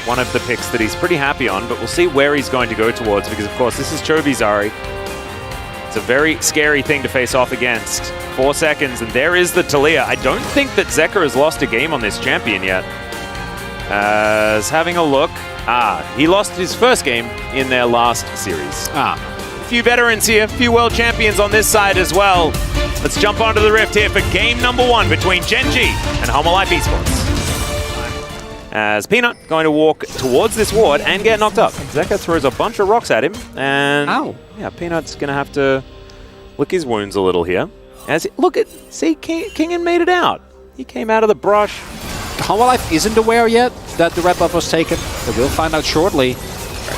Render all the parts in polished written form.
one of the picks that he's pretty happy on, but we'll see where he's going to go towards, because of course this is Chovy Zari. It's a very scary thing to face off against. 4 seconds, and there is the Talia. I don't think that Zeka has lost a game on this champion yet. As having a look. He lost his first game in their last series. A few veterans here, a few world champions on this side as well. Let's jump onto the Rift here for game number 1 between Gen.G and HLE esports. As Peanut going to walk towards this ward and get knocked up. Zeka throws a bunch of rocks at him, and yeah, Peanut's going to have to lick his wounds a little here. See, Kingen made it out. He came out of the brush. HLE isn't aware yet that the red buff was taken. But we'll find out shortly.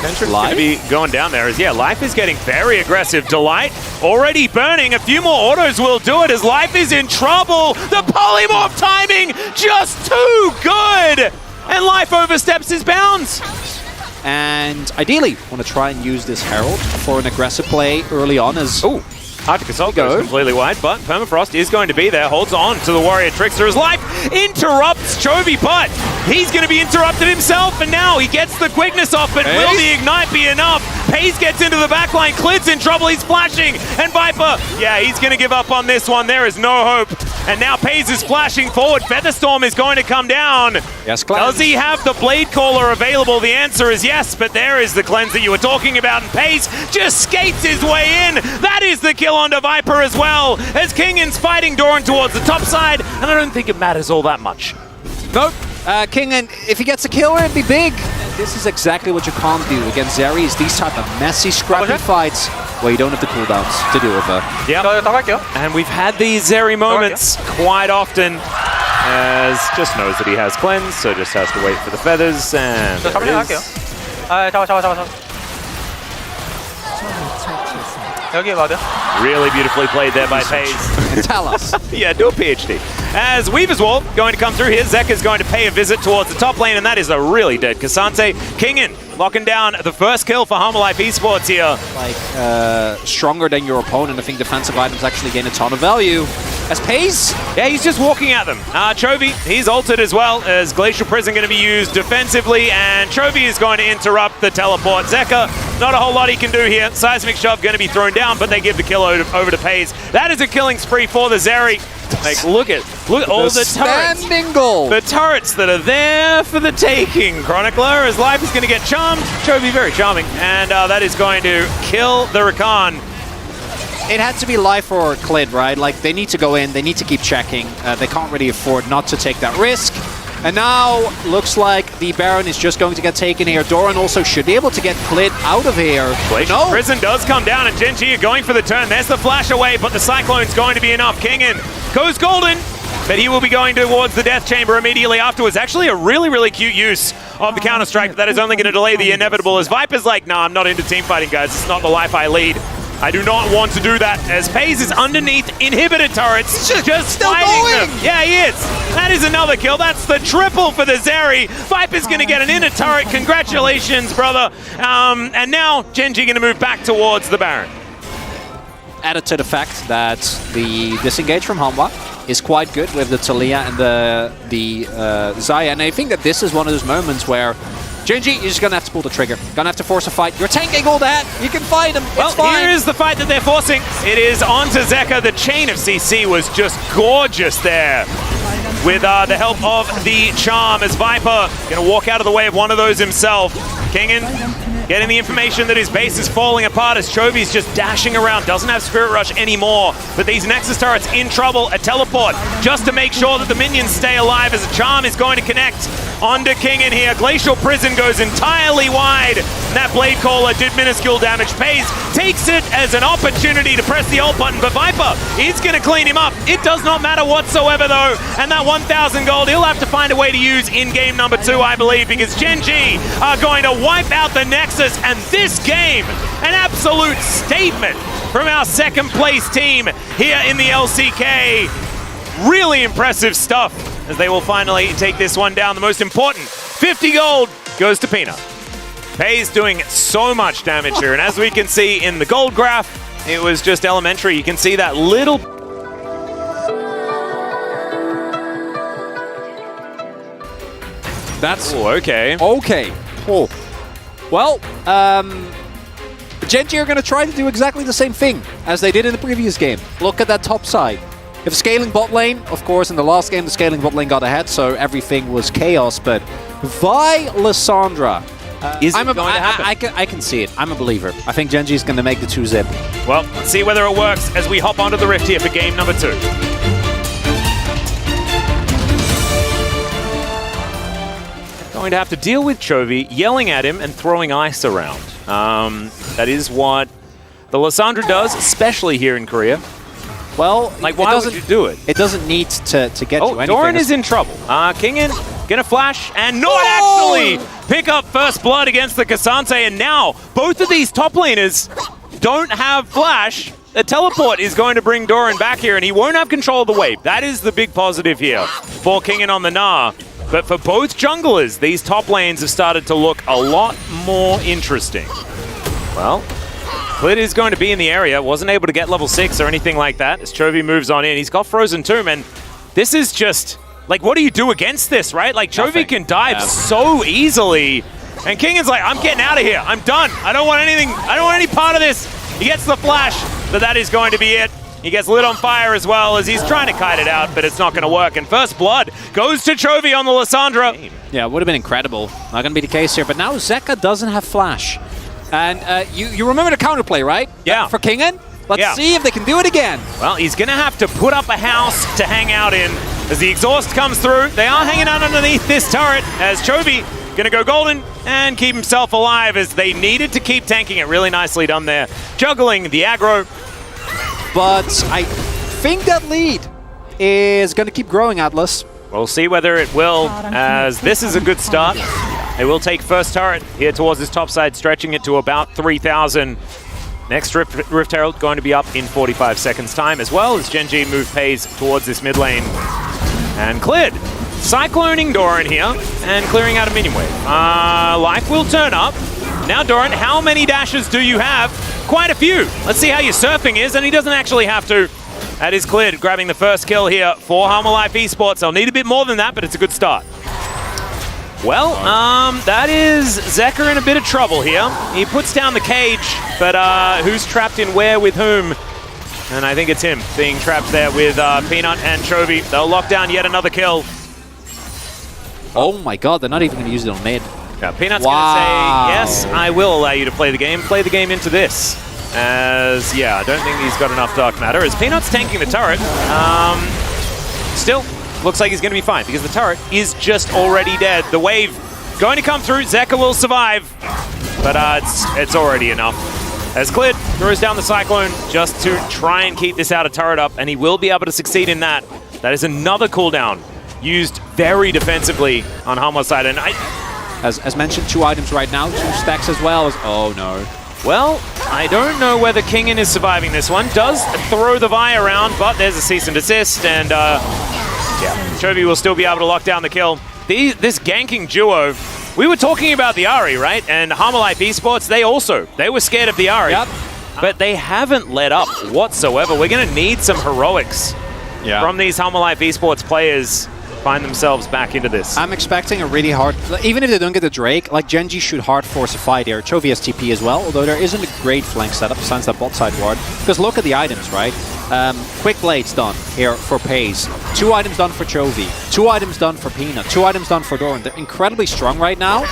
Entrance going to be going down there as, yeah, Life is getting very aggressive. Delight already burning. A few more autos will do it as Life is in trouble. The polymorph timing just too good. And Life oversteps his bounds. And ideally, want to try and use this Herald for an aggressive play early on as... Ooh. Hard to consult, goes completely wide, but Permafrost is going to be there, holds on to the Warrior Trickster as Life interrupts Chovy, but he's going to be interrupted himself, and now he gets the quickness off, but will the Ignite be enough? Pace gets into the backline, Clid's in trouble, he's flashing, and Viper, yeah, he's going to give up on this one, there is no hope. And now Paze is flashing forward, Featherstorm is going to come down. Yes, cleanse. Does he have the Blade Caller available? The answer is yes, but there is the cleanse that you were talking about, and Paze just skates his way in. That is the kill onto Viper as well, as Kingen's fighting Doran towards the top side, and I don't think it matters all that much. Nope. Kingen, if he gets a kill, it'd be big. This is exactly what you can't do against Zeri, is these type of messy, scrappy fights where you don't have the cooldowns to deal with that. Yeah, and we've had these Zeri moments quite often, as just knows that he has cleanse, so just has to wait for the feathers, and there it is. Really beautifully played there by Paze. Tell us. Yeah, do a PhD. As Weaver's Wall going to come through here, Zeka's going to pay a visit towards the top lane, and that is a really dead Cassante. Kingen locking down the first kill for HLE esports here. Like, stronger than your opponent. I think defensive items actually gain a ton of value. As Paze? Yeah, he's just walking at them. Chovy, he's ulted as well, as Glacial Prison going to be used defensively, and Chovy is going to interrupt the teleport. Zeka, not a whole lot he can do here. Seismic Shove going to be thrown down, but they give the kill over to Paze. That is a killing spree for the Zeri. Like, look at all the turrets. Standing goal. The turrets that are there for the taking. Chronicler, as Life is going to get charmed. Chovy very charming, and that is going to kill the Rakan. It had to be Life or Clid, right? Like, they need to go in, they need to keep checking. They can't really afford not to take that risk. And now, looks like the Baron is just going to get taken here. Doran also should be able to get Clid out of here. Prison does come down, and Gen.G are going for the turn. There's the flash away, but the Cyclone's going to be enough. Kingen goes golden, but he will be going towards the Death Chamber immediately afterwards. Actually, a really, really cute use of the Counter-Strike, but that is only going to delay the inevitable, as Viper's like, nah, I'm not into team fighting, guys. It's not the life I lead. I do not want to do that, as Paze is underneath inhibitor turrets, just fighting them. Yeah, he is. That is another kill. That's the triple for the Zeri. Viper's going to get an inner turret. Congratulations, brother. And now Gen.G going to move back towards the Baron. Added to the fact that the disengage from HLE is quite good with the Talia and the Xayah, and I think that this is one of those moments where Gen.G, you're just going to have to pull the trigger. Going to have to force a fight. You're tanking all that. You can fight him. Well, here is the fight that they're forcing. It is onto Zeka. The chain of CC was just gorgeous there, with the help of the charm, as Viper going to walk out of the way of one of those himself. Kingen getting the information that his base is falling apart as Chovy's just dashing around, doesn't have Spirit Rush anymore, but these Nexus turrets in trouble. A teleport just to make sure that the minions stay alive, as a charm is going to connect onto Kingen here. Glacial Prison goes entirely wide, and that Blade Caller did minuscule damage. Paze takes it as an opportunity to press the ult button, but Viper is going to clean him up. It does not matter whatsoever though, and that 1,000 gold he'll have to find a way to use in game number 2, I believe, because Gen.G are going to wipe out the Nexus, and this game, an absolute statement from our second place team here in the LCK. Really impressive stuff, as they will finally take this one down. The most important, 50 gold goes to Peanut. Paze doing so much damage here, and as we can see in the gold graph, it was just elementary. You can see that little... That's... Ooh, okay. Okay. Oh. Well, Gen G are going to try to do exactly the same thing as they did in the previous game. Look at that top side. If scaling bot lane, of course, in the last game, the scaling bot lane got ahead, so everything was chaos, but Vi Lissandra. Is it going to happen? I can see it. I'm a believer. I think Gen G is going to make the 2-zip. Well, let's see whether it works as we hop onto the Rift here for game number 2. Going to have to deal with Chovy yelling at him and throwing ice around. That is what the Lissandra does, especially here in Korea. Well, like, why would you do it? It doesn't need to get to anything. Doran is in trouble. Kingen gonna flash and not actually pick up first blood against the Cassante, and now both of these top laners don't have flash. The teleport is going to bring Doran back here, and he won't have control of the wave. That is the big positive here for Kingen on the Gnar. But for both junglers, these top lanes have started to look a lot more interesting. Well, Clit is going to be in the area. Wasn't able to get level 6 or anything like that as Chovy moves on in. He's got Frozen Tomb, and this is just, like, what do you do against this, right? Like, Chovy can dive so easily, and Kingen's like, I'm getting out of here. I'm done. I don't want anything. I don't want any part of this. He gets the flash, but that is going to be it. He gets lit on fire as well as he's trying to kite it out, but it's not going to work. And first blood goes to Chovy on the Lissandra. Yeah, it would have been incredible. Not going to be the case here, but now Zeka doesn't have flash. And you remember the counterplay, right? Yeah. For Kingen? Let's see if they can do it again. Well, he's going to have to put up a house to hang out in as the exhaust comes through. They are hanging out underneath this turret as Chovy going to go golden and keep himself alive as they needed to keep tanking it. Really nicely done there. Juggling the aggro. But I think that lead is going to keep growing, Atlas. We'll see whether it will, as this is a good start. They will take first turret here towards this top side, stretching it to about 3,000. Next Rift Herald going to be up in 45 seconds time, as well as Gen G move pays towards this mid lane. And cleared. Cycloning Doran here and clearing out a minion wave. Life will turn up. Now Doran, how many dashes do you have? Quite a few. Let's see how your surfing is, and he doesn't actually have to. That is cleared, grabbing the first kill here for Life Esports. They'll need a bit more than that, but it's a good start. Well, that is Zeka in a bit of trouble here. He puts down the cage, but who's trapped in where with whom? And I think it's him being trapped there with Peanut and Chovy. They'll lock down yet another kill. Oh my god, they're not even going to use it on mid. Yeah, Peanut's going to say, yes, I will allow you to play the game. Play the game into this. As, yeah, I don't think he's got enough Dark Matter. As Peanut's tanking the turret, still looks like he's going to be fine because the turret is just already dead. The wave going to come through. Zeka will survive, but it's already enough. As Clid throws down the Cyclone just to try and keep this out of turret up, and he will be able to succeed in that. That is another cooldown used very defensively on Hamwa's side. And as mentioned, 2 items right now, 2 stacks as well. Oh no. Well, I don't know whether Kingen is surviving this one. Does throw the Vi around, but there's a cease and desist, and yeah, Chovy will still be able to lock down the kill. This ganking duo, we were talking about the Ahri, right? And Life Esports, they were scared of the Ahri, but they haven't let up whatsoever. We're going to need some heroics from these Life Esports players. Find themselves back into this. I'm expecting a really hard, even if they don't get the Drake, like Gen G should hard force a fight here. Chovy has TP as well, although there isn't a great flank setup besides that bot side ward. Because look at the items, right? Quick Blades done here for Pays. 2 items done for Chovy. 2 items done for Peanut. 2 items done for Doran. They're incredibly strong right now.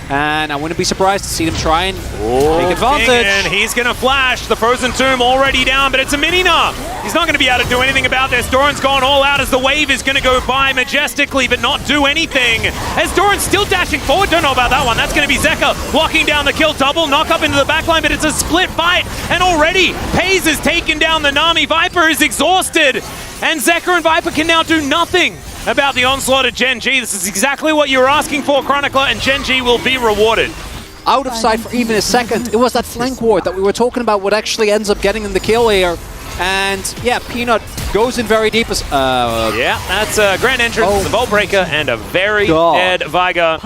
And I wouldn't be surprised to see them try and take advantage. And he's going to flash. The Frozen Tomb already down, but it's a mini-Gnar. He's not going to be able to do anything about this. Doran's gone all out as the wave is going to go by majestically, but not do anything. As Doran's still dashing forward. Don't know about that one. That's going to be Zeka locking down the kill. Double knock up into the backline, but it's a split fight. And already, Pays has taken down the Nami. Viper is exhausted. And Zeka and Viper can now do nothing about the onslaught of Gen G. This is exactly what you were asking for, Chronicler, and Gen G will be rewarded. Out of sight for even a second. It was that flank ward that we were talking about what actually ends up getting them the kill here. And yeah, Peanut goes in very deep. Yeah, that's a grand entrance, the Vault Breaker, and a very dead Viga.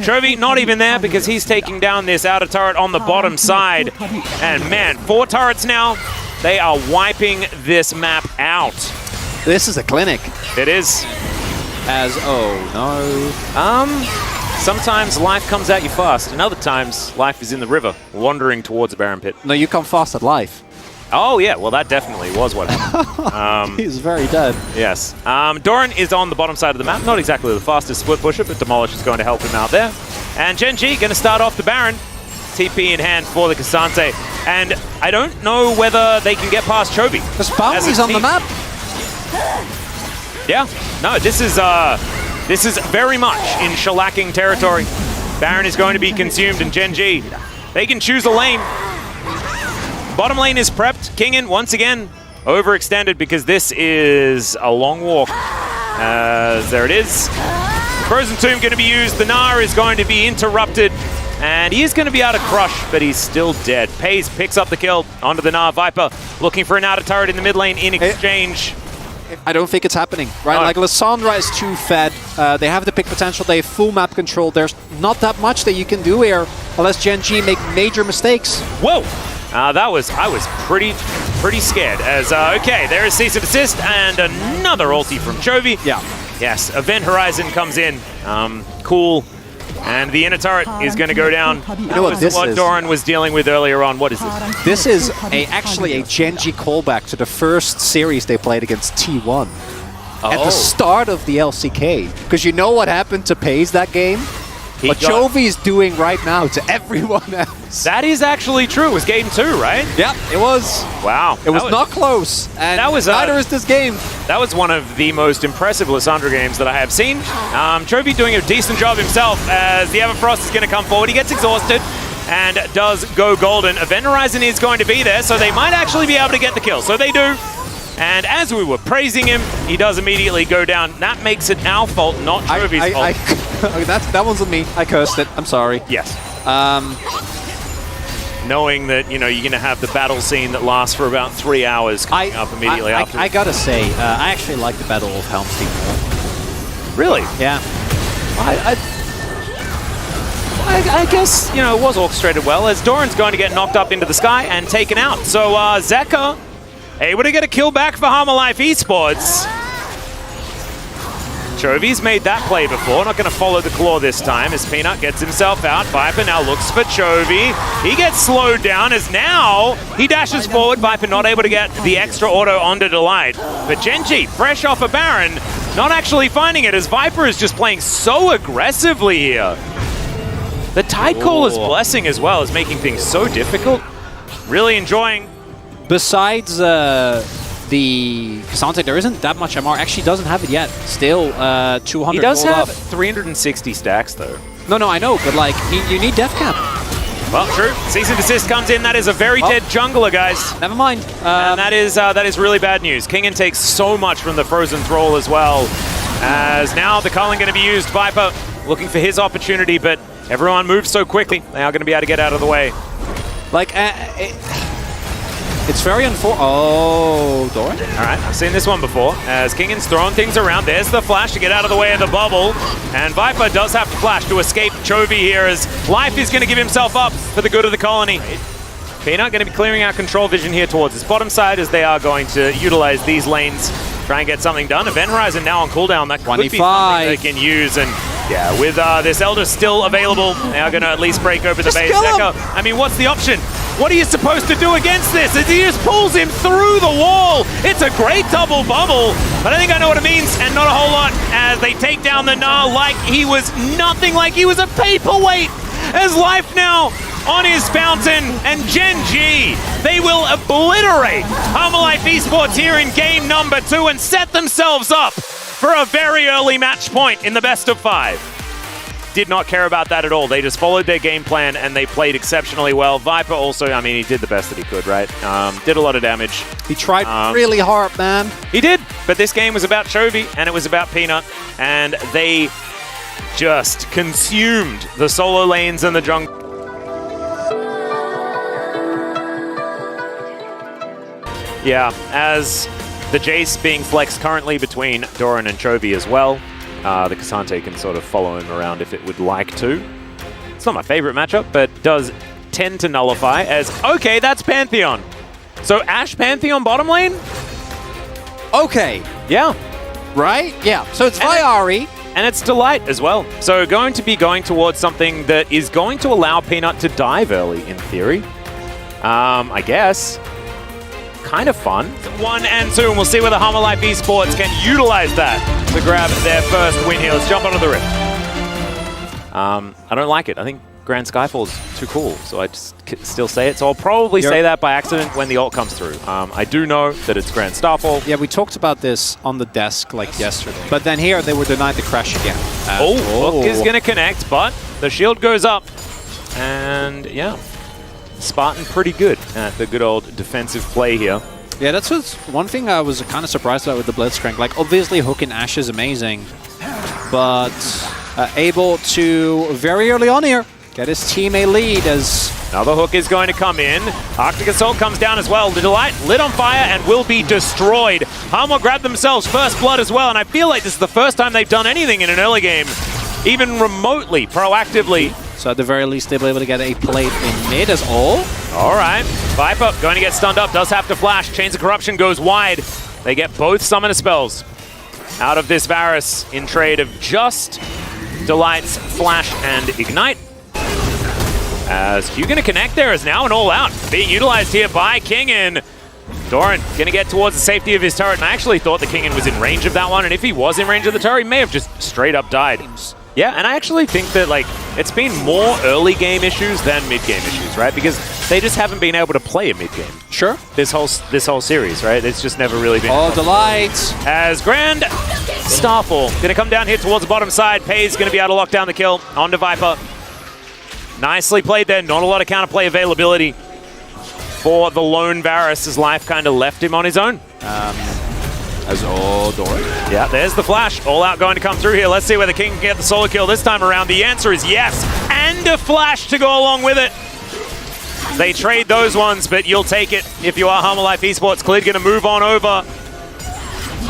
Chovy not even there because he's taking down this outer turret on the bottom side. And man, 4 turrets now. They are wiping this map out. This is a clinic. It is. Oh no. Sometimes life comes at you fast, and other times life is in the river, wandering towards a Baron pit. No, you come fast at life. Oh, yeah. Well, that definitely was what happened. He's very dead. Yes. Doran is on the bottom side of the map. Not exactly the fastest split pusher, but Demolish is going to help him out there. And Gen G going to start off the Baron. TP in hand for the Cassante. And I don't know whether they can get past Chovy. There's bounties on the map. Yeah. No, this is very much in shellacking territory. Baron is going to be consumed, and Gen G, they can choose a lane. Bottom lane is prepped. Kingin, once again, overextended because this is a long walk. There it is. Frozen Tomb going to be used. The Gnar is going to be interrupted. And he is going to be able to crush, but he's still dead. Pays picks up the kill onto the Gnar. Viper looking for an outer turret in the mid lane in exchange. I don't think it's happening, right? Like, Lissandra is too fed. They have the pick potential. They have full map control. There's not that much that you can do here unless Gen G make major mistakes. Whoa! I was pretty scared. As okay, there is cease and desist and another ulti from Chovy. Yeah. Yes, Event Horizon comes in. Cool. And the inner turret is going to go down. You know what this is? Doran was dealing with earlier on. What is this? This is actually a Gen G callback to the first series they played against T1. At the start of the LCK. Because you know what happened to Pays that game? What Chovy is doing right now to everyone else. That is actually true. It was game 2, right? Yep, it was. Wow. It was not close. And neither is this game. That was one of the most impressive Lissandra games that I have seen. Chovy doing a decent job himself as the Everfrost is going to come forward. He gets exhausted and does go golden. Event Horizon is going to be there, so they might actually be able to get the kill. So they do. And as we were praising him, he does immediately go down. That makes it our fault, not Chovy's fault. That one's on me. I cursed it. I'm sorry. Yes. Knowing that, you know, you're going to have the battle scene that lasts for about 3 hours coming up immediately after. I gotta say, I actually like the Battle of Helm's Deep more. Really? Yeah. I guess, you know, it was orchestrated well, as Doran's going to get knocked up into the sky and taken out. So, Zeka able to get a kill back for Harmalife Esports. Chovy's made that play before, not going to follow the claw this time as Peanut gets himself out. Viper now looks for Chovy. He gets slowed down as now he dashes forward. Viper not able to get the extra auto onto Delight. But Gen G, fresh off a Baron, not actually finding it as Viper is just playing so aggressively here. The Tidecaller's blessing as well is making things so difficult. Really enjoying. Besides the Cassante, there isn't that much MR. Actually doesn't have it yet. Still 200. He does have 360 stacks though. No, I know, but like you need death cap. Well, true. Cease and desist comes in. That is a very dead jungler, guys. Never mind. And that is really bad news. Kingin takes so much from the Frozen Thrall as well. As now the culling going to be used. Viper looking for his opportunity, but everyone moves so quickly. They are going to be able to get out of the way. Like, it's very unfortunate. Oh, Doran? All right, I've seen this one before. As Kingin's throwing things around. There's the flash to get out of the way of the bubble. And Viper does have to flash to escape Chovy here as Life is going to give himself up for the good of the colony. Peanut going to be clearing out control vision here towards his bottom side as they are going to utilize these lanes, try and get something done. Event Horizon now on cooldown. That could be something they can use. And yeah, with this Elder still available, they are going to at least break over the base. I mean, what's the option? What are you supposed to do against this? As he just pulls him through the wall. It's a great double bubble, but I think I know what it means, and not a whole lot, as they take down the Gnar like he was nothing, like he was a paperweight. As Life now on his fountain, and Gen G, they will obliterate Harmalife Esports here in game number 2 and set themselves up for a very early match point in the best of 5. Did not care about that at all. They just followed their game plan and they played exceptionally well. Viper also, I mean, he did the best that he could, right? Did a lot of damage. He tried really hard, man. He did, but this game was about Chovy and it was about Peanut, and they just consumed the solo lanes and the jungle. Yeah, as the Jace being flexed currently between Doran and Chovy as well. The Cassante can sort of follow him around if it would like to. It's not my favorite matchup, but does tend to nullify as, okay, that's Pantheon. So Ashe Pantheon bottom lane? Okay. Yeah. Right? Yeah. So it's Viari, And it's Delight as well. So going to be going towards something that is going to allow Peanut to dive early, in theory. I guess. Kind of fun. 1 and 2, and we'll see whether Hammer Life Esports can utilize that to grab their first win here. Let's jump onto the Rift. I don't like it. I think Grand Skyfall's too cool, so I just still say it. So I'll probably say that by accident when the ult comes through. I do know that it's Grand Starfall. Yeah, we talked about this on the desk like yesterday. But then here they were denied the crash again. Hook is going to connect, but the shield goes up. And yeah, Spartan pretty good at the good old defensive play here. Yeah, that's one thing I was kind of surprised about with the Blitzcrank. Like, obviously Hook and Ash is amazing, but able to very early on here get his team a lead as another Hook is going to come in. Arctic Assault comes down as well. The Delight lit on fire and will be destroyed. Hanwha grab themselves first blood as well, and I feel like this is the first time they've done anything in an early game, even remotely, proactively. So at the very least, they'll be able to get a plate in mid as all. All right. Viper going to get stunned up, does have to flash. Chains of Corruption goes wide. They get both Summoner spells out of this Varus in trade of just Delight's Flash and Ignite. As Q going to connect there is now an all-out being utilized here by Kingen. Doran going to get towards the safety of his turret, and I actually thought the Kingen was in range of that one, and if he was in range of the turret, he may have just straight up died. Yeah, and I actually think that, like, it's been more early game issues than mid game issues, right? Because they just haven't been able to play a mid game. Sure. This whole series, right? It's just never really been. Oh, Delight! As Grand Starfall going to come down here towards the bottom side. Pay's going to be able to lock down the kill onto Viper. Nicely played there. Not a lot of counterplay availability for the lone Varus, as life kind of left him on his own. Doran. Yeah, there's the flash. All out going to come through here. Let's see whether King can get the solo kill this time around. The answer is yes. And a flash to go along with it. They trade those ones, but you'll take it if you are Hammer Life Esports. Klid going to move on over.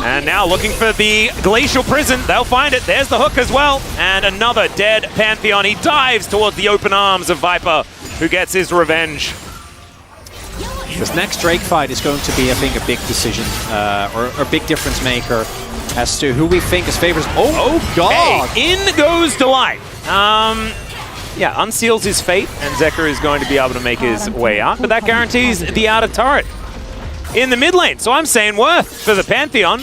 And now looking for the Glacial Prison. They'll find it. There's the Hook as well. And another dead Pantheon. He dives towards the open arms of Viper, who gets his revenge. This next Drake fight is going to be, I think, a big decision or a big difference maker as to who we think is favorites. Oh, God! In goes Delight. Yeah, unseals his fate, and Zeka is going to be able to make his way out, but that guarantees the outer turret in the mid lane. So I'm saying worth for the Pantheon.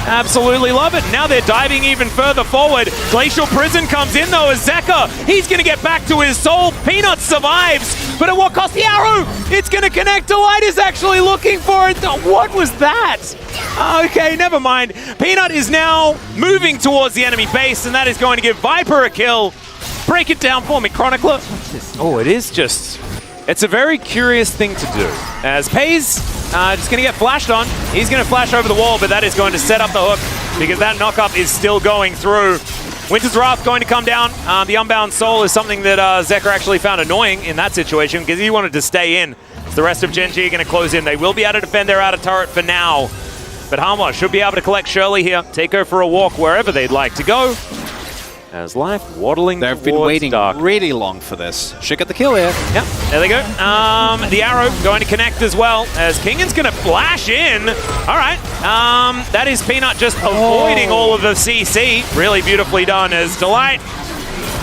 Absolutely love it. Now they're diving even further forward. Glacial Prison comes in though as Zeka. He's going to get back to his soul. Peanut survives, but at what cost? The arrow! It's going to connect. Delight is actually looking for it. What was that? Okay, never mind. Peanut is now moving towards the enemy base, and that is going to give Viper a kill. Break it down for me, Chronicler. Oh, it is just... It's a very curious thing to do. As Pay's just going to get flashed on. He's going to flash over the wall, but that is going to set up the Hook because that knock-up is still going through. Winter's Wrath going to come down. The Unbound Soul is something that Zeka actually found annoying in that situation because he wanted to stay in. So the rest of Gen G are going to close in. They will be able to defend their outer turret for now. But Hanwha should be able to collect Shirley here, take her for a walk wherever they'd like to go. As life waddling They've been waiting really long for this. Should get the kill here. Yep, there they go. The arrow going to connect as well, as Kingan's going to flash in. All right, that is Peanut just avoiding all of the CC. Really beautifully done as Delight.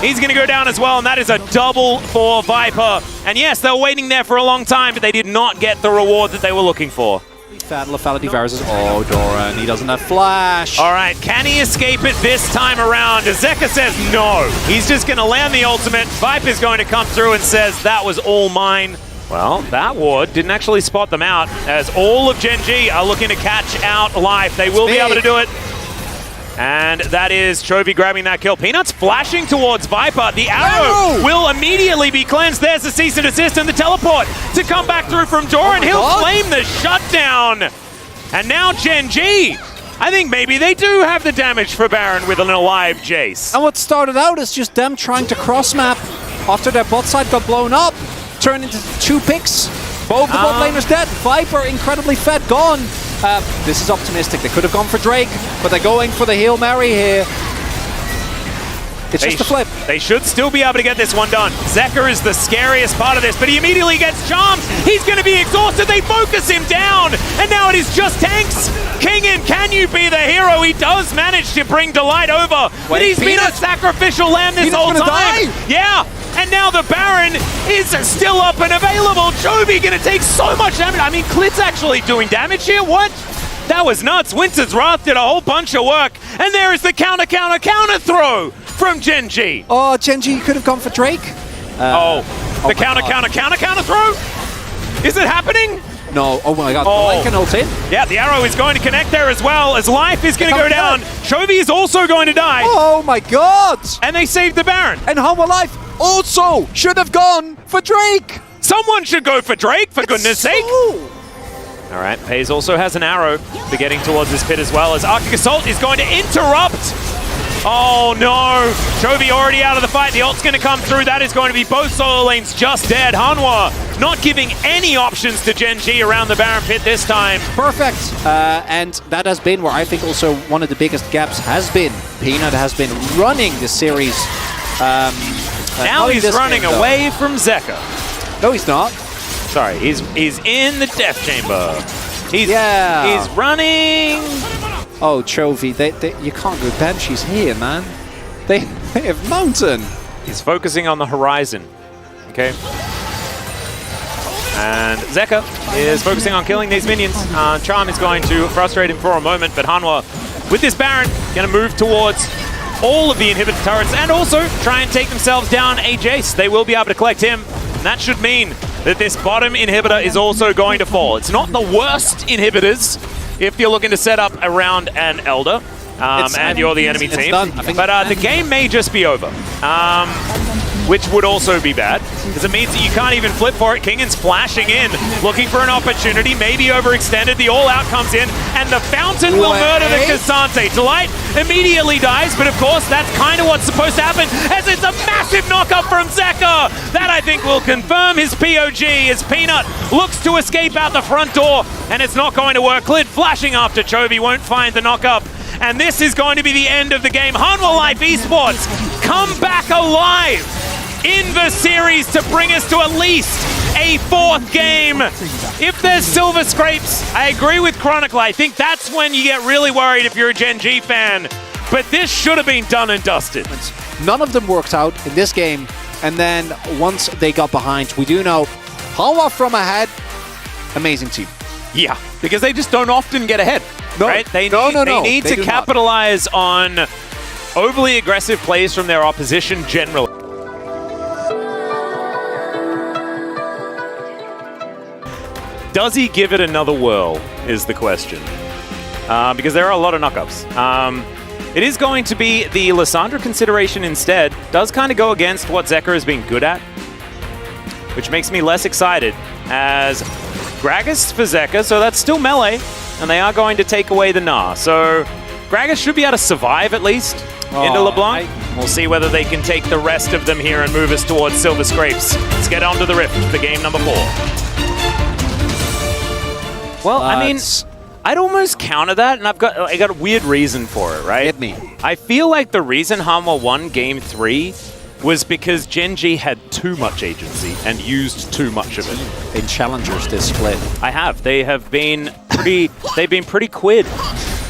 He's going to go down as well, and that is a double for Viper. And yes, they were waiting there for a long time, but they did not get the reward that they were looking for. Fatal Lethality Varus. Oh, Doran, he doesn't have flash. All right, can he escape it this time around? Zeka says no. He's just going to land the ultimate. Viper's going to come through and says, that was all mine. Well, that ward didn't actually spot them out, as all of Gen G are looking to catch out life. They will be able to do it. And that is Chovy grabbing that kill. Peanut's flashing towards Viper. The arrow will immediately be cleansed. There's the cease and desist and the teleport to come back through from Doran. He'll claim the shutdown. And now Gen G, I think maybe they do have the damage for Baron with an alive Jace. And what started out is just them trying to cross-map after their bot side got blown up, turned into 2 picks. Both the bot laners dead. Viper incredibly fed, gone. This is optimistic. They could have gone for Drake, but they're going for the Hail Mary here. It's just a flip. They should still be able to get this one done. Zeka is the scariest part of this, but he immediately gets charmed. He's going to be exhausted. They focus him down, and now it is just tanks. Kingin, can you be the hero? He does manage to bring Delight over, but he's been a sacrificial lamb this whole time. Yeah, and now the Baron is still up and available. Chovy going to take so much damage. I mean, Klid's actually doing damage here. What? That was nuts. Winter's Wrath did a whole bunch of work, and there is the counter throw from Gen G. Oh, Gen G could have gone for Drake. The counter throw? Is it happening? No, oh my god, Delight can ult in. Yeah, the arrow is going to connect there as well, as life is going to go down. Chovy is also going to die. Oh my god! And they saved the Baron. And Hanwha Life also should have gone for Drake. Someone should go for Drake, for goodness sake. All right, Pays also has an arrow for getting towards this pit as well, as Arctic Assault is going to interrupt. Oh no, Chovy already out of the fight. The ult's going to come through. That is going to be both solo lanes just dead. Hanwha not giving any options to Gen G around the Baron pit this time. Perfect. And that has been where I think also one of the biggest gaps has been. Peanut has been running this series. Now he's running away from Zeka. No, he's not. Sorry, he's in the death chamber. He's running. Oh, Chovy, you can't go Banshees here, man. They have Mountain. He's focusing on the horizon. Okay. And Zeka is focusing on killing these minions. Charm is going to frustrate him for a moment, but Hanwha, with this Baron, going to move towards all of the inhibitor turrets and also try and take themselves down a Jace. They will be able to collect him, and that should mean that this bottom inhibitor is also going to fall. It's not the worst inhibitors if you're looking to set up around an Elder and you're the enemy team. But the game may just be over, which would also be bad, because it means that you can't even flip for it. Kingin's flashing in, looking for an opportunity, maybe overextended. The all-out comes in, and the Fountain will murder the Cassante. Delight immediately dies, but of course, that's kind of what's supposed to happen, as it's a massive knock-up from Zeka. That, I think, will confirm his POG, as Peanut looks to escape out the front door, and it's not going to work. Klid flashing after Chovy, won't find the knock-up. And this is going to be the end of the game. Hanwha Life Esports come back alive in the series to bring us to at least a fourth game. If there's silver scrapes, I agree with Chronicle. I think that's when you get really worried if you're a Gen G fan. But this should have been done and dusted. None of them worked out in this game. And then once they got behind, we do know Hanwha from ahead, amazing team. Yeah, because they just don't often get ahead. No, right? They need to capitalize on overly aggressive plays from their opposition generally. Does he give it another whirl is the question. Because there are a lot of knockups. It is going to be the Lissandra consideration instead. Does kind of go against what Zeka has been good at, which makes me less excited, as Gragas for Zeka, so that's still melee, and they are going to take away the Gnar. So Gragas should be able to survive at least into LeBlanc. We'll see whether they can take the rest of them here and move us towards Silver Scrapes. Let's get on to the Rift for game number 4. Well, I mean, I'd almost counter that, and I got a weird reason for it, right? Hit me. I feel like the reason Hanwha won game 3 was because Gen G had too much agency and used too much of it. In challengers this split. I have. They have been pretty. They've been pretty quid.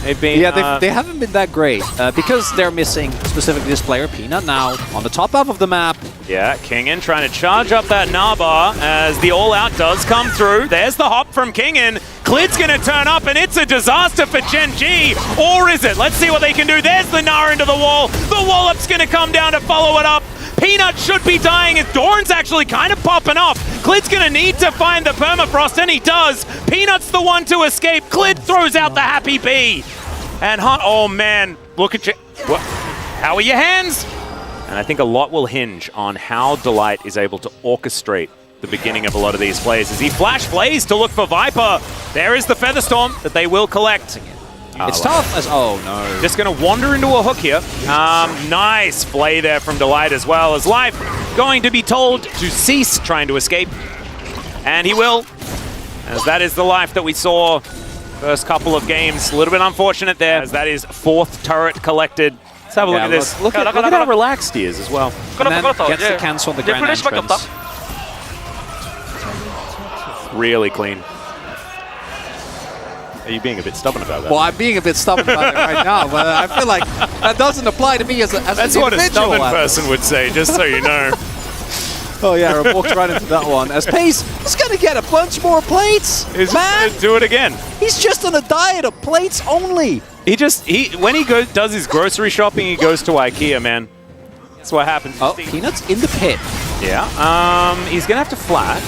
They've been. Yeah, they haven't been that great because they're missing specifically this player Peanut now on the top half of the map. Yeah, Kingin trying to charge up that Gnar as the all-out does come through. There's the hop from Kingin. Klid's going to turn up, and it's a disaster for Gen G. Or is it? Let's see what they can do. There's the Gnar into the wall. The wallop's going to come down to follow it up. Peanut should be dying as Doran's actually kind of popping off. Klid's going to need to find the permafrost, and he does. Peanut's the one to escape. Klid throws out the happy bee. And oh man, look at you. What? How are your hands? And I think a lot will hinge on how Delight is able to orchestrate the beginning of a lot of these plays. As he flash plays to look for Viper. There is the Featherstorm that they will collect. It's tough as, oh no. Just going to wander into a hook here. Nice play there from Delight as well, as Life going to be told to cease trying to escape. And he will, as that is the Life that we saw first couple of games. A little bit unfortunate there, as that is 4th turret collected. have a look at this. Look at how relaxed he is as well. And then gets the cancel on the grand entrance. Really clean. Are you being a bit stubborn about that? Well, I'm being a bit stubborn about it right now, but I feel like that doesn't apply to me as an individual. That's what a stubborn person would say, just so you know. Oh yeah, I walked right into that one. As Pace is going to get a bunch more plates. He's going to do it again. He's just on a diet of plates only. When he does his grocery shopping, he goes to IKEA, man. That's what happens. Oh, Peanuts in the pit. Yeah. He's going to have to flat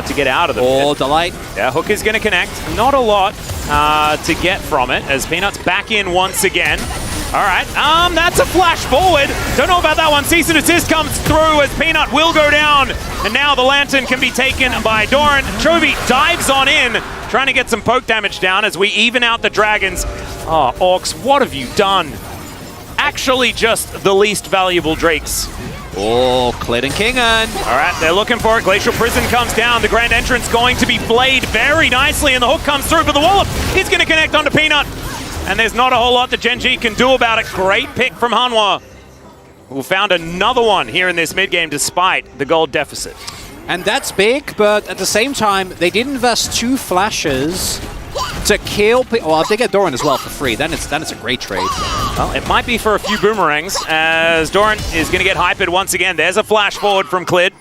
to get out of the pit. Oh, Delight. Yeah, Hook is going to connect. Not a lot to get from it as Peanuts back in once again. All right, that's a flash forward. Don't know about that one. Cease and desist comes through as Peanut will go down. And now the Lantern can be taken by Doran. Chovy dives on in, trying to get some poke damage down as we even out the Dragons. Oh, Orcs, what have you done? Actually just the least valuable Drakes. Oh, Clit and Kingan. All right, they're looking for it. Glacial Prison comes down. The Grand Entrance going to be flayed very nicely, and the Hook comes through for the Wallop. He's going to connect onto Peanut. And there's not a whole lot that Gen G can do about it. Great pick from Hanwha, who found another one here in this mid-game despite the gold deficit. And that's big, but at the same time, they did invest 2 flashes to kill people. Well, if they get Doran as well for free, then it's a great trade. Well, it might be for a few boomerangs as Doran is going to get hyped once again. There's a flash forward from Clid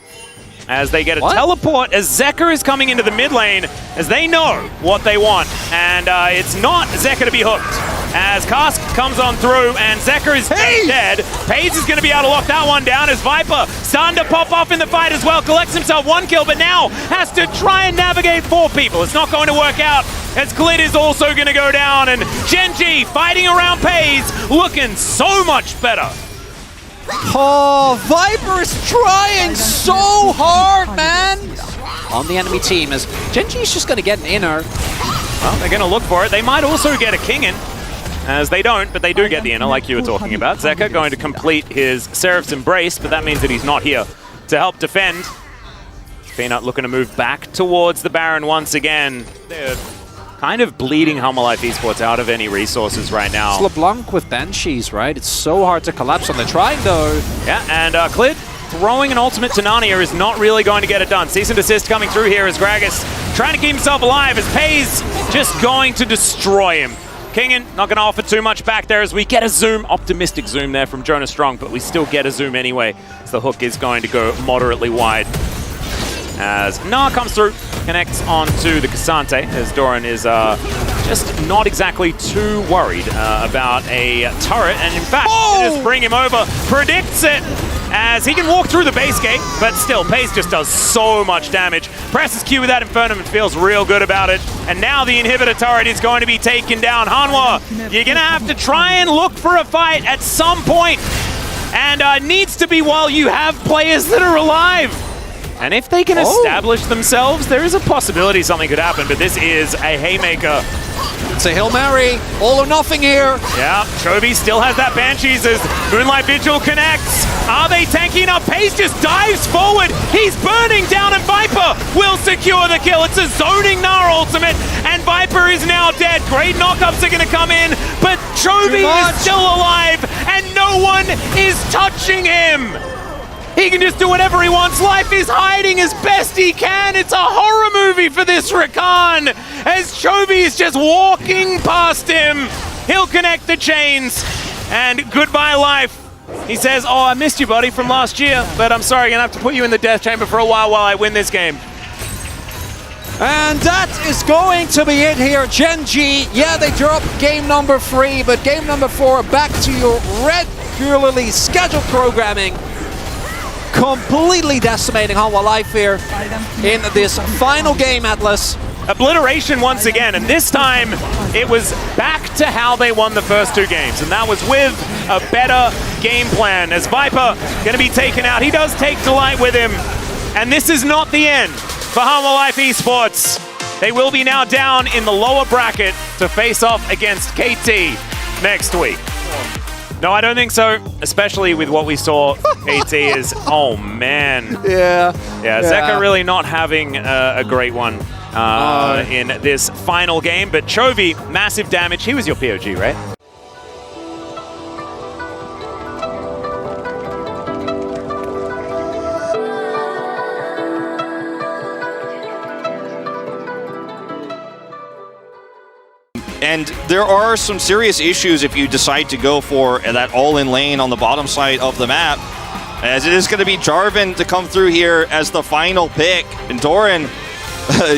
as they get a teleport as Zeka is coming into the mid lane as they know what they want. And it's not Zeka to be hooked as Cask comes on through and Zeka is dead. Paze is going to be able to lock that one down as Viper starting to pop off in the fight as well. Collects himself 1 kill, but now has to try and navigate 4 people. It's not going to work out as Clit is also going to go down. And Gen G fighting around Paze, looking so much better. Oh, Viper is trying so hard, man! On the enemy team as Gen G is just going to get an inner. Well, they're going to look for it. They might also get a king in, as they don't, but they do get the inner, like you were talking about. Zeka going to complete his Seraph's Embrace, but that means that he's not here to help defend. Peanut looking to move back towards the Baron once again. They're kind of bleeding Humble Life Esports out of any resources right now. It's LeBlanc with Banshees, right? It's so hard to collapse on the trying, though. Yeah, and Clid throwing an ultimate to Narnia is not really going to get it done. Cease and desist coming through here as Gragas trying to keep himself alive as Paze just going to destroy him. Kingan not going to offer too much back there as we get a zoom, optimistic zoom there from Jonas Strong, but we still get a zoom anyway. So the Hook is going to go moderately wide. As Nah comes through, connects onto the Cassante, as Doran is just not exactly too worried about a turret, and in fact, just bring him over, predicts it, as he can walk through the base gate, but still, Pace just does so much damage. Presses Q with that Infernum and feels real good about it, and now the inhibitor turret is going to be taken down. Hanwha, you're going to have to try and look for a fight at some point, and needs to be while you have players that are alive. And if they can establish themselves, there is a possibility something could happen, but this is a haymaker. It's a Hail Mary, all or nothing here. Yeah, Chovy still has that Banshees as Moonlight Vigil connects. Are they tanking up? Pace just dives forward. He's burning down and Viper will secure the kill. It's a zoning Gnar ultimate and Viper is now dead. Great knockups are going to come in, but Chovy is still alive and no one is touching him. He can just do whatever he wants. Life is hiding as best he can. It's a horror movie for this Rakan as Chovy is just walking past him. He'll connect the chains and goodbye life. He says, oh, I missed you, buddy, from last year, but I'm sorry, I'm gonna have to put you in the death chamber for a while I win this game. And that is going to be it here. Gen G, yeah, they drop game number 3, but game number 4, back to your regularly scheduled programming. Completely decimating Hanwha Life here in this final game, Atlas. Obliteration once again, and this time it was back to how they won the first 2 games, and that was with a better game plan. As Viper going to be taken out, he does take Delight with him, and this is not the end for Hanwha Life Esports. They will be now down in the lower bracket to face off against KT next week. No, I don't think so, especially with what we saw. KT is, oh man. Yeah, Zeka really not having a great one in this final game, but Chovy, massive damage. He was your POG, right? And there are some serious issues if you decide to go for that all-in lane on the bottom side of the map, as it is going to be Jarvan to come through here as the final pick. And Doran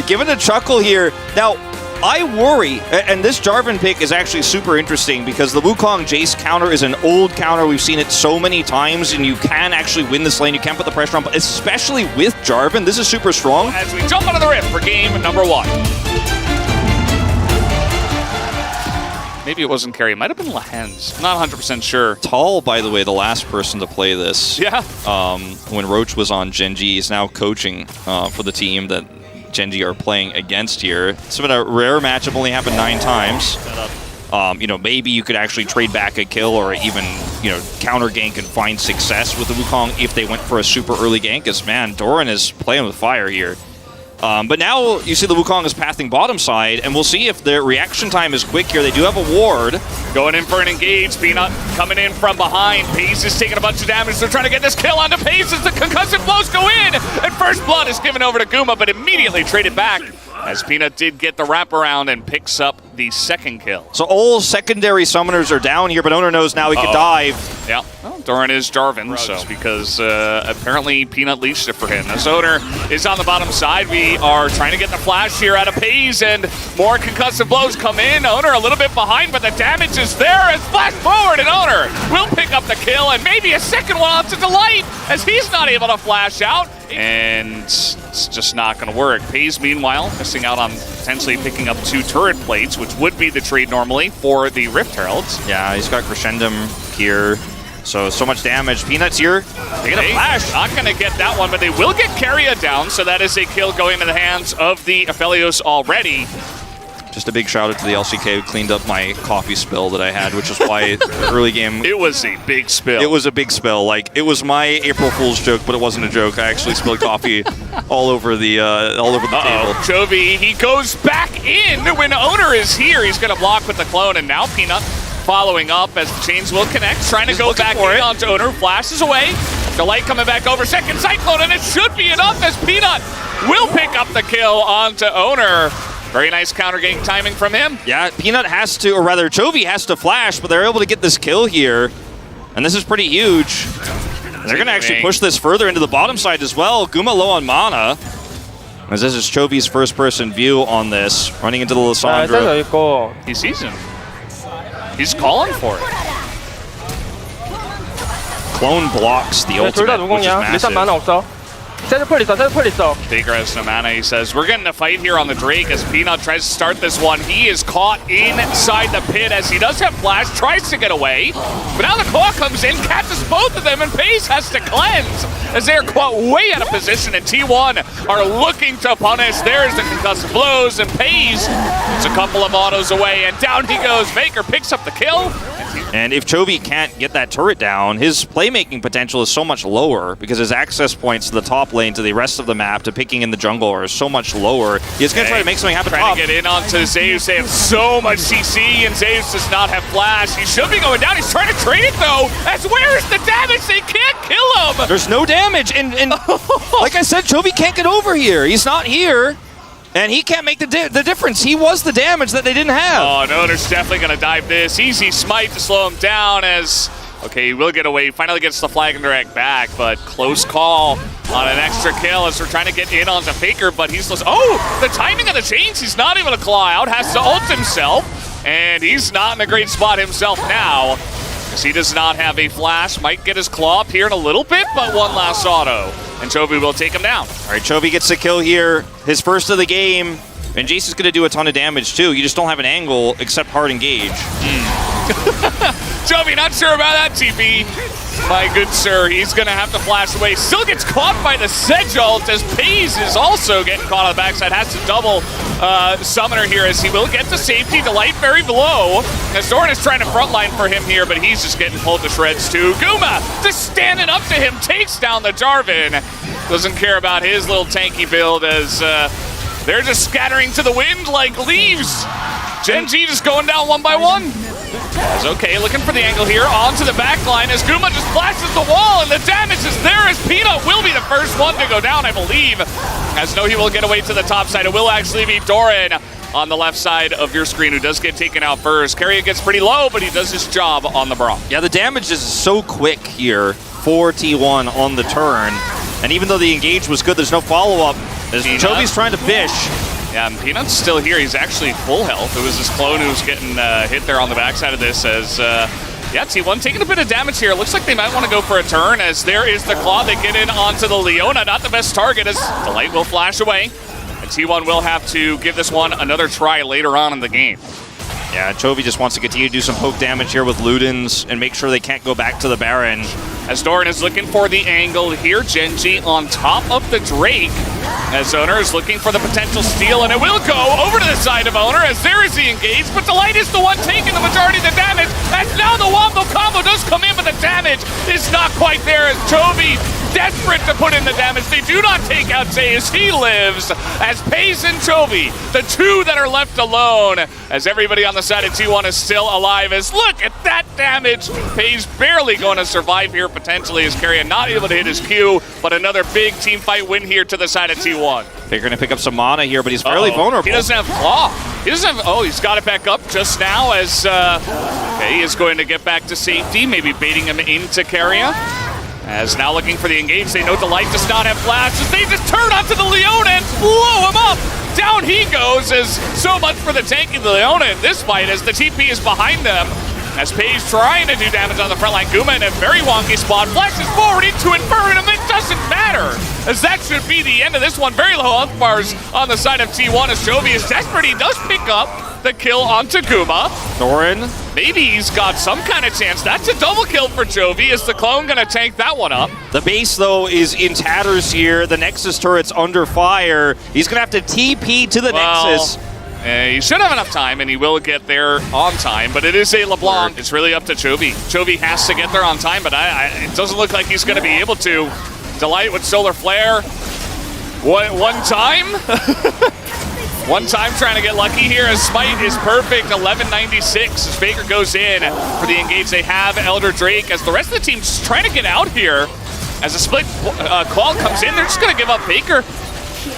giving a chuckle here. Now, I worry, and this Jarvan pick is actually super interesting because the Wukong Jace counter is an old counter. We've seen it so many times, and you can actually win this lane. You can put the pressure on, but especially with Jarvan, this is super strong. As we jump out of the rift for game number 1. Maybe it wasn't Carry. It might have been Lahens. Not 100% sure. Tall, by the way, the last person to play this. Yeah. When Roach was on Genji, he's now coaching for the team that Genji are playing against here. It's been a rare matchup, only happened 9 times. You know, maybe you could actually trade back a kill or even, you know, counter gank and find success with the Wukong if they went for a super early gank. Because, man, Doran is playing with fire here. But now you see the Wukong is pathing bottom side, and we'll see if their reaction time is quick here. They do have a ward. Going in for an engage. Peanut coming in from behind. Pace is taking a bunch of damage. They're trying to get this kill onto Pace as the concussive blows go in. And first blood is given over to Guma, but immediately traded back as Peanut did get the wraparound and picks up the second kill. So all secondary summoners are down here, but Owner knows now he can dive. Yeah, well, Doran is Jarvan, so because apparently Peanut leashed it for him. As Owner is on the bottom side, we are trying to get the flash here out of Paze, and more concussive blows come in. Owner a little bit behind, but the damage is there as flash forward, and Owner will pick up the kill, and maybe a second one onto Delight, as he's not able to flash out. And it's just not going to work. Paze, meanwhile, missing out on potentially picking up 2 turret plates, which would be the trade normally for the Rift Heralds. Yeah, he's got Crescendum here. So much damage. Peanut's here. They get a flash. Not going to get that one, but they will get Carrier down, so that is a kill going into the hands of the Aphelios already. Just a big shout out to the LCK who cleaned up my coffee spill that I had, which is why the early game... It was a big spill. It was a big spill. Like, it was my April Fool's joke, but it wasn't a joke. I actually spilled coffee all over the table. Chovy, he goes back in when Owner is here. He's going to block with the clone, and now Peanut following up as the chains will connect, trying to go back in onto Owner. Flashes away. Delight coming back over. Second Cyclone, and it should be enough as Peanut will pick up the kill onto Owner. Very nice counter gank timing from him. Yeah, Peanut has to, or rather Chovy has to flash, but they're able to get this kill here. And this is pretty huge. They're going to actually push this further into the bottom side as well. Guma low on mana. As this is Chovy's first-person view on this, running into the Lissandra. He sees him. He's calling for it. Clone blocks the ultimate, which is massive. Baker has no mana. He says, we're getting a fight here on the Drake as Peanut tries to start this one. He is caught inside the pit as he does have flash, tries to get away. But now the claw comes in, catches both of them, and Pace has to cleanse as they're caught way out of position. And T1 are looking to punish. There's the concussive blows, and Pace is a couple of autos away, and down he goes. Baker picks up the kill. And if Chovy can't get that turret down, his playmaking potential is so much lower because his access points to the top lane, to the rest of the map, to picking in the jungle are so much lower. He's going to try to make something happen Trying to get in onto Zeus. They have so much CC, and Zeus does not have flash. He should be going down. He's trying to trade it, though. As where's the damage? They can't kill him. There's no damage. And like I said, Chovy can't get over here. He's not here. And he can't make the difference. He was the damage that they didn't have. Oh, no, there's definitely going to dive this. Easy smite to slow him down as... Okay, he will get away. Finally gets the flag and direct back, but close call on an extra kill as we're trying to get in onto Faker, but he's close. Oh, the timing of the chains. He's not able to claw out. Has to ult himself, and he's not in a great spot himself now because he does not have a flash. Might get his claw up here in a little bit, but one last auto. And Chovy will take him down. All right, Chovy gets the kill here. His first of the game. And Jace is going to do a ton of damage, too. You just don't have an angle except hard engage. Chovy, not sure about that, TP. My good sir, he's going to have to flash away. Still gets caught by the Sedge ult as Paze is also getting caught on the backside. Has to double Summoner here as he will get to safety. Delight very below. As Doran is trying to frontline for him here, but he's just getting pulled to shreds too. Guma just standing up to him, takes down the Jarvan. Doesn't care about his little tanky build as they're just scattering to the wind like leaves. Genji just going down one by one. As okay, looking for the angle here, onto the back line as Guma just flashes the wall, and the damage is there as Peanut will be the first one to go down, I believe. As no, he will get away to the top side. It will actually be Doran on the left side of your screen, who does get taken out first. Carrier gets pretty low, but he does his job on the Braum. Yeah, the damage is so quick here for T1 on the turn. And even though the engage was good, there's no follow-up. As Jovi's trying to fish. Yeah, and Peanut's still here. He's actually full health. It was his clone who was getting hit there on the backside of this as... yeah, T1 taking a bit of damage here. Looks like they might want to go for a turn as there is the claw. They get in onto the Leona. Not the best target as the light will flash away. And T1 will have to give this one another try later on in the game. Yeah, Chovy just wants to continue to do some poke damage here with Ludens and make sure they can't go back to the Baron. As Doran is looking for the angle here, Genji on top of the Drake. As Owner is looking for the potential steal, and it will go over to the side of Owner as there is the engage, but Delight is the one taking the majority of the damage. And now the Wombo combo does come in, but the damage is not quite there as Chovy desperate to put in the damage. They do not take out Zeus. He lives as Pace and Chovy, the two that are left alone, as everybody on the side of T1 is still alive. As look at that damage. Pace barely going to survive here potentially as Carrion not able to hit his Q, but another big team fight win here to the side of T1. They're going to pick up some mana here, but he's fairly vulnerable. He doesn't have claw. He doesn't have, he's got it back up just now as okay, he is going to get back to safety, maybe baiting him into Carrion. As now looking for the engage, they know Delight does not have flash, as they just turn onto the Leona and blow him up. Down he goes, as so much for the tanky Leona in this fight, as the TP is behind them. As Paige trying to do damage on the front line, Guma in a very wonky spot, flashes forward into Inferno, and it doesn't matter, as that should be the end of this one. Very low health bars on the side of T1, as Chovy is desperate. He does pick up the kill onto Guma. Doran. Maybe he's got some kind of chance. That's a double kill for Chovy. Is the clone going to tank that one up? The base, though, is in tatters here. The Nexus turret's under fire. He's going to have to TP to the Nexus. He should have enough time, and he will get there on time, but it is a LeBlanc. It's really up to Chovy. Chovy has to get there on time, but it doesn't look like he's going to be able to. Delight with Solar Flare. One time? One time trying to get lucky here as Smite is perfect. 1196 as Faker goes in for the engage. They have Elder Drake as the rest of the team just trying to get out here. As a split call comes in, they're just going to give up Faker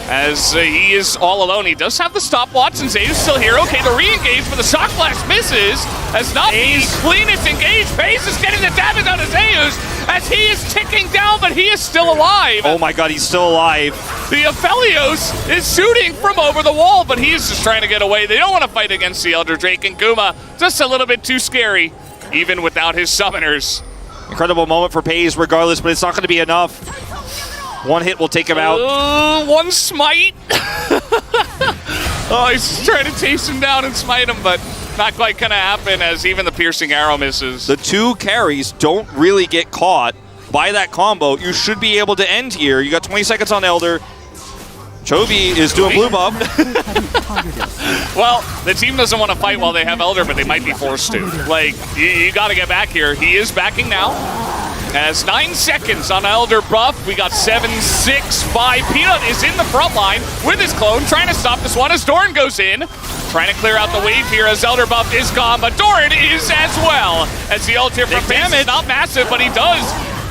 as he is all alone. He does have the stopwatch, and Zeus still here. Okay, the re-engage, but the shock blast misses as not the cleanest engage. Pace is getting the damage on Zeus as he is ticking down, but he is still alive. Oh my god, he's still alive. The Aphelios is shooting from over the wall, but he's just trying to get away. They don't want to fight against the Elder Drake, and Guma just a little bit too scary, even without his summoners. Incredible moment for Pace regardless, but it's not going to be enough. One hit will take him out. One smite. Oh, he's just trying to chase him down and smite him, but not quite going to happen as even the piercing arrow misses. The two carries don't really get caught by that combo. You should be able to end here. You got 20 seconds on Elder. Chovy is doing blue buff. Well, the team doesn't want to fight while they have Elder, but they might be forced to. Like, you got to get back here. He is backing now. As 9 seconds on Elder buff, we got 7, 6, 5. Peanut is in the front line with his clone, trying to stop this one as Doran goes in. Trying to clear out the wave here as Elder buff is gone, but Doran is as well. As the ult here from Pace is not massive, but he does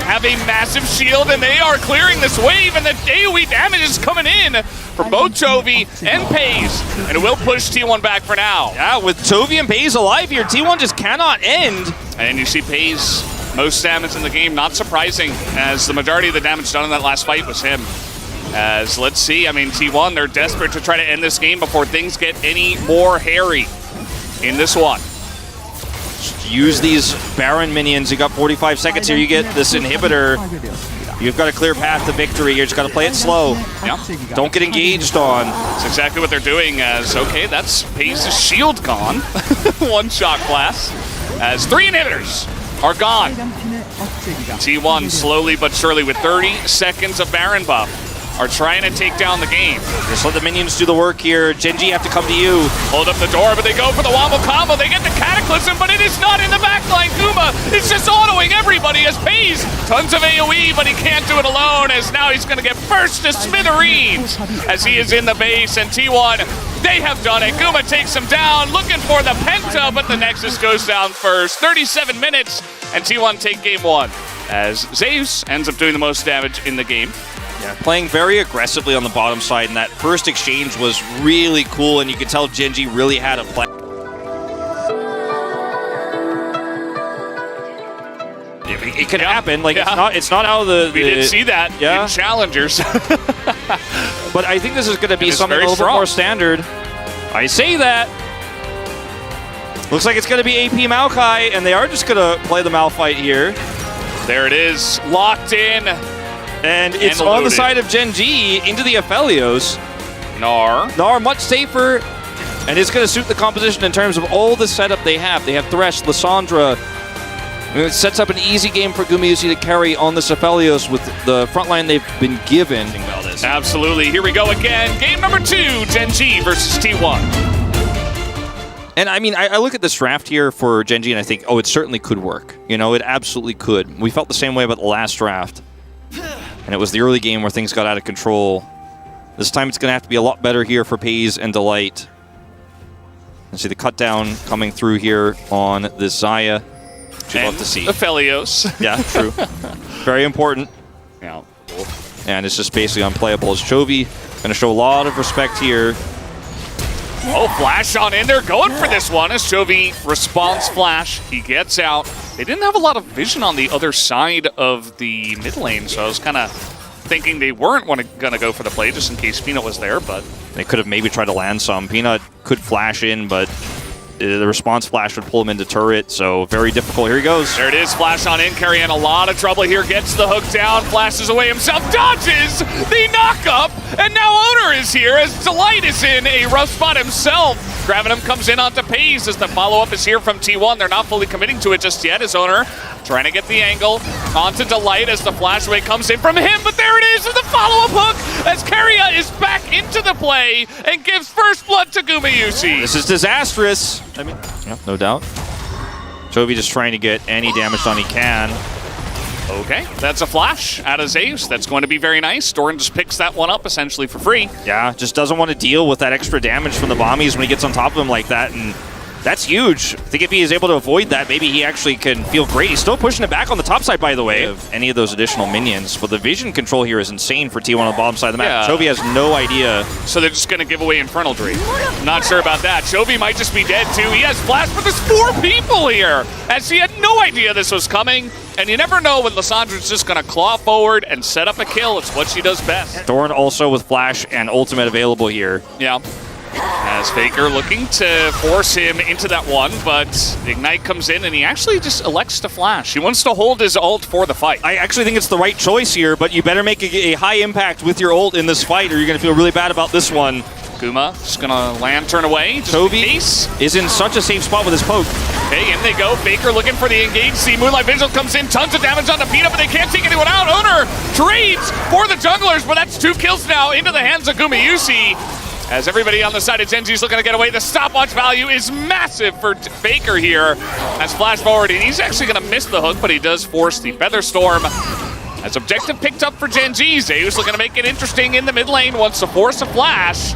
have a massive shield, and they are clearing this wave, and the AoE damage is coming in for both Chovy and Pace, and it will push T1 back for now. Yeah, with Chovy and Pace alive here, T1 just cannot end. And you see Pace, most damage in the game, not surprising, as the majority of the damage done in that last fight was him. As, let's see, I mean, T1, they're desperate to try to end this game before things get any more hairy in this one. Use these Baron minions. You got 45 seconds here. You get this inhibitor. You've got a clear path to victory. You just got to play it slow. Yep. Don't get engaged on. That's exactly what they're doing as, okay, that's Pace's shield gone. One shot blast. As 3 inhibitors are gone. T1 slowly but surely with 30 seconds of Baron buff are trying to take down the game. Just let the minions do the work here. Genji have to come to you. Hold up the door, but they go for the wombo combo. They get the Cataclysm, but it is not in the backline. Guma is just autoing everybody as Pace. Tons of AoE, but he can't do it alone, as now he's going to get first to smithereens as he is in the base. And T1, they have done it. Guma takes him down, looking for the Penta, but the Nexus goes down first. 37 minutes, and T1 take game 1 as Zeus ends up doing the most damage in the game. Yeah, playing very aggressively on the bottom side, and that first exchange was really cool, and you could tell Genji really had a plan. It could happen. Like it's not out of the. We did see that in challengers. But I think this is going to be something a little bit more standard. I say that. Looks like it's going to be AP Maokai, and they are just going to play the Malphite here. There it is, locked in. And it's on the side of Genji into the Aphelios. Gnar much safer, and it's going to suit the composition in terms of all the setup they have. They have Thresh, Lissandra. It sets up an easy game for Gumayusi to carry on the Aphelios with the front line they've been given. Absolutely. Here we go again. Game number 2, Genji versus T1. And I mean, I look at this draft here for Genji and I think, oh, it certainly could work. You know, it absolutely could. We felt the same way about the last draft. And it was the early game where things got out of control. This time it's going to have to be a lot better here for Pays and Delight. And see the cut down coming through here on this Xayah. Which you'd love to see. Aphelios. Yeah, true. Very important. Yeah. And it's just basically unplayable as Chovy. Going to show a lot of respect here. Oh, flash on in there, going for this one as Chovy responds flash. He gets out. They didn't have a lot of vision on the other side of the mid lane, so I was kind of thinking they weren't going to go for the play just in case Peanut was there, but... They could have maybe tried to land some. Peanut could flash in, but the response flash would pull him into turret, so very difficult. Here he goes. There it is, flash on in, carrying a lot of trouble here. Gets the hook down, flashes away himself, dodges the knock-up, and now Owner is here as Delight is in a rough spot himself. Grabbing him comes in onto Pays as the follow-up is here from T1. They're not fully committing to it just yet as Owner trying to get the angle onto Delight as the flash away comes in from him, but there it is with the follow-up hook as Keria is back into the play and gives first blood to Gumayusi. This is disastrous. I mean, yeah, no doubt. Chovy just trying to get any damage done he can. Okay, that's a flash out of Zeus. That's going to be very nice. Doran just picks that one up essentially for free. Yeah, just doesn't want to deal with that extra damage from the bombies when he gets on top of him like that, and that's huge. I think if he is able to avoid that, maybe he actually can feel great. He's still pushing it back on the top side, by the way, of any of those additional minions. But the vision control here is insane for T1 on the bottom side of the map. Yeah. Chovy has no idea. So they're just going to give away Infernal Dream. Not sure about that. Chovy might just be dead too. He has flash, but there's 4 people here, as he had no idea this was coming. And you never know when Lissandra's just going to claw forward and set up a kill. It's what she does best. Thorn also with flash and ultimate available here. Yeah. As Faker looking to force him into that one, but Ignite comes in and he actually just elects to flash. He wants to hold his ult for the fight. I actually think it's the right choice here, but you better make a high impact with your ult in this fight or you're going to feel really bad about this one. Guma just going to lantern away. Chovy is in such a safe spot with his poke. Okay, in they go. Faker looking for the engage. See, Moonlight Vigil comes in. Tons of damage on the Peanut, but they can't take anyone out. Owner trades for the junglers, but that's 2 kills now into the hands of Gumayusi. As everybody on the side of Genji's looking to get away, the stopwatch value is massive for Faker here. As flash forward, and he's actually going to miss the hook, but he does force the Feather Storm. As objective picked up for Genji, Zeus looking to make it interesting in the mid lane, wants to force a flash.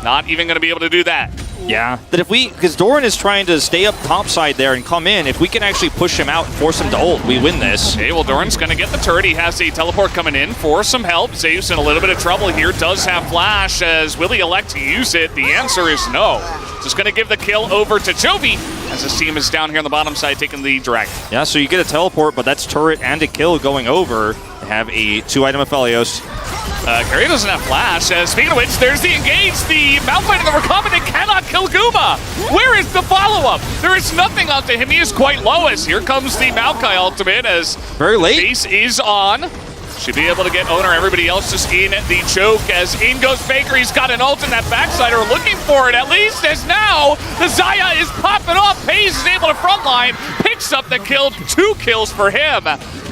Not even going to be able to do that. Yeah, that if we, because Doran is trying to stay up top side there and come in, if we can actually push him out and force him to ult, we win this. Okay, well, Doran's going to get the turret. He has a teleport coming in for some help. Zeus in a little bit of trouble here, does have flash, as will he elect to use it? The answer is no. Just going to give the kill over to Chovy, as his team is down here on the bottom side taking the Dragon. Yeah, so you get a teleport, but that's turret and a kill going over. They have a 2-item Aphelios. Keria doesn't have flash. Speaking of which, there's the engage. The Malphite and the recombinant cannot kill Guma. Where is the follow-up? There is nothing onto him. He is quite low as here comes the Maokai ultimate as very late. Base is on. Should be able to get Owner. Everybody else just in the choke as in goes Faker. He's got an ult in that backside, or looking for it at least, as now the Xayah is popping off. Pays is able to frontline, picks up the kill. 2 kills for him.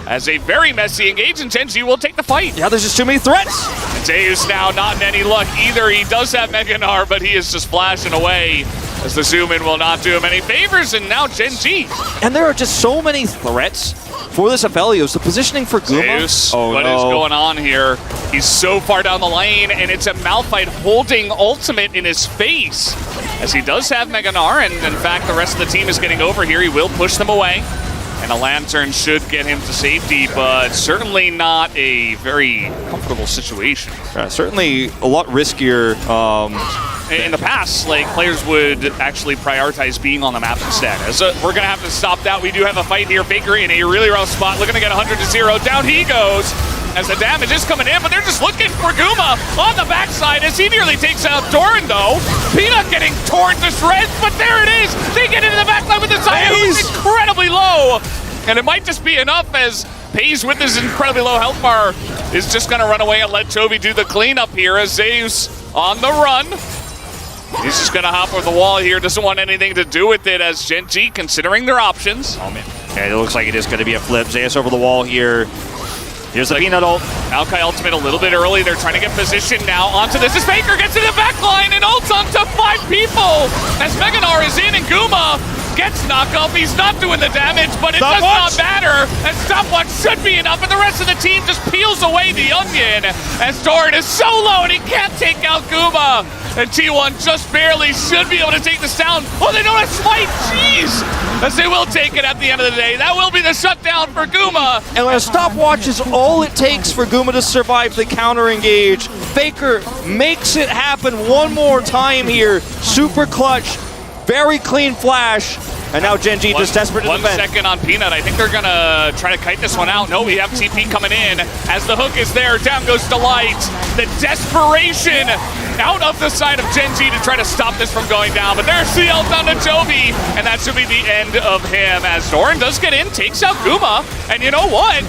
As a very messy engage, and Genji will take the fight. Yeah, there's just too many threats. And Zeus now not in any luck either. He does have Mega Gnar, but he is just flashing away as the zoom in will not do him any favors, and now Genji. And there are just so many threats for this Aphelios. The positioning for Guma. Zeus, what is going on here? He's so far down the lane, and it's a Malphite holding ultimate in his face. As he does have Mega Gnar, and in fact the rest of the team is getting over here. He will push them away. And a Lantern should get him to safety, but certainly not a very comfortable situation. Certainly a lot riskier. In the past, like, players would actually prioritize being on the map instead. So we're going to have to stop that. We do have a fight here. Faker in a really rough spot, looking to get 100-0. Down he goes as the damage is coming in, but they're just looking for Guma on the backside as he nearly takes out Doran, though. Peanut getting torn to shreds, but there it is. They get into the backline with the Zaya, who's incredibly low. And it might just be enough as Pays with his incredibly low health bar is just going to run away and let Chovy do the cleanup here as Zeus on the run. He's just going to hop over the wall here, doesn't want anything to do with it as Gen G considering their options. Oh man, yeah, it looks like it is going to be a flip. Zeus over the wall here. Here's the Peanut ult. Maokai ultimate a little bit early. They're trying to get position now onto this. As Faker gets to the back line and ults onto 5 people. As Meganar is in and Guma gets knocked off. He's not doing the damage, but it does not matter. And Stopwatch should be enough, and the rest of the team just peels away the onion. As Doran is so low and he can't take out Guma. And T1 just barely should be able to take this down. Oh, they don't have Smite. Jeez. As they will take it at the end of the day. That will be the shutdown for Guma. And a stopwatch is all it takes for Guma to survive the counter engage. Faker makes it happen one more time here. Super clutch, very clean flash. And now Gen G just desperate to defend. 1 second on Peanut. I think they're going to try to kite this one out. No, we have TP coming in. As the hook is there, down goes Delight. The desperation out of the side of Gen G to try to stop this from going down. But there's the ult down to Chovy. And that should be the end of him. As Doran does get in, takes out Guma. And you know what?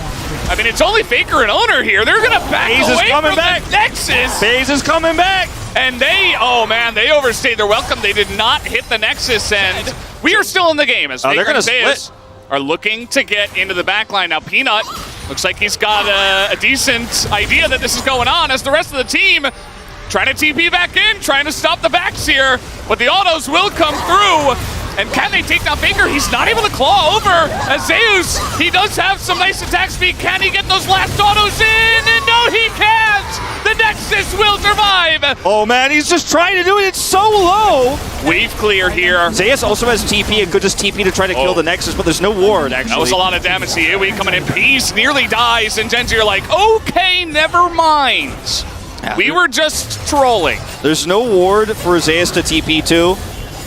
I mean, it's only Faker and Owner here. They're going to back away from the Nexus. FaZe is coming back. And they, oh man, they overstayed their welcome. They did not hit the Nexus, and we are still in the game as Faker and Zeus are looking to get into the backline. Now Peanut looks like he's got a decent idea that this is going on as the rest of the team trying to TP back in, trying to stop the backs here, but the autos will come through. And can they take down Faker? He's not able to claw over as Zeus. He does have some nice attack speed. Can he get those last autos in? And no, he can't. The Nexus will survive. Oh man, he's just trying to do it. It's so low. Wave clear here. Zeus also has TP and could just TP to try to kill the Nexus, but there's no ward actually. That was a lot of damage. The AoE coming in. Peace nearly dies, and Gen G are like, okay, never mind. Yeah, we were just trolling. There's no ward for Zeus to TP to.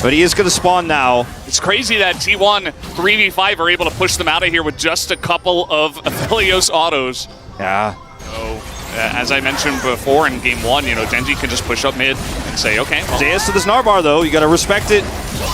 But he is going to spawn now. It's crazy that T1 3v5 are able to push them out of here with just a couple of Aphelios autos. Yeah. So, as I mentioned before in game 1, you know, Gen G can just push up mid and say, okay. Well, Zeus to the Snarbar, though. You got to respect it.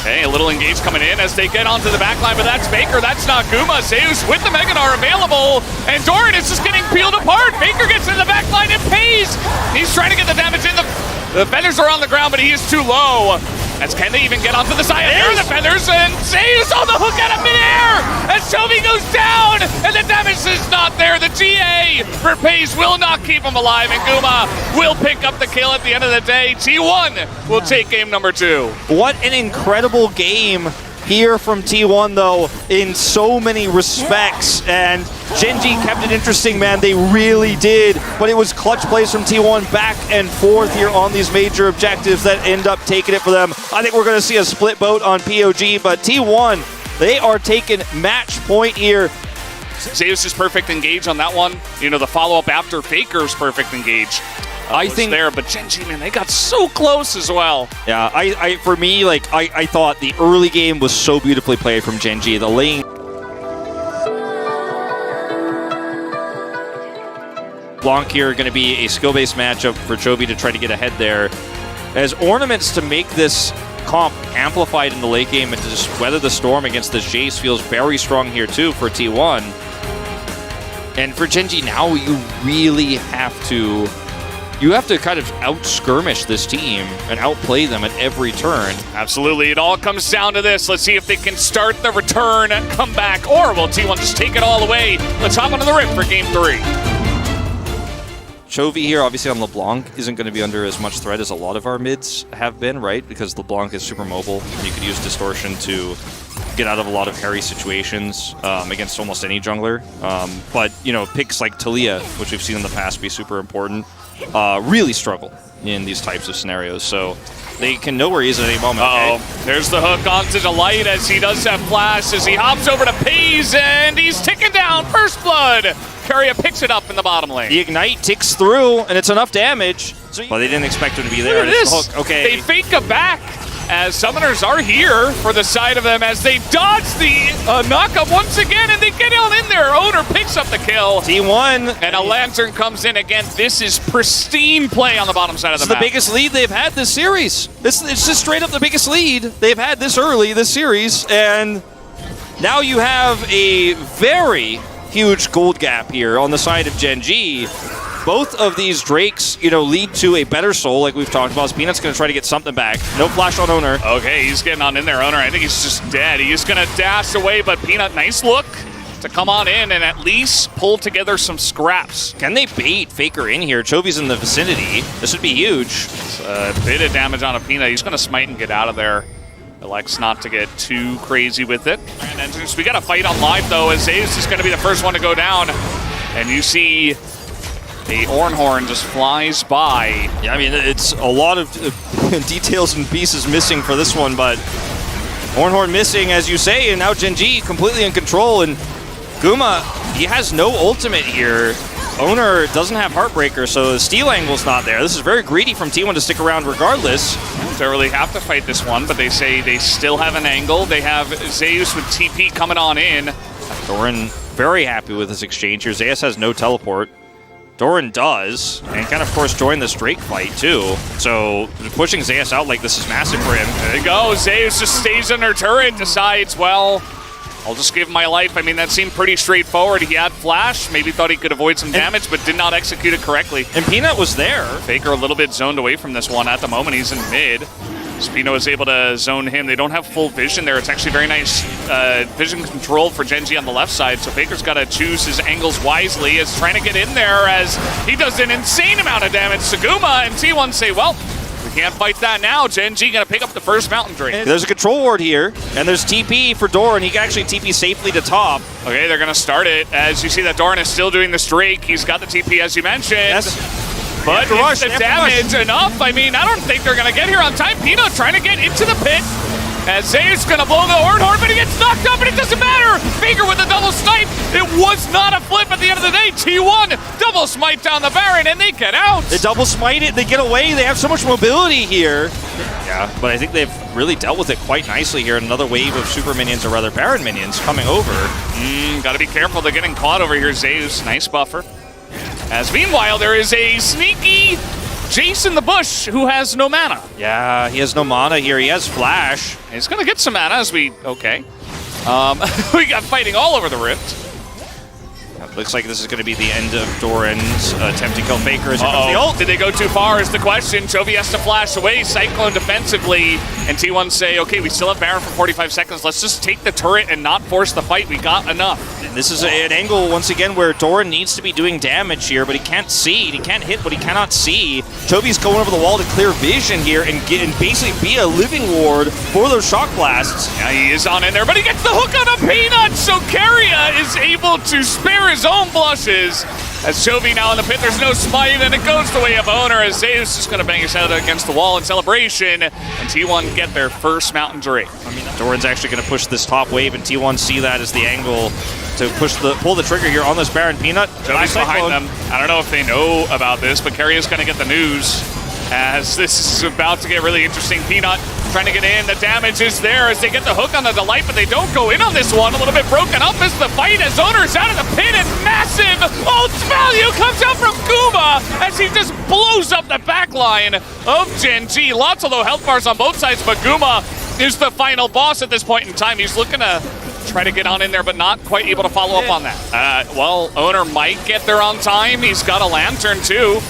Okay, a little engage coming in as they get onto the backline, but that's Faker. That's not Guma. Zeus with the Meganar available, and Doran is just getting peeled apart. Faker gets in the backline and Pays. He's trying to get the damage in. The feathers are on the ground, but he is too low. As can they even get onto the side? There are the feathers, and Zeus on the hook out of midair! As Chovy goes down, and the damage is not there. The GA for Pays will not keep him alive, and Guma will pick up the kill at the end of the day. T1 will take game number 2. What an incredible game here from T1, though, in so many respects. And Gen G kept it interesting, man. They really did. But it was clutch plays from T1 back and forth here on these major objectives that end up taking it for them. I think we're going to see a split boat on POG, but T1, they are taking match point here. Zeus' perfect engage on that one. You know, the follow-up after Faker's perfect engage. I think there, but Gen G, man, they got so close as well. Yeah, for me, like, I thought the early game was so beautifully played from Gen G. The lane. Blanc here going to be a skill-based matchup for Chovy to try to get ahead there. As ornaments to make this comp amplified in the late game and to just weather the storm against this Jace feels very strong here too for T1. And for Gen G now, you really have to kind of out-skirmish this team and outplay them at every turn. Absolutely. It all comes down to this. Let's see if they can start the return, come back, or will T1 just take it all away? Let's hop onto the rip for game 3. Chovy here, obviously on LeBlanc, isn't going to be under as much threat as a lot of our mids have been, right? Because LeBlanc is super mobile, and you could use Distortion to get out of a lot of hairy situations against almost any jungler. But, you know, picks like Talia, which we've seen in the past be super important, really struggle in these types of scenarios. So they can know where he is at any moment. Uh-oh. There's the hook onto Delight as he does have flash, as he hops over to Pays, and he's ticking down. First blood. Keria picks it up in the bottom lane. The Ignite ticks through, and it's enough damage. But they didn't expect him to be there. Look at this. The hook. Okay. They fake a back as Summoners are here for the side of them as they dodge the knockup once again, and they get on in there. Owner picks up the kill. T1. And a Lantern comes in again. This is pristine play on the bottom side of the map. It's the biggest lead they've had this series. It's just straight up the biggest lead they've had this early this series, and now you have a very huge gold gap here on the side of Gen G. Both of these Drakes, lead to a better soul, like we've talked about. Peanut's going to try to get something back. No flash on Owner. Okay, he's getting on in there. Owner, I think he's just dead. He's going to dash away, but Peanut, nice look to come on in and at least pull together some scraps. Can they bait Faker in here? Chovy's in the vicinity. This would be huge. It's a bit of damage on a Peanut. He's going to smite and get out of there. Elects not to get too crazy with it. And we got a fight on live, though, as Zeus is going to be the first one to go down. And you see the Ornhorn just flies by. Yeah, I mean, it's a lot of details and pieces missing for this one, but Ornhorn missing, as you say, and now Gen G completely in control. And Guma, he has no ultimate here. Owner doesn't have Heartbreaker, so the steal angle's not there. This is very greedy from T1 to stick around regardless. Don't really have to fight this one, but they say they still have an angle. They have Zeus with TP coming on in. Doran very happy with this exchange here. Zeus has no teleport. Doran does, and can of course join this Drake fight too. So pushing Zeus out like this is massive for him. There you go. Zeus just stays under turret, decides, well, I'll just give my life. I mean, that seemed pretty straightforward. He had flash, maybe thought he could avoid some damage, but did not execute it correctly. And Peanut was there. Faker a little bit zoned away from this one at the moment. He's in mid. Spino is able to zone him. They don't have full vision there. It's actually very nice vision control for Gen G on the left side, so Faker's got to choose his angles wisely as trying to get in there as he does an insane amount of damage to Guma, and T1 say, well, we can't fight that now. Gen G going to pick up the first Mountain Drake. There's a control ward here, and there's TP for Doran. He can actually TP safely to top. Okay, they're going to start it as you see that Doran is still doing this Drake. He's got the TP, as you mentioned. Yes. But is the damage enough? I mean, I don't think they're going to get here on time. Peanut trying to get into the pit. As Zeus going to blow the Ornhorn, but he gets knocked up, and it doesn't matter. Faker with a double snipe. It was not a flip at the end of the day. T1 double smite down the Baron, and they get out. They double smite it. They get away. They have so much mobility here. Yeah, but I think they've really dealt with it quite nicely here. Another wave of super minions, or rather Baron minions, coming over. Got to be careful. They're getting caught over here. Zeus, nice buffer. As meanwhile, there is a sneaky Jason the Bush who has no mana. Yeah, he has no mana here. He has flash. He's going to get some mana as we... Okay. We got fighting all over the Rift. Looks like this is going to be the end of Doran's attempt to kill Faker. As here comes the ult. Did they go too far is the question. Chovy has to flash away, Cyclone defensively, and T1 say, okay, we still have Baron for 45 seconds. Let's just take the turret and not force the fight. We got enough. And this is an angle, once again, where Doran needs to be doing damage here, but he can't see. He can't hit what he cannot see. Chovy's going over the wall to clear vision here and basically be a living ward for those shock blasts. Yeah, he is on in there, but he gets the hook on a Peanut, so Keria is able to spare his own blushes. As Chovy now in the pit, there's no smite, and it goes the way of Owner as Zeus is going to bang his head against the wall in celebration, and T1 get their first Mountain Drake. I mean, Doran's actually going to push this top wave, and T1 see that as the angle to pull the trigger here on this Baron. Peanut. Chovy's behind them. I don't know if they know about this, but Keria's going to get the news as this is about to get really interesting. Peanut trying to get in. The damage is there as they get the hook on the Delight, but they don't go in on this one. A little bit broken up is the fight as Owner's out of the pit, and massive ult value comes out from Guma as he just blows up the back line of Gen G. Lots of low health bars on both sides, but Guma is the final boss at this point in time. He's looking to try to get on in there, but not quite able to follow up on that. Well, Owner might get there on time. He's got a Lantern too.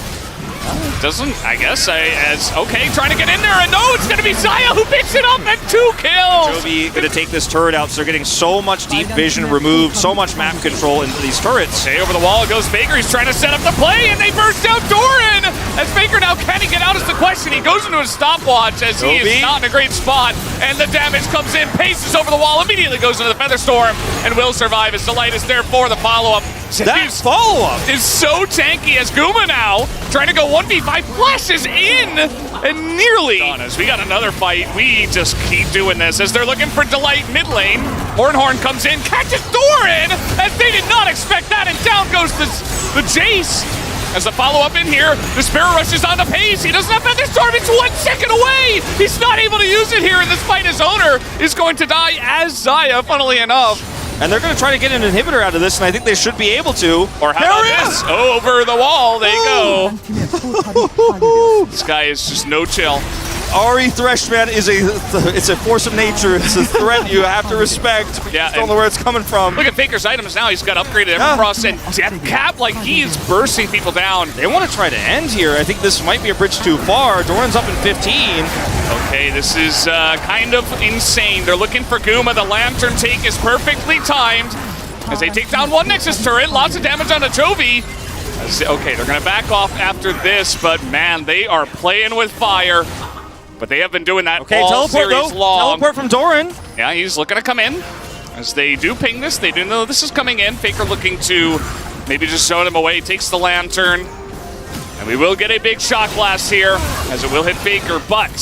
Doesn't, I guess, okay, trying to get in there, and no, it's going to be Zaya who picks it up and 2 kills! Chovy going to take this turret out, so they're getting so much deep vision removed, so much map control into these turrets. Okay, over the wall goes Faker, he's trying to set up the play, and they burst out Doran! As Faker now, can he get out is the question. He goes into his stopwatch as he is not in a great spot, and the damage comes in, paces over the wall, immediately goes into the Feather Storm, and will survive as Delight is there for the follow-up. That follow-up is so tanky as Guma now trying to go 1v5, flashes in and nearly on us. We got another fight. We just keep doing this as they're looking for Delight mid lane. Horn comes in, catches Doran as they did not expect that, and down goes the Jace. As the follow-up in here, the Sparrow rushes on the pace. He doesn't have Thunderstorm. It's 1 second away. He's not able to use it here in this fight. His owner is going to die as Xayah, funnily enough. And they're going to try to get an inhibitor out of this, and I think they should be able to. Or how about this? Over the wall. There you go. This guy is just no chill. Ari Threshman is it's a force of nature. It's a threat you have to respect. Yeah, don't know where it's coming from. Look at Faker's items now. He's got upgraded Everfrost and Death Cap. Like, he is bursting people down. They want to try to end here. I think this might be a bridge too far. Doran's up in 15. Okay, this is kind of insane. They're looking for Guma. The Lantern take is perfectly timed as they take down one Nexus turret. Lots of damage on the Chovy. Okay, they're going to back off after this, but man, they are playing with fire. But they have been doing that all series long. Teleport from Doran. Yeah, he's looking to come in. As they do ping this, they do know this is coming in. Faker looking to maybe just show them away. Takes the Lantern. And we will get a big shock blast here, as it will hit Faker. But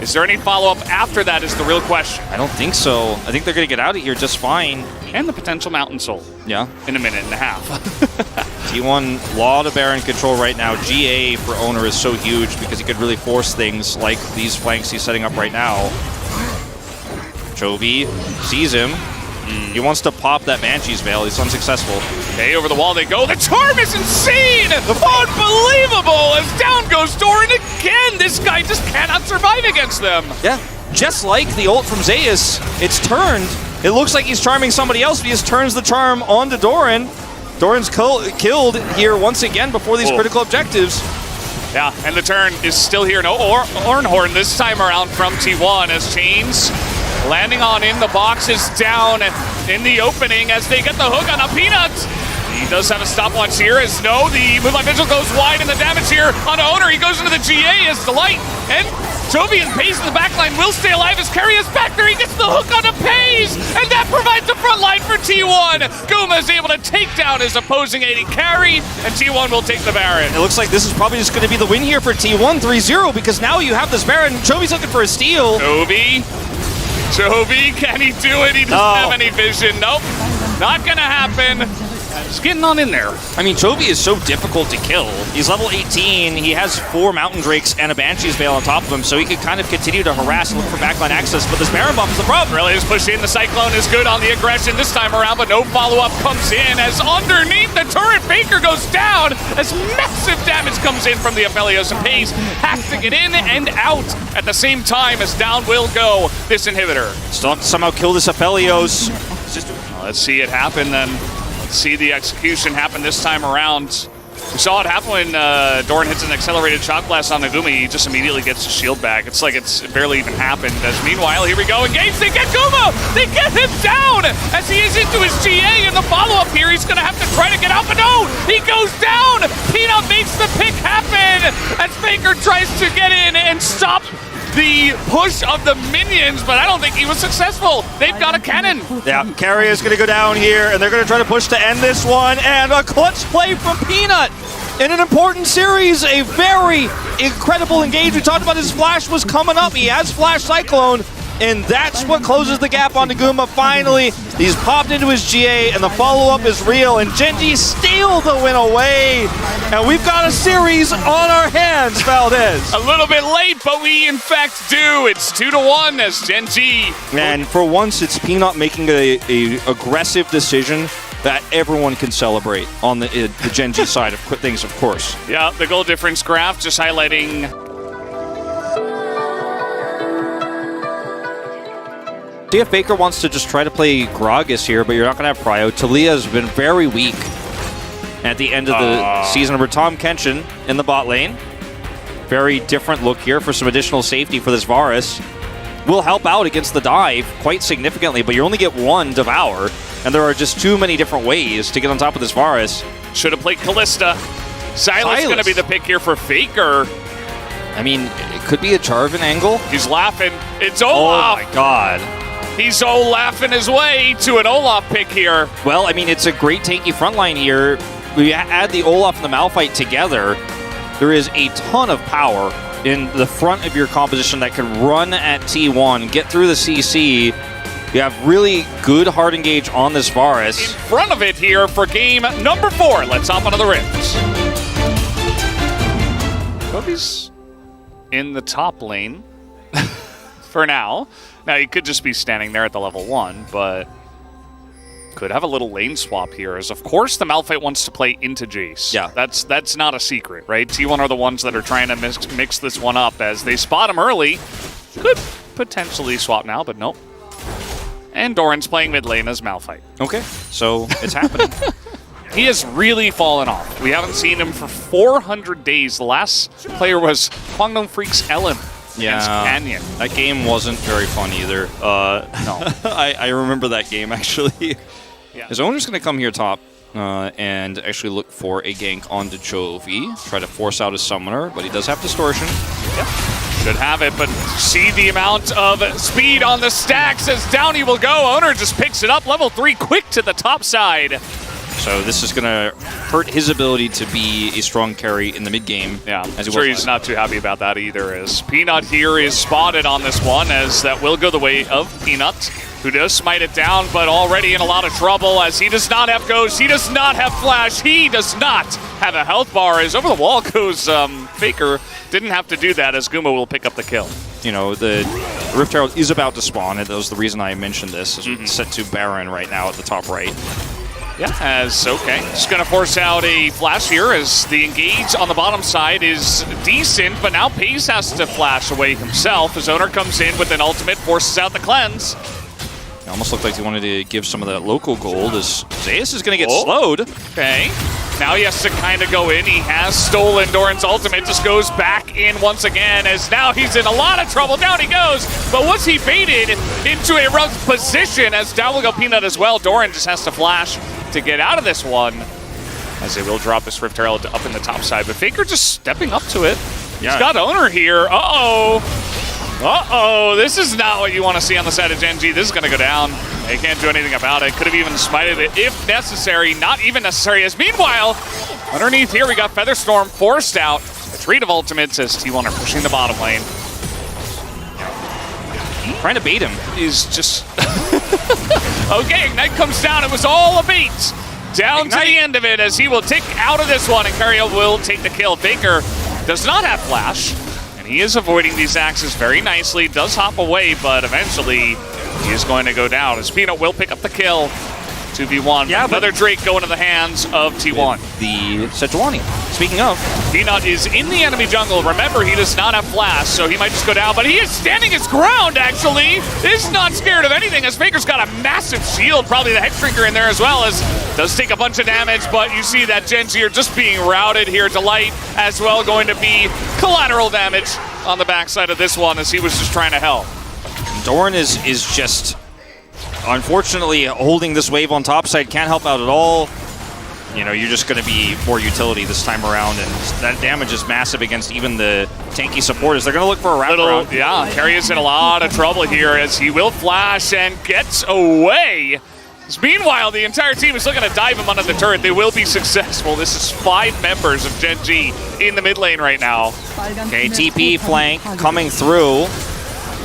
is there any follow-up after that is the real question. I don't think so. I think they're going to get out of here just fine. And the potential Mountain Soul. Yeah. In a minute and a half. T1, lot of Baron control right now. GA for Owner is so huge because he could really force things like these flanks he's setting up right now. Chovy sees him. He wants to pop that Banshee's Veil. He's unsuccessful. Okay, over the wall they go. The charm is insane! Unbelievable! As down goes Doran again! This guy just cannot survive against them! Yeah, just like the ult from Zeus, it's turned. It looks like he's charming somebody else, but he just turns the charm onto Doran. Doran's killed here once again before these critical objectives. Yeah, and the turn is still here. No Ornhorn this time around from T1 as Chains landing on in. The box is down in the opening as they get the hook on a Peanut. He does have a stopwatch here as the Moonlight Vigil goes wide and the damage here on Owner. He goes into the GA as Delight. And Chovy and Pace in the backline will stay alive as Carry is back there. He gets the hook on a Pace. And that provides the front line for T1. Guma is able to take down his opposing AD Carry. And T1 will take the Baron. It looks like this is probably just going to be the win here for T1 3-0 because now you have this Baron. Chovy's looking for a steal. Chovy, can he do it? He doesn't have any vision. Nope, not gonna happen. He's getting on in there. I mean, Chovy is so difficult to kill. He's level 18. He has 4 Mountain Drakes and a Banshee's Veil on top of him, so he could kind of continue to harass and look for backline access, but this Baron buff is the problem. Really is pushing. The Cyclone is good on the aggression this time around, but no follow-up comes in as underneath the turret, Faker goes down as massive damage comes in from the Aphelios, and Pace has to get in and out at the same time as down will go this inhibitor. Still have to somehow kill this Aphelios. Let's see it happen then. See the execution happen this time around. We saw it happen when Doran hits an accelerated shock blast on Nagumi. He just immediately gets his shield back. It's like it's barely even happened. As meanwhile, here we go. Engage. They get Guma. They get him down as he is into his GA. In the follow-up here, he's going to have to try to get out. But no, he goes down. Peanut makes the pick happen as Faker tries to get in and stop the push of the minions, but I don't think he was successful. They've got a cannon. Yeah, Carrier is going to go down here, and they're going to try to push to end this one, and a clutch play from Peanut in an important series. A very incredible engage. We talked about his flash was coming up. He has Flash Cyclone, and that's what closes the gap on Naguma. Finally, he's popped into his GA, and the follow-up is real, and Genji steal the win away. And we've got a series on our hands, Valdez. A little bit late, but we in fact do. It's 2-1 as Genji. And for once, it's Peanut making a aggressive decision that everyone can celebrate on the Genji side of things, of course. Yeah, the goal difference graph just highlighting if Faker wants to just try to play Gragas here, but you're not going to have Prio. Talia has been very weak at the end of the season. Over Tom Kenshin in the bot lane. Very different look here for some additional safety for this Varus. Will help out against the dive quite significantly, but you only get one Devour, and there are just too many different ways to get on top of this Varus. Should have played Callista. Silas going to be the pick here for Faker. I mean, it could be a Jarvan angle. He's laughing. It's Olaf. Oh my god. He's laughing his way to an Olaf pick here. Well, I mean, it's a great tanky front line here. We add the Olaf and the Malphite together. There is a ton of power in the front of your composition that can run at T1, get through the CC. You have really good hard engage on this Varus. In front of it here for game number 4. Let's hop onto the rims. Kobe's in the top lane for now. Now, he could just be standing there at the level 1, but could have a little lane swap here, as of course the Malphite wants to play into Jace. Yeah. That's not a secret, right? T1 are the ones that are trying to mix this one up as they spot him early. Could potentially swap now, but nope. And Doran's playing mid lane as Malphite. Okay, so it's happening. He has really fallen off. We haven't seen him for 400 days. The last player was Guangdong Freaks Ellen against Canyon. That game wasn't very fun either. No. I remember that game, actually. Yeah. His owner's going to come here top and actually look for a gank onto Chovy. Try to force out his summoner, but he does have distortion. Yep. Should have it, but see the amount of speed on the stacks as down he will go. Owner just picks it up. Level 3 quick to the top side. So this is going to hurt his ability to be a strong carry in the mid game. Yeah, I'm sure he's not too happy about that either, as Peanut here is spotted on this one, as that will go the way of Peanut, who does smite it down, but already in a lot of trouble as he does not have Ghost, he does not have Flash, he does not have a health bar, as over the wall goes Faker. Didn't have to do that, as Guma will pick up the kill. You know, the Rift Herald is about to spawn, and that was the reason I mentioned this. It's set to Baron right now at the top right. Yeah, as okay. Just going to force out a flash here as the engage on the bottom side is decent, but now Pace has to flash away himself. His owner comes in with an ultimate, forces out the cleanse. It almost looked like he wanted to give some of that local gold as Zeus is going to get slowed. Okay. Now he has to kind of go in. He has stolen Doran's ultimate, just goes back in once again as now he's in a lot of trouble. Down he goes, but was he baited into a rough position as down will go Peanut as well. Doran just has to flash to get out of this one as they will drop this Rift Herald up in the top side, but Faker just stepping up to it. Yeah. He's got owner here. Uh-oh, this is not what you want to see on the side of Gen G. This is going to go down. They can't do anything about it. Could have even smited it if necessary. Not even necessary, as meanwhile, underneath here we got Featherstorm forced out. A treat of ultimates as T1 are pushing the bottom lane. Trying to bait him. Is just... Okay, Ignite comes down. It was all a bait. Down Ignite to the end of it as he will tick out of this one, and Cario will take the kill. Faker does not have Flash, and he is avoiding these axes very nicely. Does hop away, but eventually he is going to go down as Peanut will pick up the kill. 2v1. Yeah, another Drake going to the hands of T1. The Sejuani. Speaking of, Peanut is in the enemy jungle. Remember, he does not have Flash, so he might just go down, but he is standing his ground, actually. Is not scared of anything, as Faker's got a massive shield, probably the Hex Shrinker in there as well, as does take a bunch of damage, but you see that Gen G are just being routed here. Delight as well going to be collateral damage on the backside of this one, as he was just trying to help. Doran is just... unfortunately, holding this wave on top side can't help out at all. You know, you're just going to be more utility this time around, and that damage is massive against even the tanky supporters. They're going to look for a wraparound. Yeah, Carry is in a lot of trouble here as he will flash and gets away. Meanwhile, the entire team is looking to dive him under the turret. They will be successful. This is 5 members of Gen G in the mid lane right now. Okay, TP flank coming through.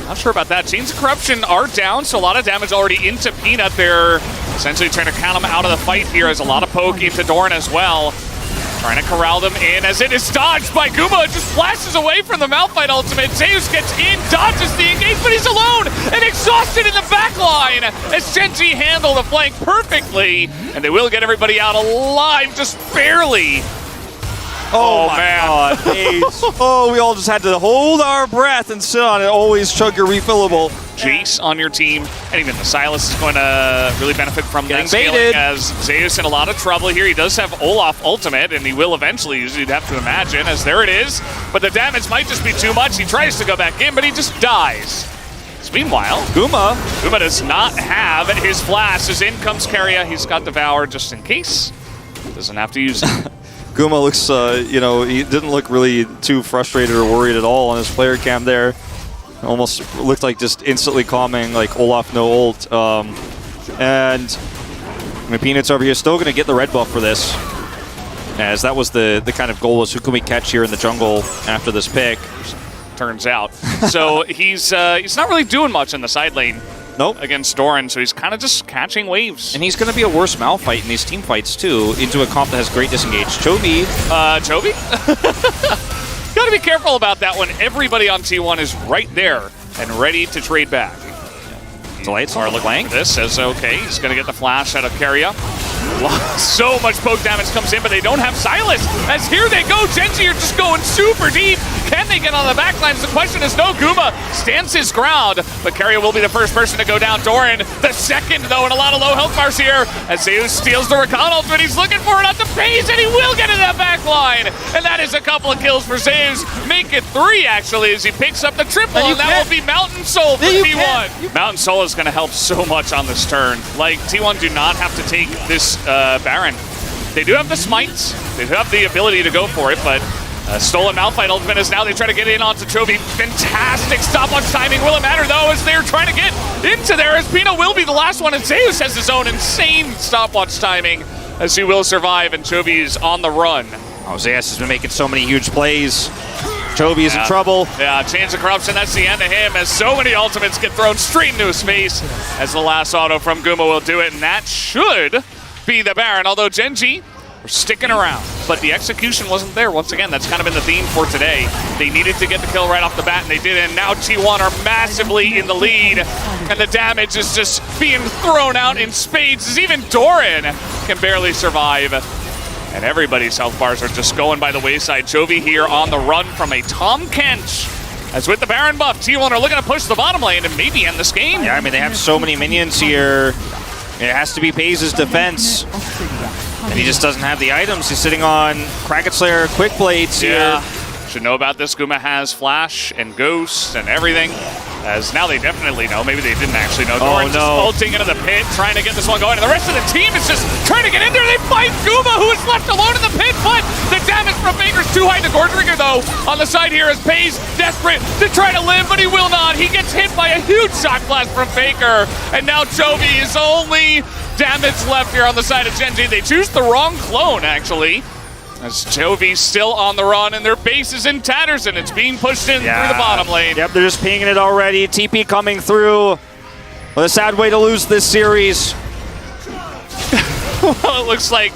Not sure about that. Chains of Corruption are down, so a lot of damage already into Peanut. They're essentially trying to count him out of the fight here as a lot of poke into Doran as well. Trying to corral them in as it is dodged by Guma. It just flashes away from the Malphite ultimate. Zeus gets in, dodges the engage, but he's alone and exhausted in the back line as Gen G handle the flank perfectly. And they will get everybody out alive, just barely. Oh man. God. Oh, we all just had to hold our breath and sit on it. Always chug your refillable. Jace on your team, and even the Silas is going to really benefit from getting that scaling baited. as Zeus in a lot of trouble here. He does have Olaf ultimate, and he will eventually use it, you'd have to imagine, as there it is. But the damage might just be too much. He tries to go back in, but he just dies. So meanwhile, Guma does not have his flash. As in comes Caria. He's got Devour just in case. Doesn't have to use it. Guma looks, you know, he didn't look really too frustrated or worried at all on his player cam there. Almost looked like just instantly calming, like Olaf no ult. And I mean, Peanuts over here still going to get the red buff for this, as that was the kind of goal, was who can we catch here in the jungle after this pick. Turns out. So he's not really doing much in the side lane. Nope. Against Doran, so he's kind of just catching waves. And he's going to be a worse Malphite in these team fights, too, into a comp that has great disengage. Chovy. Chovy? Gotta be careful about that when everybody on T1 is right there and ready to trade back. Delights are looking at this, says okay, he's going to get the flash out of Keria. So much poke damage comes in, but they don't have Silas. As here they go, Genji are just going super deep. Can they get on the backlines? The question is no. Guma stands his ground, but Keria will be the first person to go down. Doran, the second, though, and a lot of low health bars here. As Zeus steals the Rakan ultimate, he's looking for it on the phase, and he will get in that backline. And that is a couple of kills for Zeus. Make it 3, actually, as he picks up the triple, and that will be Mountain Soul for T1. Mountain Soul is going to help so much on this turn. Like, T1 do not have to take this Baron. They do have the smites. They do have the ability to go for it, but stolen Malphite ultimate is now they try to get in onto Chovy. Fantastic stopwatch timing. Will it matter, though, as they're trying to get into there, as Pino will be the last one, and Zeus has his own insane stopwatch timing as he will survive, and Chovy is on the run. Oh, Zeus has been making so many huge plays. Chovy is in trouble. Yeah, Chains of Corruption, that's the end of him, as so many ultimates get thrown straight into his face, as the last auto from Guma will do it, and that should be the Baron, although Genji are sticking around. But the execution wasn't there. Once again, that's kind of been the theme for today. They needed to get the kill right off the bat, and they did, and now T1 are massively in the lead, and the damage is just being thrown out in spades, as even Doran can barely survive. And everybody's health bars are just going by the wayside. Chovy here on the run from a Tom Kench. As with the Baron buff, T1 are looking to push the bottom lane and maybe end this game. Yeah, I mean, they have so many minions here. It has to be FaZe's defense. And he just doesn't have the items. He's sitting on Kraken Slayer Quick Blades here. Should know about this. Guma has Flash and Ghost and everything. As now they definitely know. Maybe they didn't actually know. Doran's just ulting into the pit, trying to get this one going. And the rest of the team is just trying to get in there. They fight Guma, who is left alone in the pit. But the damage from Faker's too high. The Gordringer, though, on the side here is FaZe desperate to try to live, but he will not. He gets hit by a huge shock blast from Faker. And now Chovy is only damage left here on the side of Genji. They choose the wrong clone, actually. As Chovy's still on the run, and their base is in tatters, and it's being pushed in through the bottom lane. Yep, they're just pinging it already. TP coming through. What a sad way to lose this series. Well, it looks like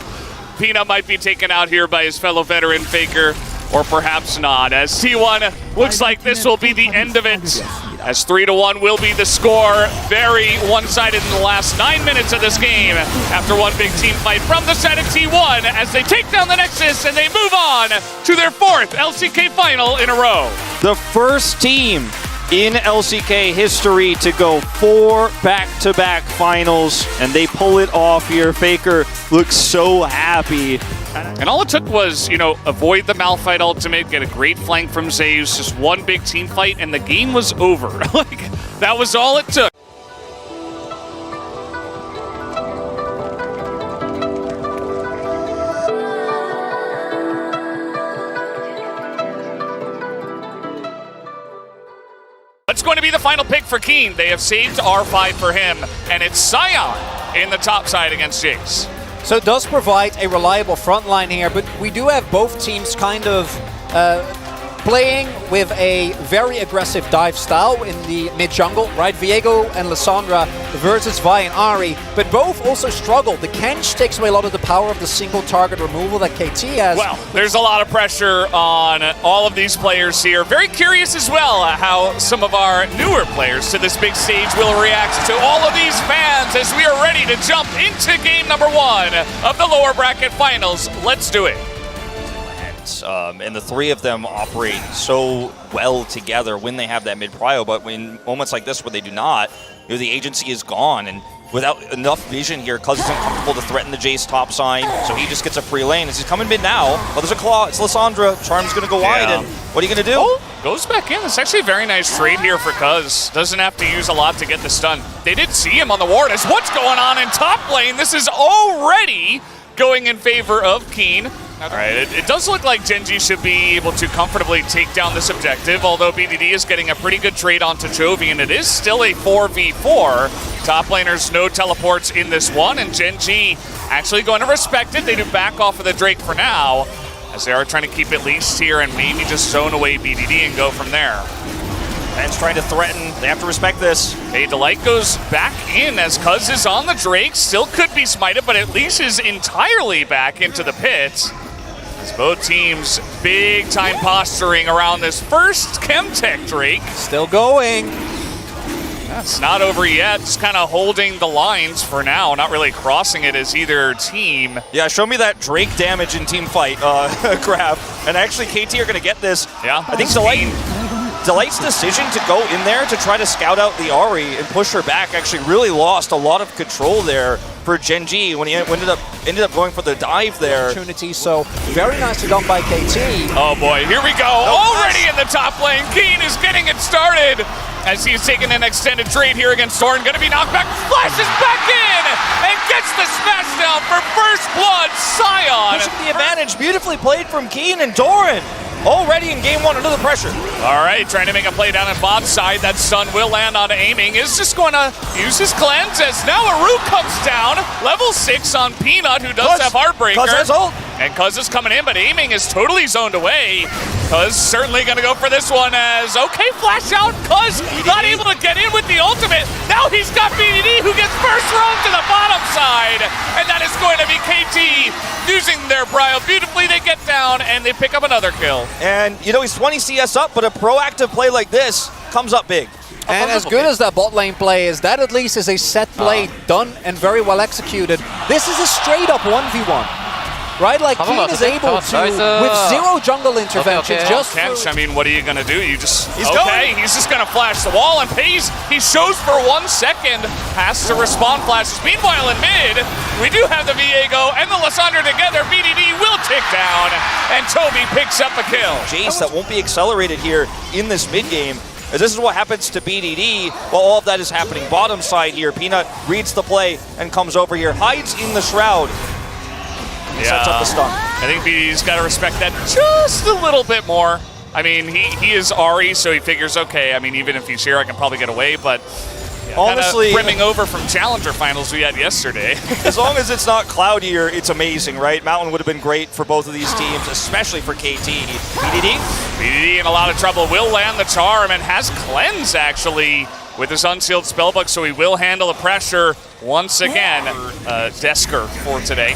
Peanut might be taken out here by his fellow veteran Faker, or perhaps not, as T1 looks like this will be the end of it. As 3-1 will be the score. Very one-sided in the last 9 minutes of this game after one big team fight from the side of T1 as they take down the Nexus and they move on to their 4th LCK final in a row. The first team in LCK history to go 4 back-to-back finals, and they pull it off here. Faker looks so happy. And all it took was, you know, avoid the Malphite ultimate, get a great flank from Zeus, just one big team fight, and the game was over. Like, that was all it took. What's going to be the final pick for Keen? They have saved R5 for him, and it's Sion in the top side against Jace. So it does provide a reliable front line here, but we do have both teams kind of playing with a very aggressive dive style in the mid-jungle, right? Viego and Lissandra versus Vi and Ahri, but both also struggle. The Kench takes away a lot of the power of the single target removal that KT has. Well, there's a lot of pressure on all of these players here. Very curious as well how some of our newer players to this big stage will react to all of these fans as we are ready to jump into game number 1 of the lower bracket finals. Let's do it. And the three of them operate so well together when they have that mid-prio, but in moments like this where they do not, you know, the agency is gone, and without enough vision here, Cuz is uncomfortable to threaten the Jace top side, so he just gets a free lane. As he's coming mid now, oh, there's a claw, it's Lissandra, Charm's gonna go wide, and what are you gonna do? Oh, goes back in. It's actually a very nice trade here for Cuz. Doesn't have to use a lot to get the stun. They did see him on the ward as what's going on in top lane. This is already going in favor of Keen. All right, it does look like Genji should be able to comfortably take down this objective, although BDD is getting a pretty good trade onto Chovy, and it is still a 4v4. Top laners, no teleports in this one, and Genji actually going to respect it. They do back off of the Drake for now, as they are trying to keep it leased here and maybe just zone away BDD and go from there. Ben's trying to threaten. They have to respect this. Hey, Delight goes back in as Cuz is on the Drake. Still could be smited, but at least is entirely back into the pit. As both teams big time posturing around this first Chemtech Drake. Still going. It's not over yet. Just kind of holding the lines for now. Not really crossing it as either team. Yeah, show me that Drake damage in team fight grab. And actually, KT are going to get this. Yeah, I think Delight's decision to go in there to try to scout out the Ahri and push her back actually really lost a lot of control there for Genji when he ended up going for the dive there. Opportunity, so very nicely done by KT. Oh boy, here we go. Already in the top lane. Keen is getting it started as he's taking an extended trade here against Doran. Gonna be knocked back, flashes back in, and gets the smash down for first blood. Sion. Pushing the advantage, beautifully played from Keen and Doran. Already in game one under the pressure. All right, trying to make a play down on Bob's side. That stun will land on aiming. Is just going to use his cleanse as now Aru comes down. Level 6 on Peanut, who does have Heartbreaker. Cuz has ult. And Cuz is coming in, but aiming is totally zoned away. Cuz certainly going to go for this one as, okay, flash out. Cuz not able to get in with the ultimate. Now he's got BDD, who gets first roam to the bottom side. And that is going to be KT using their Brio beautifully. They get down and they pick up another kill. And, you know, he's 20 CS up, but a proactive play like this comes up big. And as good as that bot lane play is, that at least is a set play done and very well executed. This is a straight up 1v1. Right, like Keen is able to, with zero jungle interventions, just Kench, I mean, what are you gonna do? You just, he's just gonna flash the wall, and Pays, he shows for 1 second, has to respond flashes. Meanwhile in mid, we do have the Viego and the Lysandra together. BDD will tick down, and Toby picks up a kill. Jace that won't be accelerated here in this mid game. As this is what happens to BDD while all of that is happening. Bottom side here, Peanut reads the play and comes over here, hides in the shroud. Sets up the stun. I think BDD's got to respect that just a little bit more. I mean, he is Ahri, so he figures, okay, I mean, even if he's here, I can probably get away, but honestly, brimming over from Challenger finals we had yesterday. As long as it's not cloudier, it's amazing, right? Mountain would have been great for both of these teams, especially for KT. BDD in a lot of trouble. Will land the charm and has cleanse, actually, with his unsealed spellbook, so he will handle the pressure once again. Desker for today.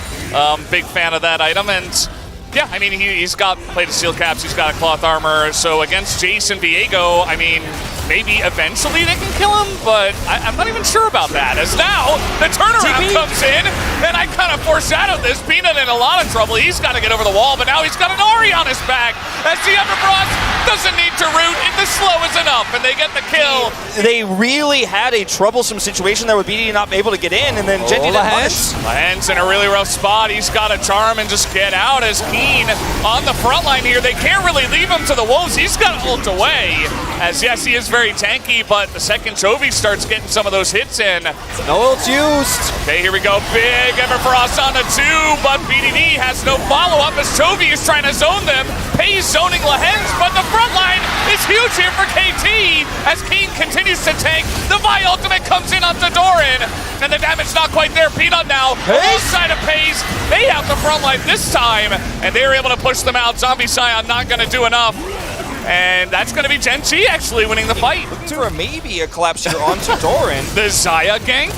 Big fan of that item, and yeah, I mean, he's got plated steel caps, he's got a cloth armor, so against Jason Viego, I mean, maybe eventually they can kill him, but I'm not even sure about that, as now the turnaround comes in, and I kind of foreshadowed this. Peanut in a lot of trouble. He's got to get over the wall, but now he's got an Ahri on his back, as the Underfrost doesn't need to root, and the slow is enough, and they get the kill. They really had a troublesome situation there with BDD not able to get in, and then Genji didn't punish. Lahen's in a really rough spot. He's got to charm and just get out as Keen on the front line here. They can't really leave him to the Wolves. He's got to ult away, as yes, he is very tanky, but the second Chovy starts getting some of those hits in. No ults used. Okay, here we go. Big Everfrost on the 2, but BDD has no follow-up as Chovy is trying to zone them. Pays zoning Lahen's, but the front line is huge here for KT as Keen continues to tank. The Vi ultimate comes in onto Doran, and the damage not quite there. Peanut now, both side of Pays. They have the front line this time, and they're able to push them out. Zombie Sion not going to do enough. And that's going to be Genji actually winning the fight. Looking for maybe a collapse here onto Doran. The Xayah gank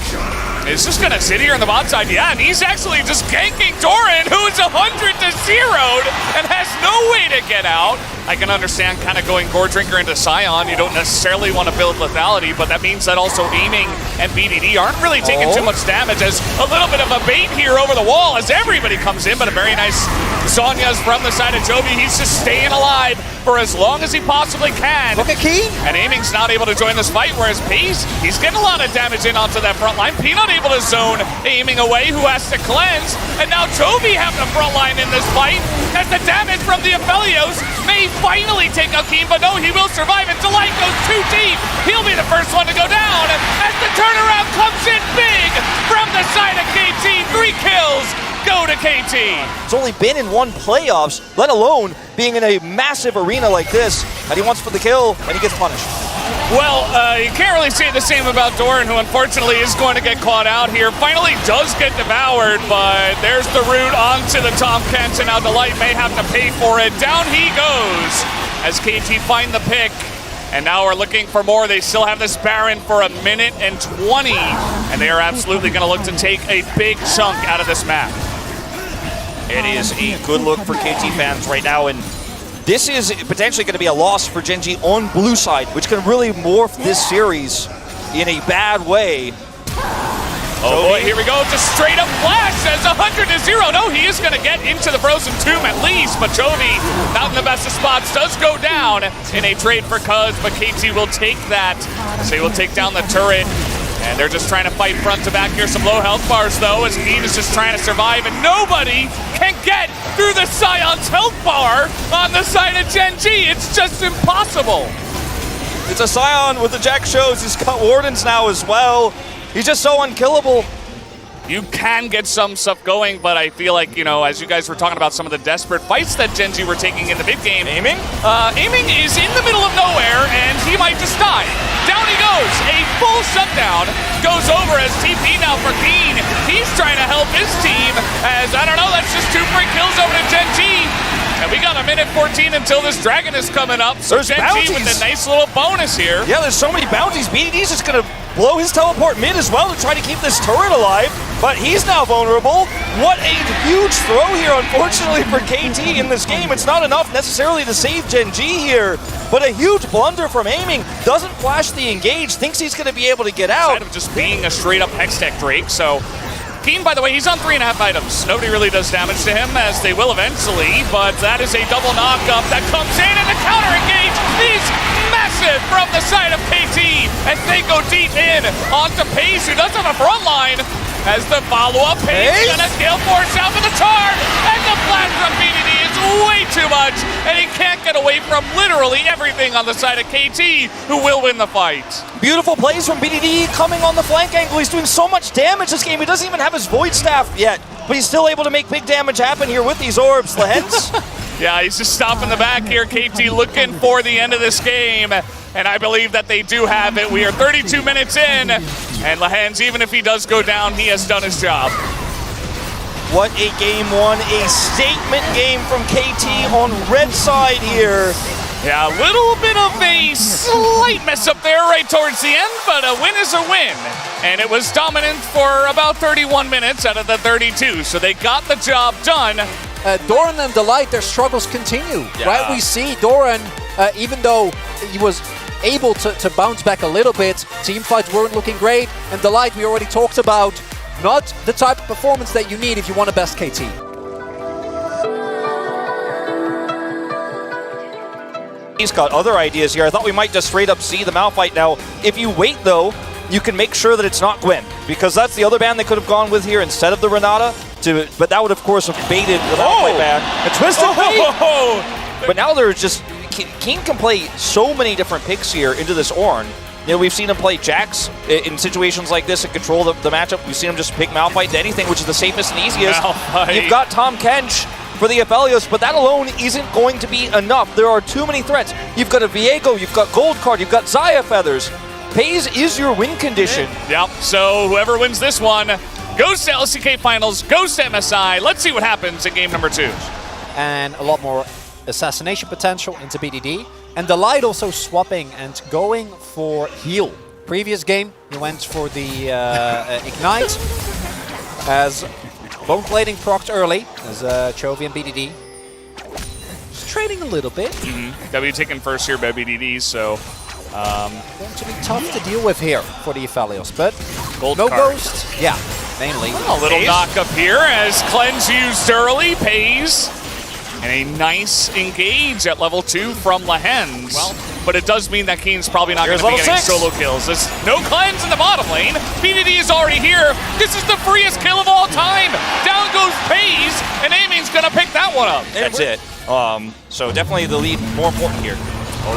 is just going to sit here on the bot side. Yeah, and he's actually just ganking Doran, who is 100 to 0'd and has no way to get out. I can understand kind of going Gore Drinker into Sion. You don't necessarily want to build lethality, but that means that also aiming and BDD aren't really taking too much damage, as a little bit of a bait here over the wall as everybody comes in, but a very nice Sonya's from the side of Joby. He's just staying alive for as long as he possibly can. Look at Keen. And aiming's not able to join this fight, whereas Pays, he's getting a lot of damage in onto that front line. Peanut able to zone aiming away, who has to cleanse, and now Joby having the front line in this fight as the damage from the Aphelios may finally take out Keen, but no, he will survive, and Delight goes too deep. He'll be the first one to go down as the turnaround comes in big from the side of KT. 3 kills go to KT. It's only been in one playoffs, let alone being in a massive arena like this, and he wants for the kill, and he gets punished. Well, you can't really say the same about Doran, who unfortunately is going to get caught out here. Finally does get devoured, but there's the route onto the Tom Kent, and now Delight may have to pay for it. Down he goes as KT find the pick, and now we're looking for more. They still have this Baron for 1 minute and 20, and they are absolutely going to look to take a big chunk out of this map. It is a good look for KT fans right now, and this is potentially going to be a loss for Gen G on blue side, which can really morph this series in a bad way. Oh boy, here we go, just straight up flash as 100-0. No, he is going to get into the frozen tomb at least, but Chovy, not in the best of spots, does go down in a trade for Cuz, but KT will take that. So he will take down the turret, and they're just trying to fight front to back here. Some low health bars though, as Need is just trying to survive, and nobody can get through the Scion's health bar on the side of Gen G. It's just impossible. It's a Scion with the Jack shows. He's got Wardens now as well. He's just so unkillable. You can get some stuff going, but I feel like, you know, as you guys were talking about some of the desperate fights that Gen G were taking in the mid game. Aiming? Aiming is in the middle of nowhere, and he might just die. Down he goes. A full shutdown goes over as TP now for Keen. He's trying to help his team as, I don't know, that's just 2 free kills over to Gen G. And we got 1 minute 14 until this Dragon is coming up. So There's Gen bounties. G with a nice little bonus here. Yeah, there's so many bounties. BDD's just going to blow his teleport mid as well to try to keep this turret alive, but he's now vulnerable. What a huge throw here, unfortunately, for KT in this game. It's not enough necessarily to save Gen G here, but a huge blunder from Aiming. Doesn't flash the engage, thinks he's going to be able to get out. Instead of just being a straight-up Hextech Drake, so Keen, by the way, he's on 3.5 items. Nobody really does damage to him, as they will eventually, but that is a double knock-up that comes in, and the counter-engage is massive from the side of KT as they go deep in onto Pace, who does have a front line, as the follow-up Pace gonna kill Force out for the charge, and the flash from BDD is way too much, and he can't get away from literally everything on the side of KT, who will win the fight. Beautiful plays from BDD coming on the flank angle. He's doing so much damage this game. He doesn't even have his Void Staff yet, but he's still able to make big damage happen here with these orbs. Lehens? Yeah, he's just stopping the back here. KT looking for the end of this game, and I believe that they do have it. We are 32 minutes in, and Lehens, even if he does go down, he has done his job. What a game one, a statement game from KT on red side here. Yeah, a little bit of a slight mess up there right towards the end, but a win is a win. And it was dominant for about 31 minutes out of the 32, so they got the job done. Doran and Delight, their struggles continue, Yeah. right? We see Doran, even though he was able to bounce back a little bit, team fights weren't looking great, and Delight, we already talked about, not the type of performance that you need if you want to best KT. He's got other ideas here. I thought we might just straight up see the Malphite now. If you wait though, you can make sure that it's not Gwen, because that's the other ban they could have gone with here instead of the Renata. But that would of course have baited the Malphite ban. A twisted bait! But now they're just, Keen can play so many different picks here into this Ornn. You know, we've seen him play Jax in situations like this and control the matchup. We've seen him just pick Malphite to anything, which is the safest and easiest. Malphite. You've got Tom Kench for the Aphelios, but that alone isn't going to be enough. There are too many threats. You've got a Viego, you've got Gold Card, you've got Xayah Feathers. Pays is your win condition. Yep, so whoever wins this one goes to LCK Finals, goes to MSI. Let's see what happens in game number 2. And a lot more assassination potential into BDD. And Delight also swapping and going for heal. Previous game, he went for the Ignite, as Bone Plating procced early, as Chovy and BDD. Just trading a little bit. W taken first here by BDD, so Going to be tough to deal with here for the Aphelios, but Gold no card. Ghost. Yeah, mainly. A little knock up here as Cleanse used early, Pays. And a nice engage at level 2 from Lehens. Well, but it does mean that Keen's probably not going to be getting solo kills. There's no Cleanse in the bottom lane. BDD is already here. This is the freest kill of all time. Down goes Pays, and Aiming's going to pick that one up. That's it. So definitely the lead more important here.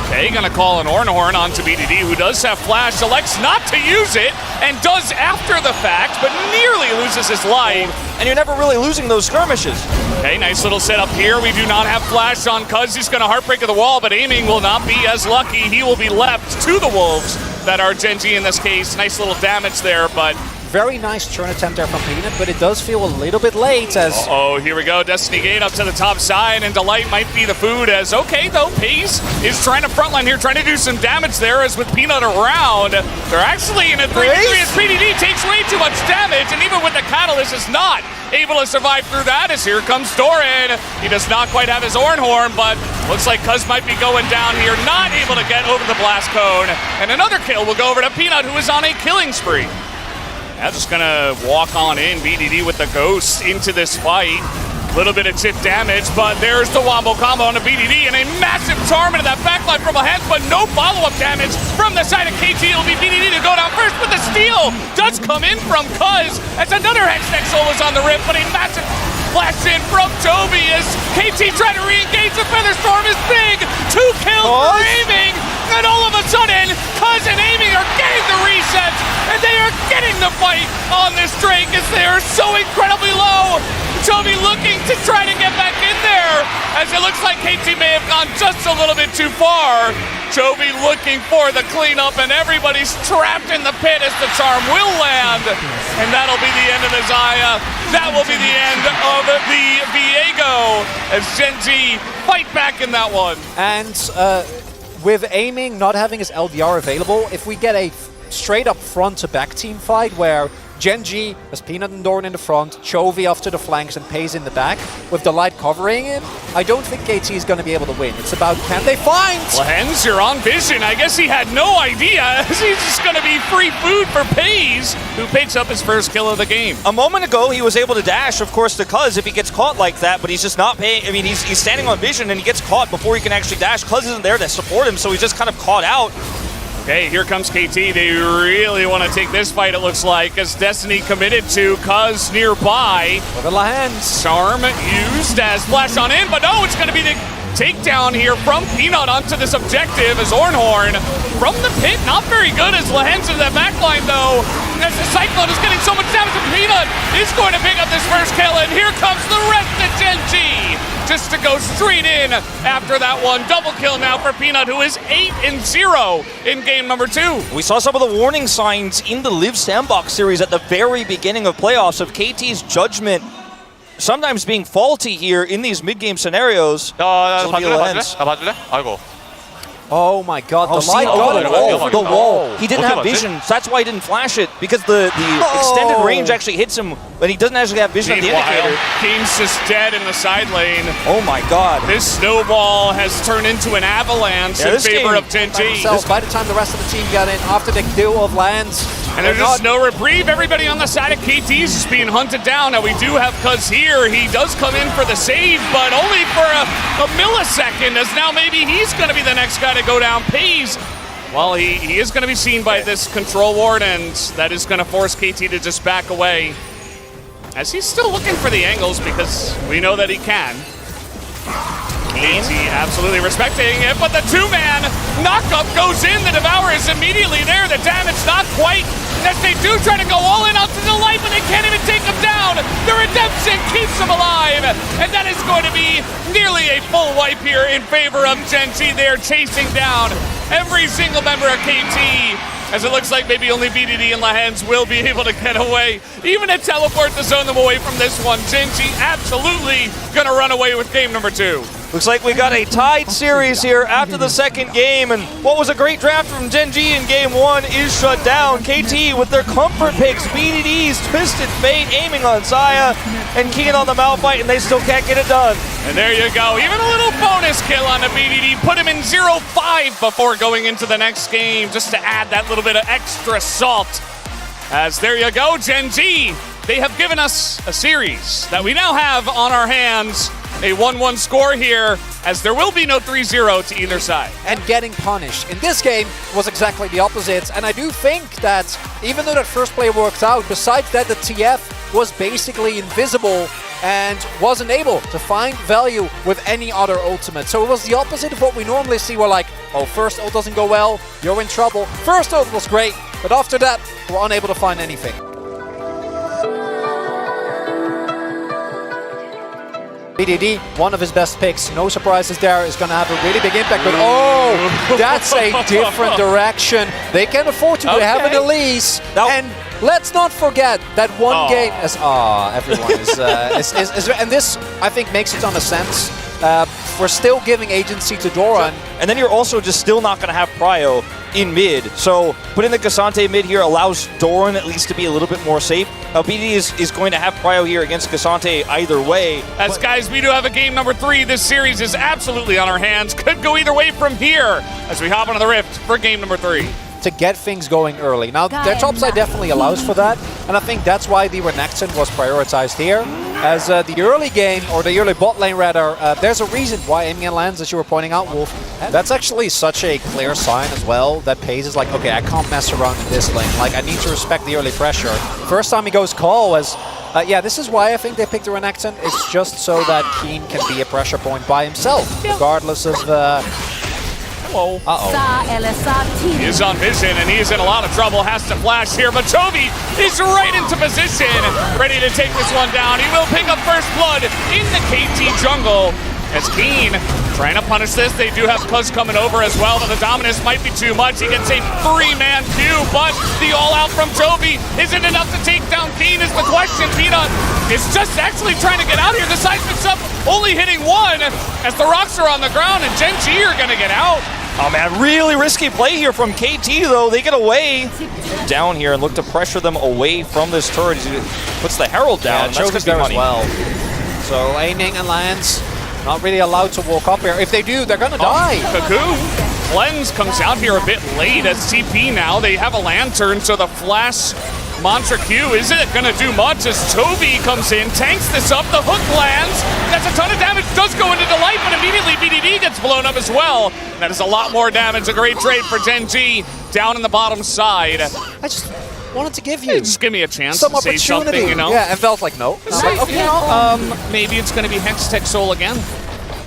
Okay, gonna call an Ornhorn onto BDD, who does have flash, elects not to use it, and does after the fact, but nearly loses his life. And you're never really losing those skirmishes. Okay, nice little setup here. We do not have flash on Cuz. He's gonna heartbreak of the wall, but aiming will not be as lucky. He will be left to the Wolves that are Genji in this case. Nice little damage there, but Very nice turn attempt there from Peanut, but it does feel a little bit late as... oh, here we go. Destiny Gate up to the top side, and Delight might be the food as, okay, though, Pace is trying to frontline here, trying to do some damage there as with Peanut around. They're actually in a 3v3 as PDD takes way too much damage, and even with the Catalyst is not able to survive through that as here comes Doran. He does not quite have his Ornhorn, but looks like Cuz might be going down here, not able to get over the blast cone. And another kill will go over to Peanut, who is on a killing spree. Yeah, just gonna walk on in, BDD with the Ghost into this fight. Little bit of chip damage, but there's the wombo combo on the BDD and a massive charm into that backline from Lahens, but no follow-up damage from the side of KT. It'll be BDD to go down first, but the steal does come in from Cuz as another Hextech Soul is on the rip, but a massive flash in from Toby as KT trying to re-engage. The Featherstorm is big. 2 kills for aiming, and all of a sudden, Cuz and aiming are getting the reset, and they are getting the fight on this Drake as they are so incredibly low. Toby looking to try to get back in there as it looks like KT may have gone just a little bit too far. Toby looking for the cleanup, and everybody's trapped in the pit as the charm will land, and that'll be the end of the Zaya. That will be the end of the Viego as Genji fight back in that one. And with aiming not having his LDR available, if we get a straight up front to back team fight where Genji has Peanut and Doran in the front, Chovy off to the flanks and Pays in the back, with Delight covering him, I don't think KT is going to be able to win. It's about, can they find? Lahens, you're on vision. I guess he had no idea as he's just going to be free food for Pays, who picks up his first kill of the game. A moment ago, he was able to dash, of course, to Cuz if he gets caught like that, but he's just not paying. I mean, he's standing on vision and he gets caught before he can actually dash. Cuz isn't there to support him, so he's just kind of caught out. Okay, here comes KT. They really want to take this fight, it looks like, as Destiny committed to Cuz nearby. For the Lahens. Charm used as flash on in, but no, it's going to be the takedown here from Peanut onto this objective as Ornhorn from the pit. Not very good as Lahens in that backline, though. As the Cyclone is getting so much damage, and Peanut is going to pick up this first kill, and here comes the rest of Genji. Just to go straight in after that one. Double kill now for Peanut, who is 8-0 in game number 2. We saw some of the warning signs in the Live Sandbox series at the very beginning of playoffs of KT's judgment sometimes being faulty here in these mid-game scenarios. Oh my god, Oh, the light got it. the wall. He didn't have vision, so that's why he didn't flash it, because the extended range actually hits him, but he doesn't actually have vision of the indicator. Game's just dead in the side lane. Oh my god. This snowball has turned into an avalanche in favor of Genji. By the time the rest of the team got in, after the kill of Lands, And there's just no reprieve. Everybody on the side of KT is just being hunted down. Now we do have Cuz here. He does come in for the save, but only for a millisecond, as now maybe he's going to be the next guy to go down. Pays, well, he is going to be seen by this control ward, and that is going to force KT to just back away. As he's still looking for the angles, because we know that he can. KT absolutely respecting it, but the two-man knockup goes in. The Devour is immediately there. The damage not quite. As they do try to go all in onto the light, but they can't even take him down. The redemption keeps him alive, and that is going to be nearly a full wipe here in favor of Genji. They are chasing down every single member of KT, as it looks like maybe only BDD and Lahens will be able to get away. Even a teleport to zone them away from this one. Genji absolutely gonna run away with game number 2. Looks like we got a tied series here after the second game, and what was a great draft from Genji in game 1 is shut down. KT with their comfort picks, BDD's Twisted Fate aiming on Zaya, and Keen on the Malphite, and they still can't get it done. And there you go, even a little bonus kill on the BDD, put him in 0-5 before going into the next game, just to add that little bit of extra salt. As there you go, Genji, they have given us a series that we now have on our hands. A 1-1 score here, as there will be no 3-0 to either side. and getting punished. In this game was exactly the opposite, and I do think that even though that first play worked out, besides that the TF was basically invisible and wasn't able to find value with any other ultimate. So it was the opposite of what we normally see. We're like, oh, first ult doesn't go well, you're in trouble. First ult was great, but after that, we're unable to find anything. BDD, one of his best picks, no surprises there, is going to have a really big impact, but oh, that's a different direction. They can afford to, they have an Elise, and let's not forget that one game, as everyone is, and this, I think, makes a ton of sense. We're still giving agency to Doran. And then you're also just still not going to have Prio in mid. So putting the Cassante mid here allows Doran at least to be a little bit more safe. BD is going to have Prio here against Cassante either way. As guys, we do have a game number 3. This series is absolutely on our hands. Could go either way from here as we hop onto the Rift for game number 3. To get things going early. Now, their topside definitely allows for that, and I think that's why the Renekton was prioritized here. As the early game, or the early bot lane rather, there's a reason why aiming at lands, as you were pointing out, Wolf. That's actually such a clear sign as well that FaZe is like, okay, I can't mess around in this lane. Like, I need to respect the early pressure. First time he goes call was, yeah, this is why I think they picked the Renekton. It's just so that Keen can be a pressure point by himself, regardless of... He is on vision, and he is in a lot of trouble. Has to flash here, but Toby is right into position, ready to take this one down. He will pick up first blood in the KT jungle. As Keen trying to punish this, they do have Cuz coming over as well, but the dominance might be too much. He gets a 3-man queue, but the all-out from Toby isn't enough to take down Keen is the question. Peanut is just actually trying to get out here. The seismic's up, only hitting one as the rocks are on the ground, and Gen G are going to get out. Oh man, really risky play here from KT though. They get away down here and look to pressure them away from this turret. He puts the Herald down. Yeah, Choke's there as well. So aiming and lands, not really allowed to walk up here. If they do, they're gonna die. Cuckoo. Cleanse comes out here a bit late as CP now. They have a lantern, so the flash Mantra Q isn't going to do much as Toby comes in, tanks this up, the hook lands. That's a ton of damage, does go into Delight, but immediately BDD gets blown up as well. That is a lot more damage, a great trade for Gen G down in the bottom side. I just wanted to give you just give me a chance some to say something, you know? Yeah, and felt like no. Like, okay, maybe it's going to be Hextech Soul again.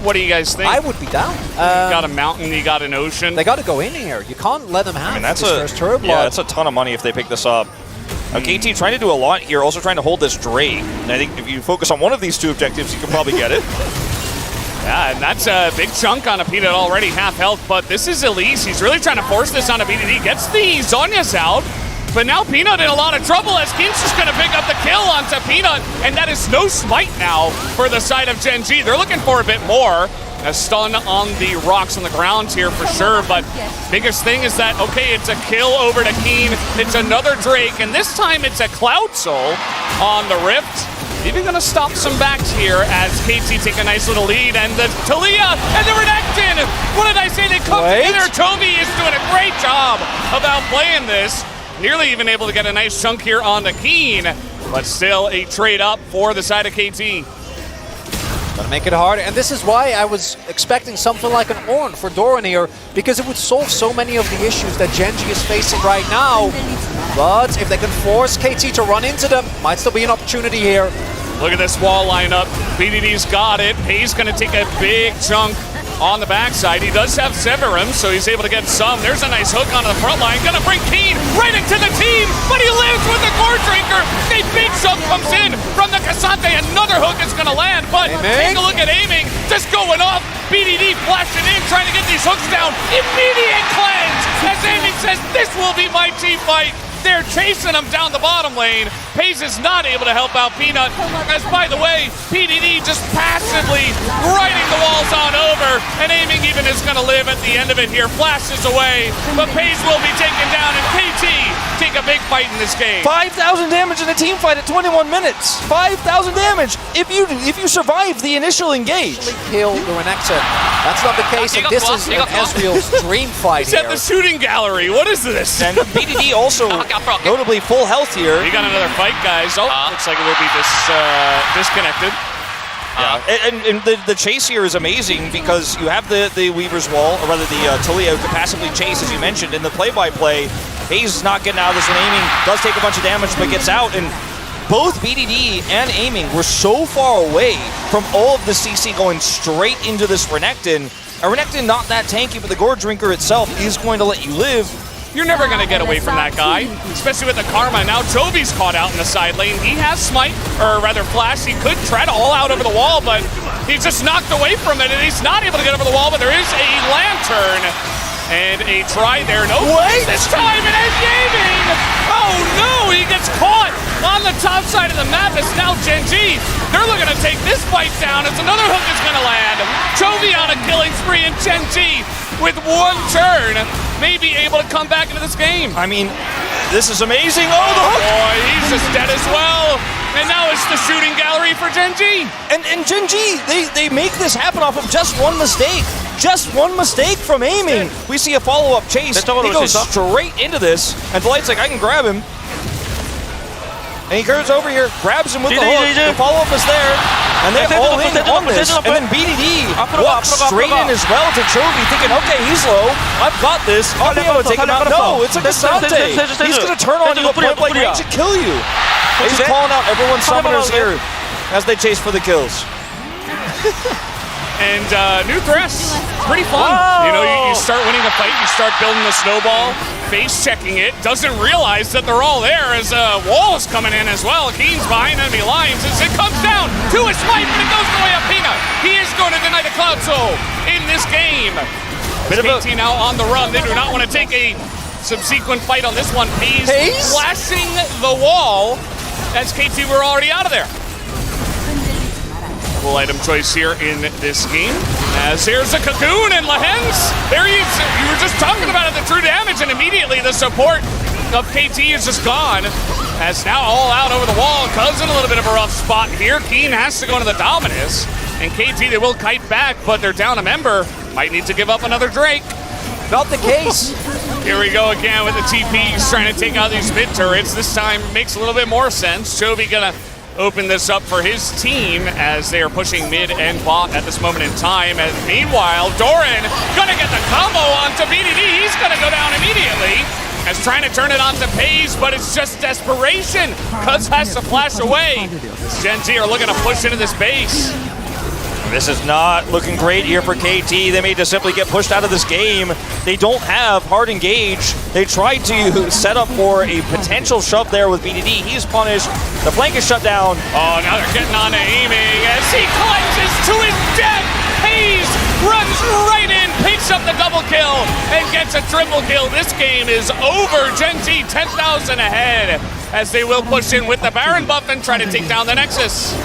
What do you guys think? I would be down. You got a mountain, you got an ocean. They got to go in here. You can't let them have this first turret blood. Yeah, that's a ton of money if they pick this up. KT trying to do a lot here, also trying to hold this Drake. And I think if you focus on one of these two objectives, you can probably get it. Yeah, and that's a big chunk on a Peanut, already half health, but this is Elise. He's really trying to force this on a BDD. Gets the Zhonya's out, but now Peanut in a lot of trouble as Keen's just going to pick up the kill onto Peanut, and that is no smite now for the side of Gen G. They're looking for a bit more. A stun on the rocks on the ground here for sure, but biggest thing is that, okay, it's a kill over to Keen, it's another Drake, and this time it's a Cloud Soul on the Rift. Even gonna stop some backs here as KT take a nice little lead, and the Talia and the Renekton! What did I say? They come together. Toby is doing a great job of outplaying this. Nearly even able to get a nice chunk here on the Keen, but still a trade up for the side of KT. Gonna make it hard, and this is why I was expecting something like an Ornn for Doran here, because it would solve so many of the issues that Gen G is facing right now. But if they can force KT to run into them, might still be an opportunity here. Look at this wall lineup. BDD's got it. Pay's gonna take a big chunk on the backside. He does have Severum, so he's able to get some. There's a nice hook onto the front line. Gonna bring Keen right into the team, but he lives with the Core Drinker. A big chunk comes in from the Cassante. Another hook is gonna land, but take a look at aiming. Just going off. BDD flashing in, trying to get these hooks down. Immediate cleanse as aiming says, this will be my team fight. They're chasing him down the bottom lane. FaZe is not able to help out Peanut, as by the way, PDD just passively riding the walls on over, and aiming even is going to live at the end of it here. Flashes away, but FaZe will be taken down, and KT take a big fight in this game. 5,000 damage in a team fight at 21 minutes. 5,000 damage if you survive the initial engage. Kill the Renekton. That's not the case, and this is Ezreal's dream fight here. He's at the shooting gallery. What is this? And BDD also notably full health here. We got another fight, guys. Oh, looks like it will be disconnected. Yeah, and the chase here is amazing because you have the Weaver's Wall, or rather the Talia to passively chase, as you mentioned, in the play-by-play. FaZe is not getting out of this one. Aiming does take a bunch of damage, but gets out, and both BDD and Aiming were so far away from all of the CC going straight into this Renekton. A Renekton not that tanky, but the Gore Drinker itself is going to let you live. You're never going to get away from that guy, especially with the Karma. Now Jovi's caught out in the side lane. He has Smite, or rather Flash. He could try to all out over the wall, but he's just knocked away from it, and he's not able to get over the wall, but there is a Lantern. And a try there. No plays this time, and Aiming! Oh no, he gets caught on the top side of the map. It's now Gen G. They're looking to take this fight down as another hook is going to land. Jovi on a killing spree, and Gen G with one turn may be able to come back into this game. I mean, this is amazing. Oh, the hook! Boy, he's just dead as well. And now it's the shooting gallery for Gen G. And Gen G, they make this happen off of just one mistake. Just one mistake from Aiming. We see a follow-up chase. He goes straight into this, and Delight's like, I can grab him. And he goes over here, grabs him with the hook. The follow-up is there, and they all in on this. And then BDD walks straight in as well to Chovy, thinking, okay, he's low. I've got this. I'll be able to take him out. No, it's a Cassante. He's going to turn on you at point-blank range and kill you. He's calling out everyone's summoners here as they chase for the kills. And new Thresh, pretty fun. Whoa. You know, you start winning a fight, you start building the snowball, face checking it, doesn't realize that they're all there as Wall is coming in as well. Keen's behind enemy lines as it comes down to a Smite, but it goes the way of Peanut. He is going to deny the Cloud Soul in this game. KT now on the run. They do not want to take a subsequent fight on this one. Pace flashing the wall as KT were already out of there. Full item choice here in this game. As here's a Cocoon and Lahens. There he is. You were just talking about it, the true damage, and immediately the support of KT is just gone. As now all out over the wall. Cuz in a little bit of a rough spot here. Keen has to go into the Dominus. And KT, they will kite back, but they're down a member. Might need to give up another Drake. Not the case. Here we go again with the TPs trying to take out these mid turrets. This time makes a little bit more sense. Chovy gonna open this up for his team as they are pushing mid and bot at this moment in time. And meanwhile, Doran gonna get the combo onto BDD. He's gonna go down immediately as trying to turn it onto Pays, but it's just desperation. Cuz has to flash away. Gen Z are looking to push into this base. This is not looking great here for KT. They may just simply get pushed out of this game. They don't have hard engage. They tried to set up for a potential shove there with BDD. He's punished. The flank is shut down. Oh, now they're getting on to Aiming as he clutches to his death. Hayes runs right in, picks up the double kill, and gets a triple kill. This game is over. Gen Z 10,000 ahead as they will push in with the Baron buff and try to take down the Nexus.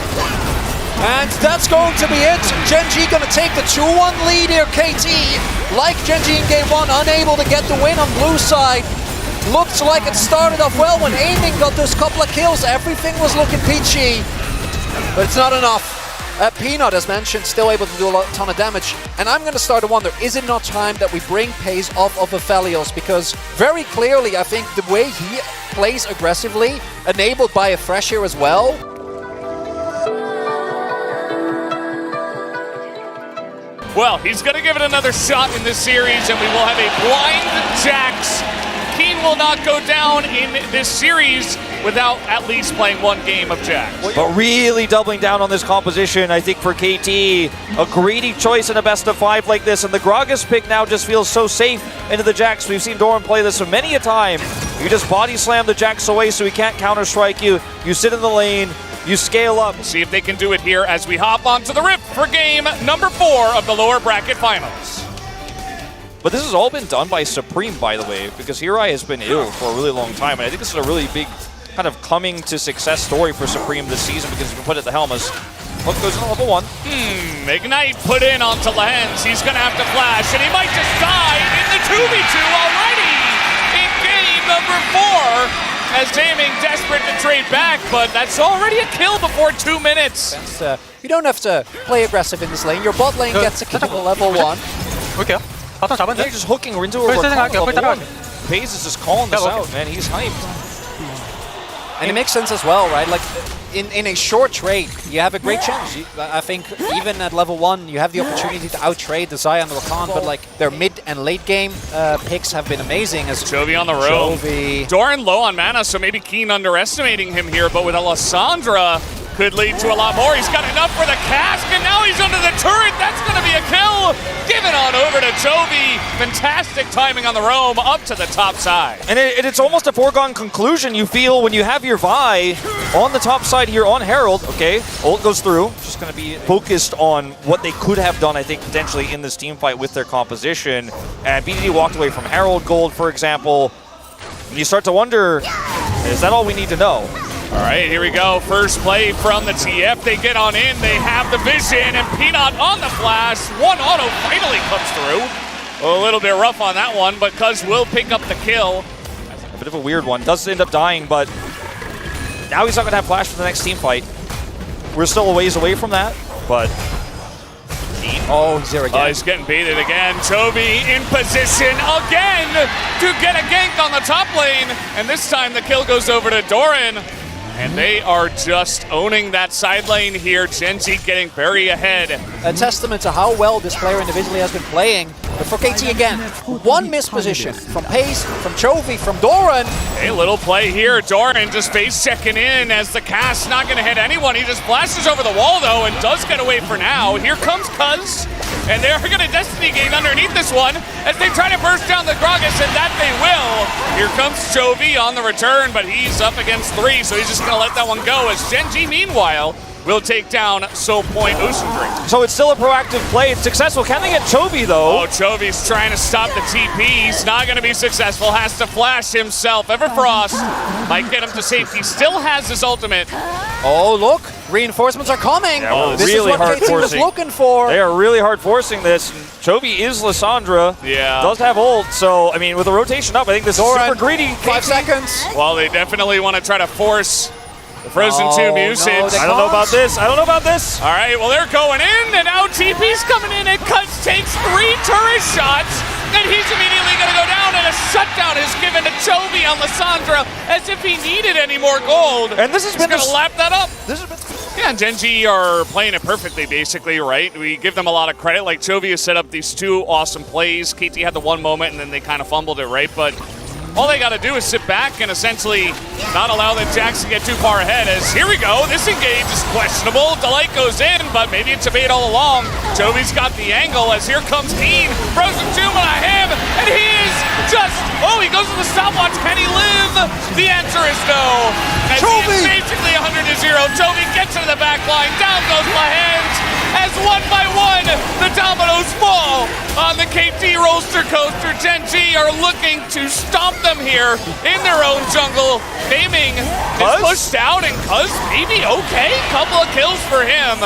And that's going to be it. Gen G going to take the 2-1 lead here. KT, like Gen G in game 1, unable to get the win on blue side. Looks like it started off well when Aiming got those couple of kills. Everything was looking peachy, but it's not enough. Peanut, as mentioned, still able to do a ton of damage. And I'm going to start to wonder, is it not time that we bring Pays off of Aphelios? Because very clearly, I think the way he plays aggressively, enabled by a Fresh here as well, well, he's going to give it another shot in this series, and we will have a blind Jax. Keen will not go down in this series without at least playing one game of Jax. But really doubling down on this composition, I think for KT, a greedy choice in a best of 5 like this, and the Gragas pick now just feels so safe into the Jax. We've seen Doran play this so many a time. You just body slam the Jax away so he can't counter-strike you. You sit in the lane, you scale up. We'll see if they can do it here as we hop onto the Rift for game number 4 of the lower bracket finals. But this has all been done by Supreme, by the way, because Hirai has been ill for a really long time, and I think this is a really big kind of coming to success story for Supreme this season because he can put it at the helm as Hook goes into level 1. Ignite put in onto Lahens. He's going to have to flash, and he might just die in the 2v2 already in game number 4. As Aiming desperate to trade back, but that's already a kill before 2 minutes. you don't have to play aggressive in this lane. Your bot lane gets a kill level 1. They're just hooking into a level 1. Pays is just calling this out, man. He's hyped. And it makes sense as well, right? Like, in a short trade, you have a great chance. I think even at level 1, you have the opportunity to out-trade the Xayah and the Rakan, but like their mid and late game picks have been amazing. As Chovy on the road. Doran low on mana, so maybe Keen underestimating him here, but with Alessandra, could lead to a lot more. He's got enough for the cask, and now he's under the turret. That's going to be a kill. Give it on over to Chovy. Fantastic timing on the roam up to the top side. And it's almost a foregone conclusion, you feel, when you have your Vi on the top side here on Herald. Okay, ult goes through. Just going to be focused on what they could have done, I think, potentially in this team fight with their composition. And BDD walked away from Herald Gold, for example. And you start to wonder, is that all we need to know? All right, here we go. First play from the TF. They get on in. They have the vision, and Peanut on the flash. One auto finally comes through. A little bit rough on that one, but Cuz will pick up the kill. A bit of a weird one. Does end up dying, but now he's not going to have flash for the next team fight. We're still a ways away from that, but... Oh, he's there again. He's getting baited again. Chovy in position again to get a gank on the top lane, and this time the kill goes over to Doran. And they are just owning that side lane here. Gen.G getting very ahead. A testament to how well this player individually has been playing. But for KT again, one misposition from Pace, from Chovy, from Doran. A little play here. Doran just face checking in as the cast not going to hit anyone. He just flashes over the wall though and does get away for now. Here comes Cuz. And they're going to Destiny Gate underneath this one as they try to burst down the Gragas, and that they will. Here comes Chovy on the return, but he's up against 3, so he's just going to let that one go as Gen.G, meanwhile, will take down Soul Point Ocean Drink. So it's still a proactive play. It's successful. Can they get Chovy, though? Oh, Chovy's trying to stop the TP. He's not going to be successful. Has to flash himself. Everfrost might get him to safety. Still has his ultimate. Oh, look. Reinforcements are coming. Yeah, this really is what KT was looking for. They are really hard forcing this. Chovy is Lissandra. Yeah. Does have ult, so, I mean, with the rotation up, I think this is super greedy. 5 seconds. Well, they definitely want to try to force the Frozen Tomb usage. No, I don't know about this. I don't know about this. All right, well, they're going in, and now TP's coming in, and Cuz takes 3 turret shots, and he's immediately going to go down, and a shutdown is given to Chovy on Lissandra as if he needed any more gold. And this has been going to lap that up. This has been... Yeah, Gen.G are playing it perfectly, basically, right? We give them a lot of credit. Like, Chovy has set up these 2 awesome plays. KT had the one moment, and then they kind of fumbled it, right? But all they got to do is sit back and essentially not allow the Jacks to get too far ahead. As here we go, this engage is questionable. Delight goes in, but maybe it's a bait all along. Chovy's got the angle as here comes Keen. Frozen Tomb on him, and he is just, oh, he goes to the stopwatch. Can he live? The answer is no. As he is basically 100-0. Chovy gets into the back line. Down goes Lahens. As one by one, the dominoes fall on the KT roller coaster. Gen.G are looking to stomp them here in their own jungle. Aiming is pushed out, and Cuz maybe okay. Couple of kills for him,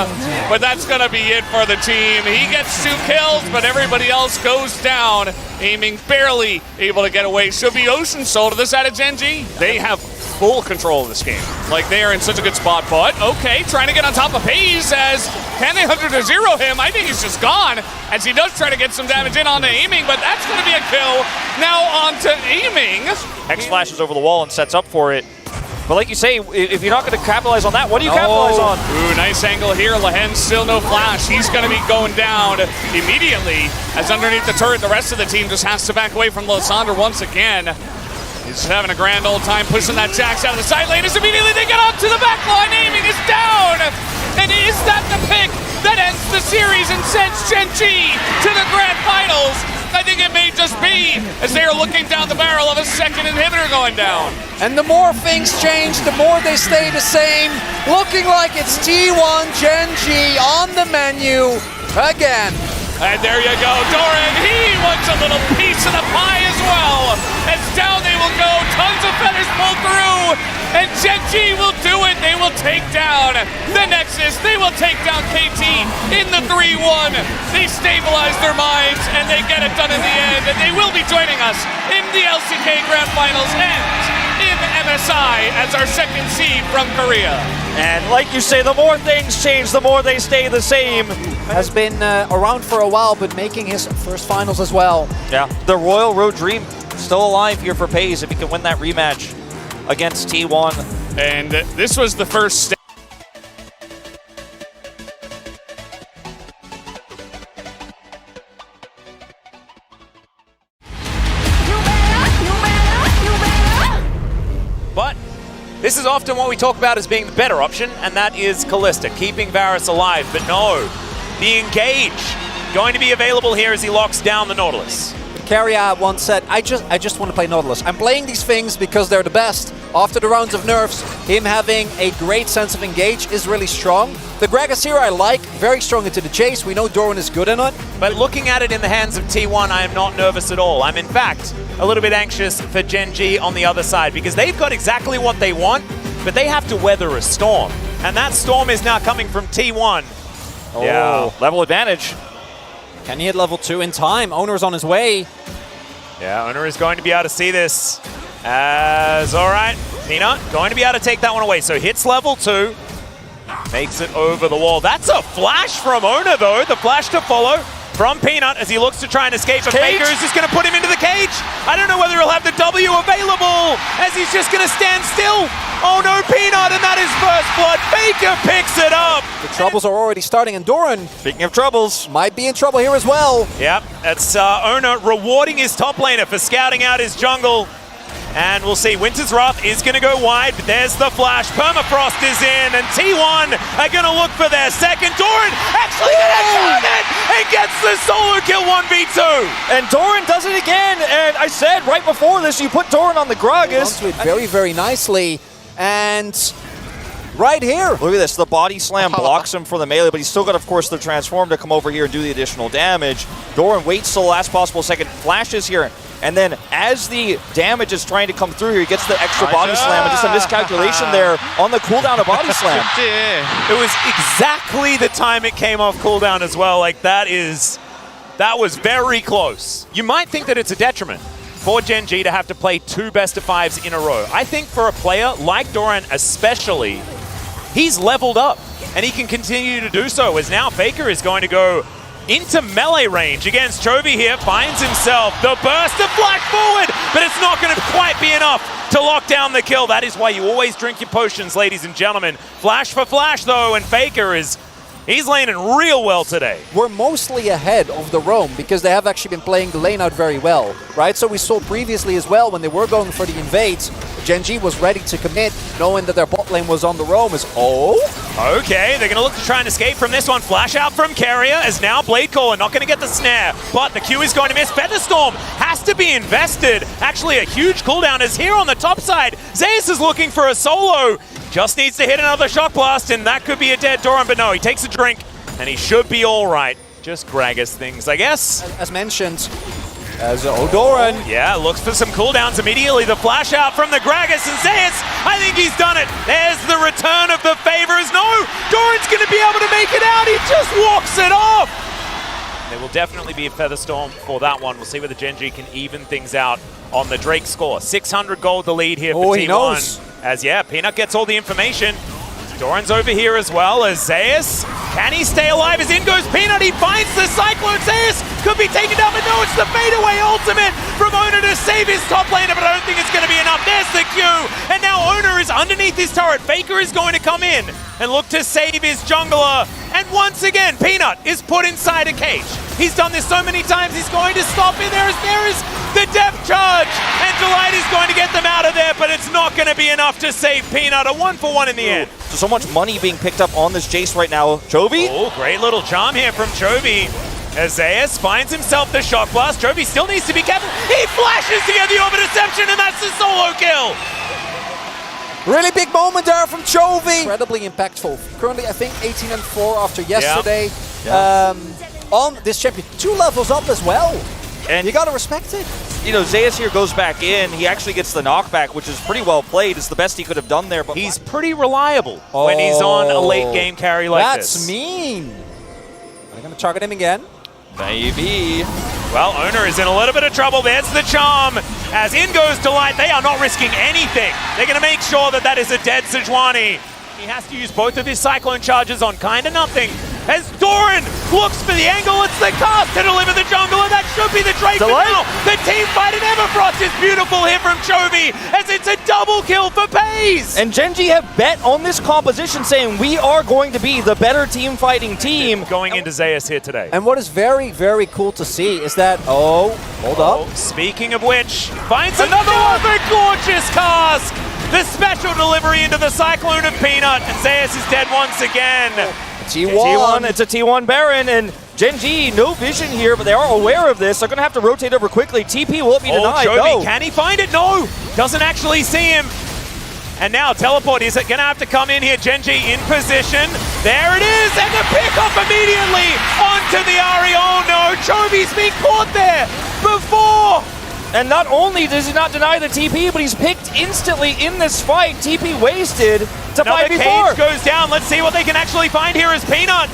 but that's gonna be it for the team. He gets 2 kills, but everybody else goes down. Aiming barely able to get away. Should be Ocean Soul to this side of Gen.G. They have full control of this game. Like, they are in such a good spot, but okay, trying to get on top of Paze as can they 100-0 him? I think he's just gone as he does try to get some damage in onto Aiming, but that's going to be a kill. Now onto Aiming. Hex flashes over the wall and sets up for it. But like you say, if you're not going to capitalize on that, what do you capitalize on? Ooh, nice angle here. Lahen still no flash. He's going to be going down immediately as underneath the turret, the rest of the team just has to back away from Lysandre once again. He's having a grand old time pushing that Jax out of the side lane as immediately they get up to the back line. Aiming is down. And is that the pick that ends the series and sends Gen.G to the grand finals? I think it may just be as they are looking down the barrel of a second inhibitor going down. And the more things change, the more they stay the same. Looking like it's T1 Gen.G on the menu again. And there you go, Doran, he wants a little piece of the pie as well. As down they will go, tons of feathers pull through, and Gen.G will do it. They will take down the Nexus. They will take down KT in the 3-1. They stabilize their minds, and they get it done in the end, and they will be joining us in the LCK Grand Finals and in MSI as our second seed from Korea. And like you say, the more things change, the more they stay the same. Has been around for a while, but making his first finals as well. Yeah, the Royal Road Dream still alive here for Paze if he can win that rematch against T1. And this was the first step. But this is often what we talk about as being the better option, and that is Callista, keeping Varus alive. But no, the engage going to be available here as he locks down the Nautilus. Carrier once said, I just want to play Nautilus. I'm playing these things because they're the best. After the rounds of nerfs, him having a great sense of engage is really strong. The Gragas here I like, very strong into the chase. We know Doran is good in it. But looking at it in the hands of T1, I am not nervous at all. I'm in fact a little bit anxious for Gen G on the other side because they've got exactly what they want, but they have to weather a storm. And that storm is now coming from T1. Oh, yeah, level advantage. Can he hit level 2 in time? Owner's on his way. Yeah, Owner is going to be able to see this as, all right, Peanut going to be able to take that one away. So hits level 2, makes it over the wall. That's a flash from Owner though, the flash to follow from Peanut as he looks to try and escape, but Faker is just going to put him into the cage. I don't know whether he'll have the W available as he's just going to stand still. Oh no, Peanut, and that is first blood. Faker picks it up. The troubles are already starting, and Doran, speaking of troubles, might be in trouble here as well. Yep, that's Owner rewarding his top laner for scouting out his jungle. And we'll see, Winter's Wrath is going to go wide, but there's the flash. Permafrost is in, and T1 are going to look for their second. Doran actually going to turn it and gets the solo kill 1v2. And Doran does it again, and I said right before this, you put Doran on the Gragas. Onto it very, very nicely, and right here. Look at this, the body slam blocks him for the melee, but he's still got, of course, the transform to come over here and do the additional damage. Doran waits till the last possible second, flashes here, and then as the damage is trying to come through here, he gets the extra body slam, and just a miscalculation there on the cooldown of body slam. It was exactly the time it came off cooldown as well. Like that was very close. You might think that it's a detriment for Gen G to have to play 2 best-of-5s in a row. I think for a player like Doran especially, he's leveled up, and he can continue to do so, as now Faker is going to go into melee range against Chovy here, finds himself the burst to flash forward, but it's not going to quite be enough to lock down the kill. That is why you always drink your potions, ladies and gentlemen. Flash for flash, though, and Faker he's laning real well today. We're mostly ahead of the roam because they have actually been playing the lane out very well, right? So we saw previously as well when they were going for the invades, Gen G was ready to commit, knowing that their bot lane was on the roam. Okay, they're going to look to try and escape from this one. Flash out from Carrier as now Bladecaller not going to get the snare, but the Q is going to miss. Featherstorm has to be invested. Actually, a huge cooldown is here on the top side. Zeus is looking for a solo. Just needs to hit another shock blast, and that could be a dead Doran, but no, he takes a drink, and he should be all right. Just Gragas things, I guess. As mentioned, as Doran. Yeah, looks for some cooldowns immediately. The flash out from the Gragas, and Zeus, I think he's done it. There's the return of the favors. No, Doran's going to be able to make it out. He just walks it off. There will definitely be a Featherstorm for that one. We'll see whether Gen G can even things out on the Drake score. 600 gold the lead here for T1. As, yeah, Peanut gets all the information. Doran's over here as well as Zeus. Can he stay alive as in goes Peanut? He finds the Cyclone. Zeus could be taken down, but no, it's the fadeaway ultimate from Owner to save his top laner, but I don't think it's going to be enough. There's the Q, and now Owner is underneath his turret. Faker is going to come in and look to save his jungler. And once again, Peanut is put inside a cage. He's done this so many times, he's going to stop it. There is the depth charge, and Delight is going to get them out of there, but it's not going to be enough to save Peanut. A 1-for-1 in the end. So much money being picked up on this Jace right now. Chovy? Oh, great little charm here from Chovy. As Zeus finds himself the shock blast. Chovy still needs to be careful. He flashes to get the Orbit Deception, and that's the solo kill. Really big moment there from Chovy. Incredibly impactful. Currently, I think 18-4 after yesterday. Yeah. On this champion, 2 levels up as well. And you gotta respect it. You know, Zeus here goes back in. He actually gets the knockback, which is pretty well played. It's the best he could have done there. But he's pretty reliable when he's on a late game carry like this. That's mean. Are they gonna target him again? Maybe. Well, Owner is in a little bit of trouble. There's the charm. As in goes Delight, they are not risking anything. They're going to make sure that that is a dead Sejuani. He has to use both of his Cyclone charges on kind of nothing. As Doran looks for the angle, it's the cast to deliver the jungle, and that should be the Drake. But now the team fight in Everfrost is beautiful here from Chovy, as it's a double kill for Pays. And Gen G have bet on this composition, saying we are going to be the better team fighting team. Going into Zeus here today. And what is very, very cool to see is that, hold up. Speaking of which, finds another gorgeous cask. The special delivery into the Cyclone of Peanut, and Zeus is dead once again. T1, it's a T1 Baron, and Gen G, no vision here, but they are aware of this. They're going to have to rotate over quickly. TP will be denied. Jovi, no. can he find it? No, doesn't actually see him. And now Teleport is going to have to come in here. Gen G in position. There it is, and the pickup immediately onto the Ari. Oh no, Jovi's being caught there before. And not only does he not deny the TP, but he's picked instantly in this fight. TP wasted to Another 5v4. cage goes down. Let's see what they can actually find here as Peanut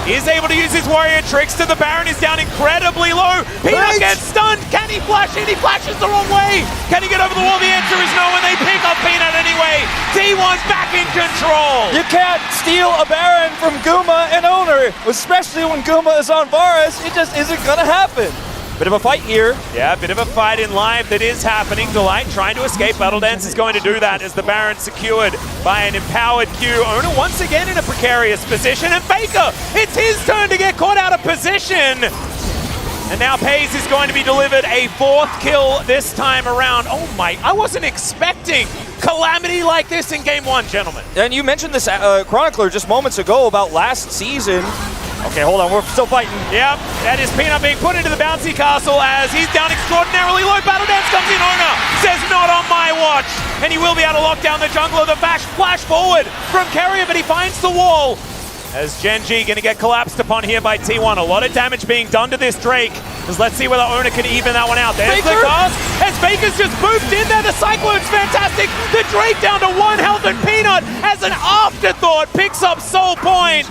is able to use his warrior tricks to the Baron is down incredibly low. Peanut gets stunned. Can he flash in? He flashes the wrong way. Can he get over the wall? The answer is no, and they pick up Peanut anyway. T1's back in control. You can't steal a Baron from Guma and Owner, especially when Guma is on Varus. It just isn't going to happen. Bit of a fight here. Yeah, a bit of a fight in live that is happening. Delight trying to escape. Battle Dance is going to do that as the Baron secured by an empowered Q. Owner once again in a precarious position. And Faker, it's his turn to get caught out of position. And now Pays is going to be delivered a 4th kill this time around. Oh my, I wasn't expecting calamity like this in game 1, gentlemen. And you mentioned this, Chronicler, just moments ago about last season. Okay, hold on, we're still fighting. Yep, that is Peanut being put into the bouncy castle as he's down extraordinarily low. Battle Dance comes in, Owner says not on my watch. And he will be able to lock down the jungler. The flash forward from Carrier, but he finds the wall. As Gen G going to get collapsed upon here by T1. A lot of damage being done to this Drake. As let's see whether Owner can even that one out. There's the cast. As Faker's just booped in there. The Cyclone's fantastic. The Drake down to 1 health, and Peanut, as an afterthought, picks up Soul Point.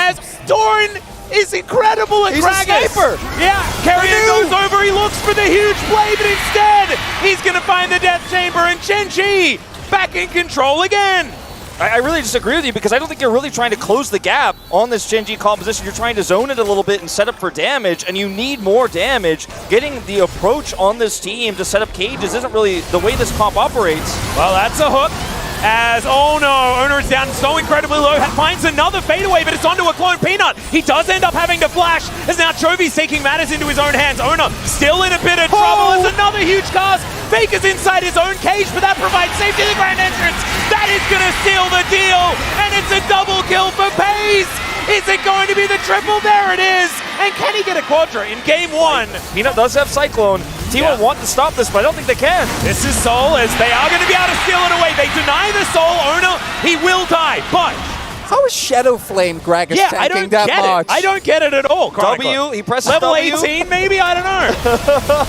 As Doran is incredible at Gragas. He's a sniper. Yeah, Carrier goes over. He looks for the huge play, but instead, he's going to find the Death Chamber, and Gen G back in control again. I really disagree with you because I don't think you're really trying to close the gap on this Gen G composition. You're trying to zone it a little bit and set up for damage, and you need more damage. Getting the approach on this team to set up cages isn't really the way this comp operates. Well, that's a hook. As, oh no, Owner is down so incredibly low, finds another fadeaway, but it's onto a clone Peanut. He does end up having to flash, as now Chovy's taking matters into his own hands. Owner still in a bit of trouble. It's another huge cast. Faker's inside his own cage, but that provides safety to the grand entrance. That is going to seal the deal, and it's a double kill for Pays. Is it going to be the triple? There it is. And can he get a quadra in game 1? Peanut does have Cyclone. T1 want to stop this, but I don't think they can. This is Soul, as they are going to be able to steal it away. They deny the Soul. Owner, he will die, but... How is Shadow Flame Gragas tanking that much? I don't get it at all. W, he presses Level W. 18, maybe? I don't know.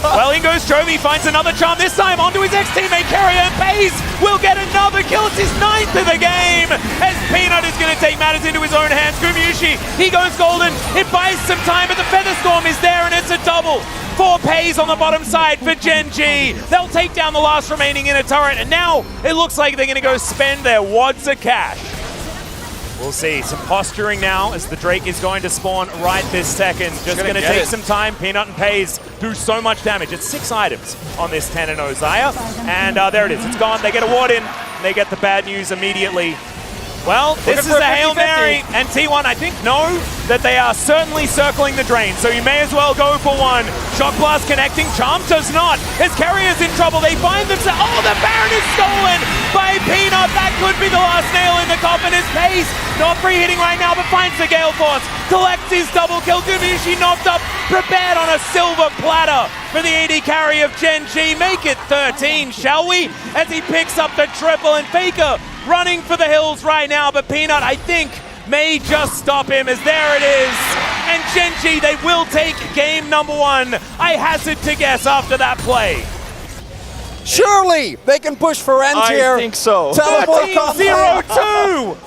Well, in goes Jovi, finds another charm, this time onto his ex-teammate Carrier, and Pays will get another kill. It's his 9th of the game, as Peanut is going to take matters into his own hands. Gumyushi, he goes golden. It buys some time, but the Featherstorm is there, and it's a double. 4 Pays on the bottom side for Gen G. They'll take down the last remaining inner turret, and now it looks like they're going to go spend their wads of cash. We'll see. Some posturing now as the Drake is going to spawn right this second. Just going to take some time. Peanut and Pays do so much damage. It's 6 items on this 10 and Ozaya. And there it is. It's gone. They get a ward in. And they get the bad news immediately. Well, this is a Hail Mary, and T1, I think, know that they are certainly circling the drain, so you may as well go for one. Shock Blast connecting, Charm does not. As Carrier's in trouble, they find themselves, oh, the Baron is stolen by Peanut. That could be the last nail in the coffin. His Pace, not free hitting right now, but finds the Gale Force, collects his double kill. Gumushi knocked up, prepared on a silver platter for the AD carry of Gen G. Make it 13, shall we? As he picks up the triple, and Faker running for the hills right now, but Peanut, I think, may just stop him, as there it is. And Gen G, they will take game number 1. I hazard to guess after that play. Surely they can push for end here. I think so. Teleport 13-0-2!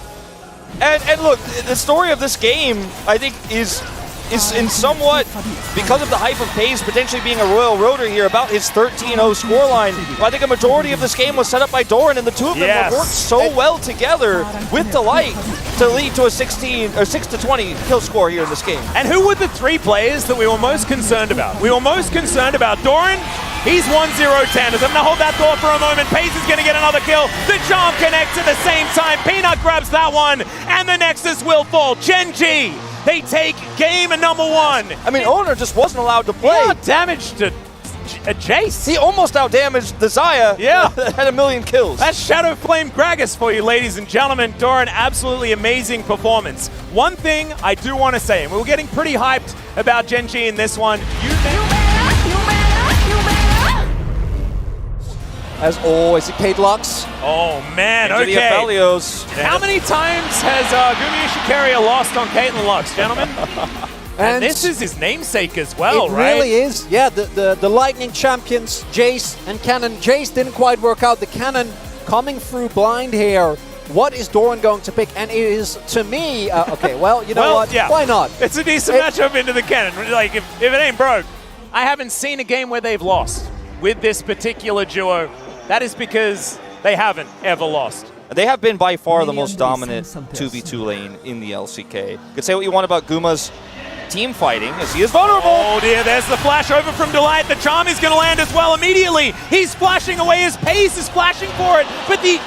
And look, the story of this game, I think, is in somewhat, because of the hype of Pays potentially being a Royal Roader here, about his 13-0 scoreline. I think a majority of this game was set up by Doran, and the two of them have worked so well together with Delight to lead to a 6-20 kill score here in this game. And who were the 3 players that we were most concerned about? We were most concerned about Doran. He's 1-0-10. As I'm going to hold that thought for a moment. Pays is going to get another kill. The Charm connects at the same time. Peanut grabs that one, and the Nexus will fall. Gen G, they take game number 1. I mean, Owner just wasn't allowed to play. Yeah, damage to Jace. He almost outdamaged the Zaya. Yeah. That had 1 million kills. That's Shadow Flame Gragas for you, ladies and gentlemen. Doran, absolutely amazing performance. One thing I do want to say, and we were getting pretty hyped about Gen G in this one. As always, Kate Lux. Oh, man, Into the okay. Aphelios. How many times has Gumayushi Carrier lost on Caitlyn Lux, gentlemen? And this is his namesake as well, right? It really is. Yeah, the Lightning champions, Jace and Cannon. Jace didn't quite work out. The Cannon coming through blind here. What is Doran going to pick? And it is, to me, okay, well, you know what? Yeah. Why not? It's a decent matchup into the Cannon. Like, if it ain't broke. I haven't seen a game where they've lost with this particular duo. That is because they haven't ever lost. They have been by far the most dominant 2v2 lane in the LCK. You could say what you want about Guma's team fighting, as he is vulnerable. Oh dear, there's the flash over from Delight. The charm is going to land as well immediately. He's flashing away. His pace is flashing for it. But the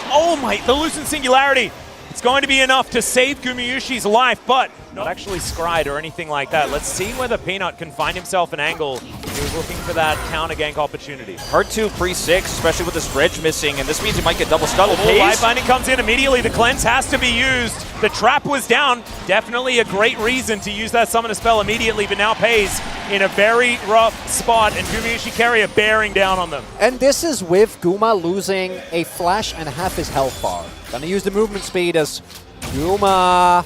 Lucent Singularity, it's going to be enough to save Gumayushi's life, but not actually scryed or anything like that. Let's see whether Peanut can find himself an angle. He was looking for that counter gank opportunity. Hard to pre-6, especially with this Dredge missing, and this means he might get double scuttle. Life Binding comes in immediately. The cleanse has to be used. The trap was down. Definitely a great reason to use that summoner spell immediately, but now Pays in a very rough spot, and Gumayushi Carrier bearing down on them. And this is with Guma losing a flash and half his health bar. Gonna use the movement speed as Guma.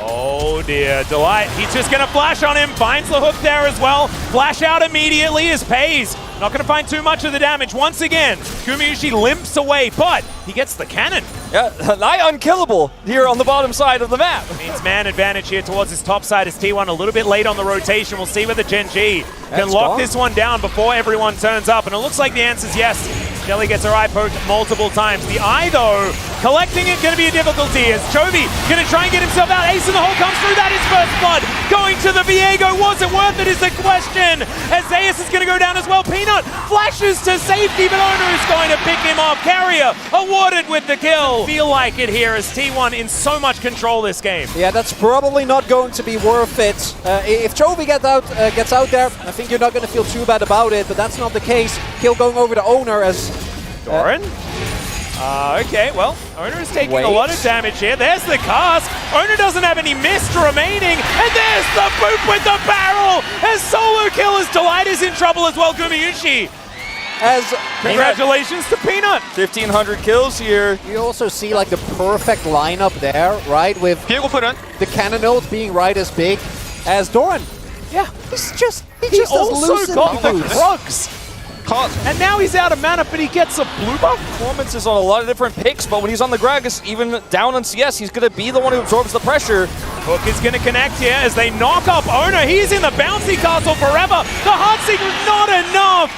Oh dear, Delight, he's just gonna flash on him, finds the hook there as well. Flash out immediately as Pays. Not gonna find too much of the damage. Once again, Gumayushi limps away, but he gets the cannon. Yeah, nigh unkillable here on the bottom side of the map. Means man advantage here towards his top side as T1 a little bit late on the rotation. We'll see whether Gen G can lock this one down before everyone turns up, and it looks like the answer's yes. Shelly gets her eye poked multiple times. The eye, though, collecting it, going to be a difficulty as Chovy going to try and get himself out. Ace in the hole comes through. That is first blood. Going to the Viego. Was it worth it is the question. As Zayas is going to go down as well. Peanut flashes to safety, but Owner is going to pick him off. Carrier awarded with the kill. Feel like it here as T1 in so much control this game. Yeah, that's probably not going to be worth it. If Chovy gets out there, I think you're not going to feel too bad about it, but that's not the case. Kill going over to Owner as... Doran? Okay, well, Owner is taking a lot of damage here. There's the cast. Owner doesn't have any mist remaining. And there's the boop with the barrel. As solo kill as Delight is in trouble as well, Gumayushi. As congratulations to Peanut. 1,500 kills here. You also see like the perfect lineup there, right? With the cannon ult being right as big as Doran. Yeah, he just also got the drugs. And now he's out of mana, but he gets a blue buff. Performance is on a lot of different picks, but when he's on the Gragas, even down on CS, he's going to be the one who absorbs the pressure. Hook is going to connect here as they knock up Owner. He's in the bouncy castle forever. The Heartseeker is not enough.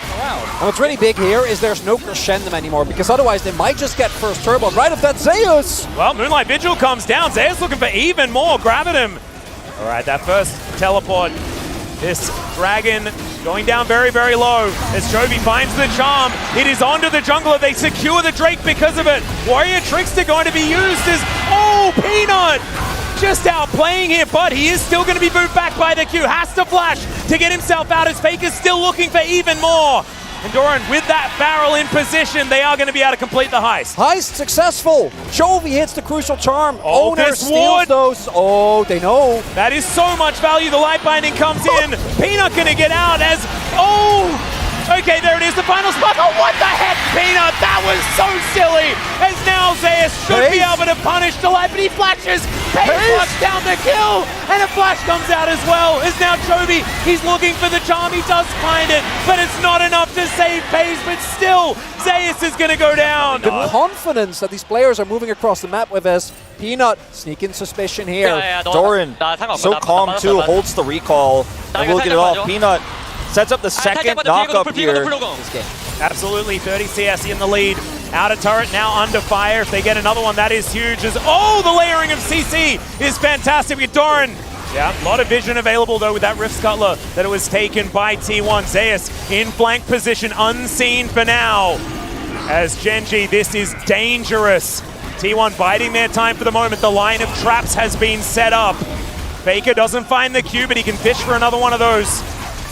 And what's really big here is there's no Crescendum anymore, because otherwise they might just get first turbo right off that Zeus. Well, Moonlight Vigil comes down. Zeus looking for even more. Grabbing him. All right, that first teleport. This dragon going down very, very low as Chovy finds the charm. It is onto the jungler. They secure the Drake because of it. Warrior Trickster going to be used as... Oh, Peanut! Just outplaying here, but he is still going to be moved back by the Q. Has to flash to get himself out as Faker's still looking for even more. And Doran, with that barrel in position, they are going to be able to complete the heist. Heist successful. Chovy hits the crucial charm. Oh, Owner this steals ward. those. Oh, they know. That is so much value. The light binding comes in. Peanut going to get out as... Oh! Okay, there it is, the final spot. Oh, what the heck, Peanut? That was so silly. As now Zeus should be able to punish Delight, but he flashes. Pays flush down the kill, and a flash comes out as well. As now Chovy, he's looking for the charm. He does find it, but it's not enough to save Pays, but still, Zeus is going to go down. The confidence that these players are moving across the map with us. Peanut, sneaking suspicion here. Doran, so calm too, holds the recall, and will get it off. Peanut sets up the second knock-up here. Absolutely, 30 CS in the lead. Outer turret now under fire. If they get another one, that is huge. Oh, the layering of CC is fantastic with Doran. Yeah, a lot of vision available though with that Rift Scuttler that it was taken by T1. Zeus in flank position, unseen for now. As Gen G, this is dangerous. T1 biding their time for the moment. The line of traps has been set up. Faker doesn't find the Q, but he can fish for another one of those.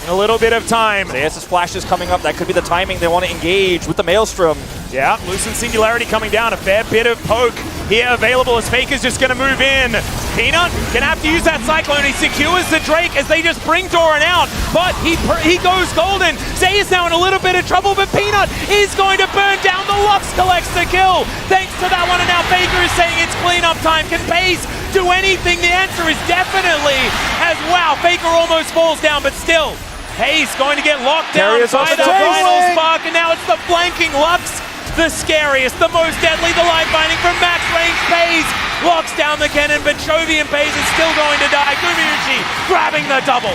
A little bit of time. Zeus' flash is coming up. That could be the timing they want to engage with the Maelstrom. Yeah, Loosen Singularity coming down. A fair bit of poke here available as Faker's just going to move in. Peanut going to have to use that Cyclone. He secures the Drake as they just bring Doran out, but he goes golden. Zay is now in a little bit of trouble, but Peanut is going to burn down. The Lux collects the kill. Thanks to that one, and now Faker is saying it's cleanup time. Can Pace do anything? The answer is definitely, as wow, Faker almost falls down, but still, Pace going to get locked down by the final spark, and now it's the flanking Lux. The scariest, the most deadly, the life binding from max range. Pace locks down the cannon, but Chovy and Pace is still going to die. Gumayusi grabbing the double.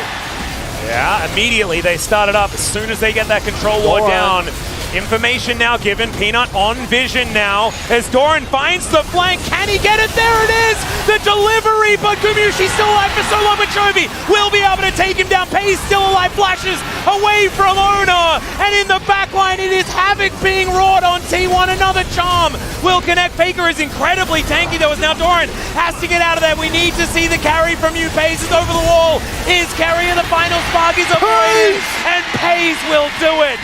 Yeah, immediately they started up as soon as they get that control ward down. Information now given, Peanut on vision now, as Doran finds the flank. Can he get it? There it is! The delivery, but Gumayusi's still alive for so long, but Chovy will be able to take him down. Pace still alive, flashes away from Ona, and in the backline it is Havoc being wrought on T1. Another charm will connect. Faker is incredibly tanky though, as now Doran has to get out of there. We need to see the carry from you. Pace is over the wall, is carrying the final spark, is avoided, and Pace will do it.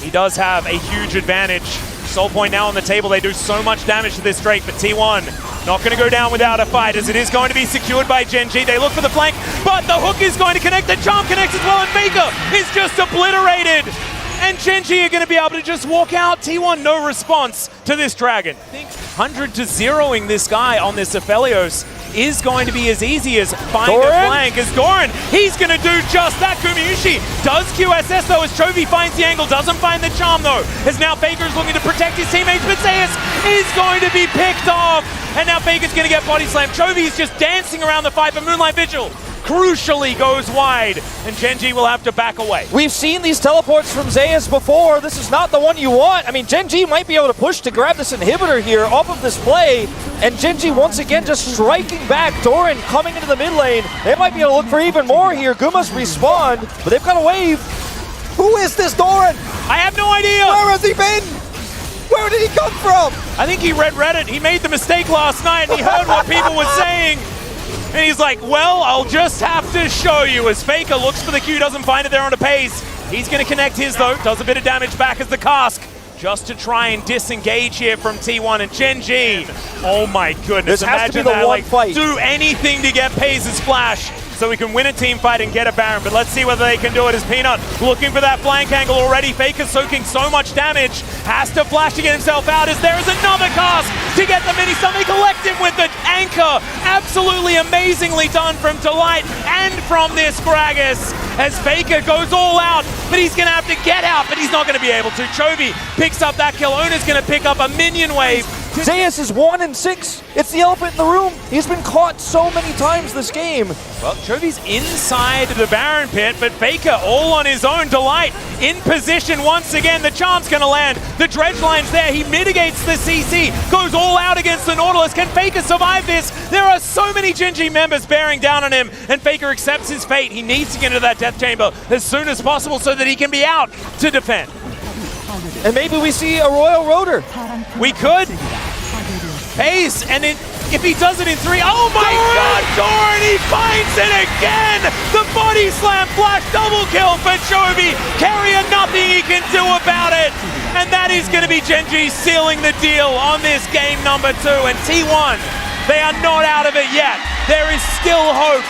He does have a huge advantage. Soul Point now on the table. They do so much damage to this Drake, but T1 not going to go down without a fight, as it is going to be secured by Gen G. They look for the flank, but the hook is going to connect. The charm connects as well, and Faker is just obliterated. And Gen G are going to be able to just walk out. T1, no response to this Dragon. I think 100 to 0ing this guy on this Aphelios is going to be as easy as find a flank as Doran. He's going to do just that. Gumayusi does QSS though, as Chovy finds the angle, doesn't find the charm though, as now Faker's looking to protect his teammates, but Zeus is going to be picked off, and now Faker's going to get body slammed. Chovy is just dancing around the fight, but Moonlight Vigil crucially goes wide, and Gen G will have to back away. We've seen these teleports from Zeus before. This is not the one you want. I mean, Gen G might be able to push to grab this inhibitor here off of this play, and Gen G once again just striking back. Doran coming into the mid lane. They might be able to look for even more here. Guma's respawned, but they've got a wave. Who is this Doran? I have no idea. Where has he been? Where did he come from? I think he read Reddit. He made the mistake last night, and he heard what people were saying. And he's like, well, I'll just have to show you, as Faker looks for the Q, doesn't find it there on a Pace. He's going to connect his though, does a bit of damage back as the cask, just to try and disengage here from T1 and Gen G. Oh my goodness, this has to be imagine the one that, fight. do anything to get Pace's flash so we can win a team fight and get a Baron, but let's see whether they can do it, as Peanut looking for that flank angle already. Faker soaking so much damage, has to flash to get himself out, as there is another cast to get the mini stun. They collect him with the anchor. Absolutely amazingly done from Delight and from this Gragas, as Faker goes all out, but he's going to have to get out, but he's not going to be able to. Chovy picks up that kill. Ona's going to pick up a minion wave. Zeus is 1-6. It's the elephant in the room. He's been caught so many times this game. Well, Chovy's inside the Baron pit, but Faker all on his own. Delight in position once again. The charm's going to land. The dredge line's there. He mitigates the CC. Goes all out against the Nautilus. Can Faker survive this? There are so many Gen G members bearing down on him, and Faker accepts his fate. He needs to get into that death chamber as soon as possible so that he can be out to defend. And maybe we see a Royal Rotor. We could. Pace, and if he does it in 3, oh my God, Doran, he finds it again! The body slam flash double kill for Chovy. Carrier, nothing he can do about it. And that is going to be Gen G sealing the deal on this game number 2. And T1, they are not out of it yet. There is still hope,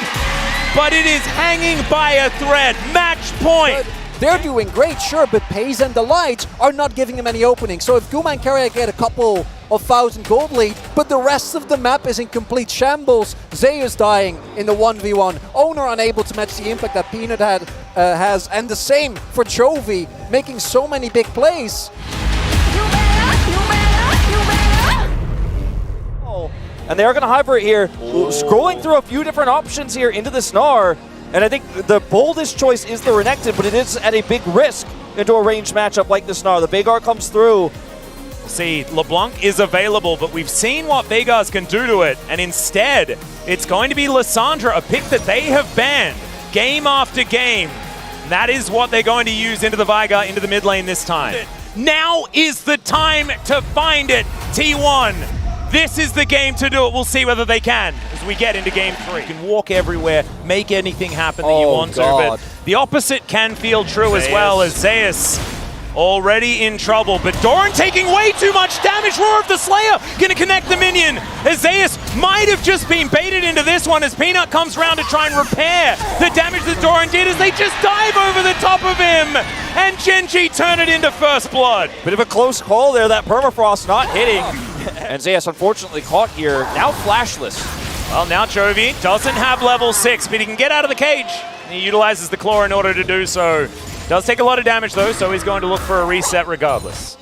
but it is hanging by a thread. Match point. They're doing great, sure, but Pace and Delight are not giving him any opening. So if Guma and Carrier get a couple of 1,000 gold lead, but the rest of the map is in complete shambles, Zeus dying in the 1v1, Owner unable to match the impact that Peanut has, and the same for Chovy, making so many big plays. And they are going to hibernate here, scrolling through a few different options here into the Snar. And I think the boldest choice is the Renekton, but it is at a big risk into a ranged matchup like the Snar. The Veigar comes through. See, LeBlanc is available, but we've seen what Vegas can do to it, and instead, it's going to be Lissandra, a pick that they have banned game after game. That is what they're going to use into the Veigar, into the mid lane this time. Now is the time to find it, T1. This is the game to do it. We'll see whether they can. we get into game 3. You can walk everywhere, make anything happen that you want to, but the opposite can feel true as well, as Zeus already in trouble, but Doran taking way too much damage. Roar of the Slayer gonna connect the minion. As Zeus might have just been baited into this one as Peanut comes around to try and repair the damage that Doran did as they just dive over the top of him. And Gen.G turn it into first blood. Bit of a close call there, that permafrost not hitting. And Zeus unfortunately caught here, now flashless. Well, now Chovy doesn't have level 6, but he can get out of the cage. He utilizes the claw in order to do so. Does take a lot of damage though, so he's going to look for a reset regardless.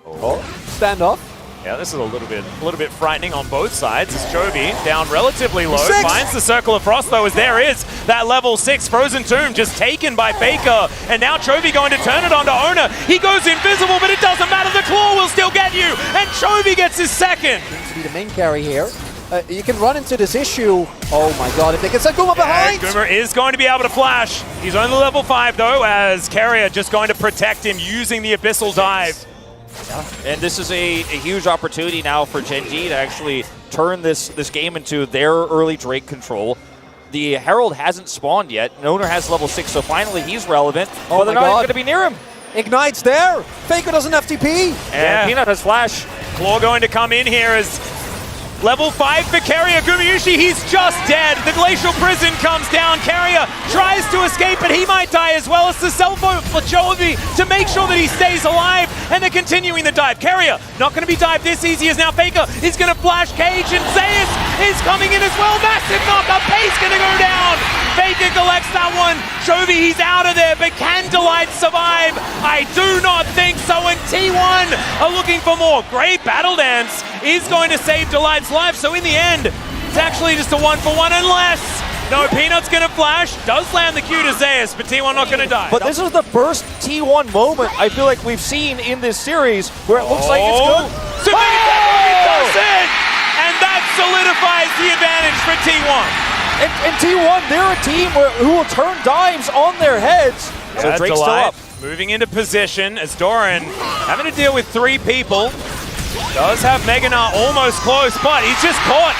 Oh, standoff. Yeah, this is a little bit frightening on both sides. As Chovy down relatively low, 6. finds the Circle of Frost though, as there is that level 6 Frozen Tomb just taken by Faker. And now Chovy going to turn it onto Owner. He goes invisible, but it doesn't matter. The claw will still get you, and Chovy gets his second. Seems to be the main carry here. You can run into this issue. Oh my god, if they get Guma behind! Goomer is going to be able to flash. He's only level 5 though, as Carrier just going to protect him using the Abyssal Dive. And this is a huge opportunity now for Gen.G to actually turn this game into their early Drake control. The Herald hasn't spawned yet. Owner has level 6, so finally he's relevant. Oh but they're my not god. going to be near him. Ignites there! Faker doesn't have TP! And Peanut has flash. Claw going to come in here as level 5 for Carrier. Gumayushi, he's just dead. The Glacial Prison comes down. Carrier tries to escape, but he might die as well. It's the cell phone for Chovy to make sure that he stays alive, and they're continuing the dive. Carrier not going to be dived this easy as now Faker is going to flash cage, and Zeus is coming in as well. Massive knock-up. Pace going to go down. Faker collects that one. Chovy, he's out of there, but can Delight survive? I do not think so, and T1 are looking for more. Great battle dance is going to save Delight's life, so in the end, it's actually just a 1-for-1 unless... No, Peanut's going to flash, does land the Q to Zeus, but T1 not going to die. But this is the first T1 moment I feel like we've seen in this series where it looks like it's good. So does it! And that solidifies the advantage for T1. And T1, they're a team who will turn dives on their heads. So Drake's still up. Moving into position as Doran having to deal with 3 people. Does have Meganar almost close, but he's just caught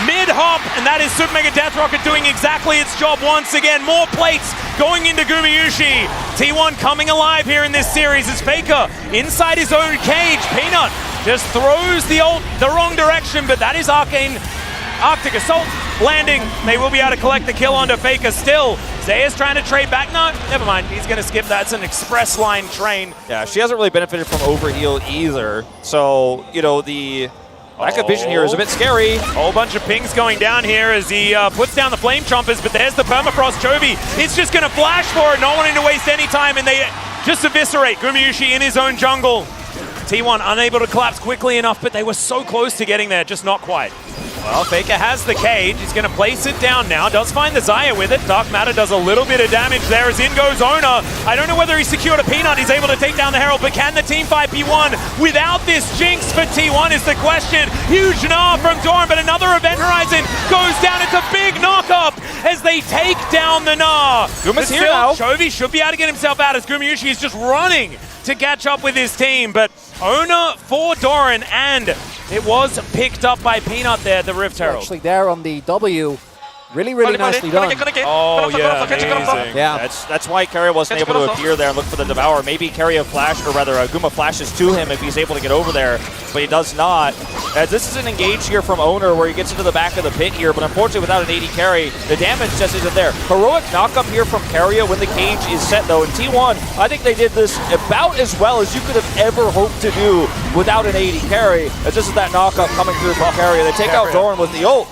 mid-hop, and that is Super Mega Death Rocket doing exactly its job once again. More plates going into Gumayushi. T1 coming alive here in this series as Faker inside his own cage. Peanut just throws the wrong direction, but that is Arctic Assault landing. They will be able to collect the kill onto Faker still. Zeus trying to trade back. No, never mind. He's going to skip that. It's an express line train. Yeah, she hasn't really benefited from overheal either. So, you know, the lack of vision here is a bit scary. Whole bunch of pings going down here as he puts down the Flame Chompers, but there's the Permafrost. Chovy, it's just going to flash for it, not wanting to waste any time, and they just eviscerate Gumayushi in his own jungle. T1 unable to collapse quickly enough, but they were so close to getting there, just not quite. Well, Faker has the cage. He's going to place it down now. Does find the Xayah with it. Dark Matter does a little bit of damage there as in goes Owner. I don't know whether he secured a Peanut. He's able to take down the Herald, but can the team fight be won without this Jinx for T1 is the question. Huge Gnar from Doran, but another Event Horizon goes down. It's a big knock-up as they take down the Gnar. Guma's here now. Chovy should be able to get himself out as Gumayushi is just running to catch up with his team, but Owner for Doran, and it was picked up by Peanut there, the Rift Herald. Actually there on the W. Really, really nicely done. Oh, yeah, amazing. Yeah. That's why Carrier wasn't able to appear there and look for the Devour. Maybe Carrier flashed, or rather Guma flashes to him if he's able to get over there, but he does not. As this is an engage here from Owner where he gets into the back of the pit here, but unfortunately without an AD carry, the damage just isn't there. Heroic knock-up here from Carrier when the cage is set though, and T1, I think they did this about as well as you could have ever hoped to do without an AD carry, as this is that knock-up coming through from Carrier. They take out Doran with the ult.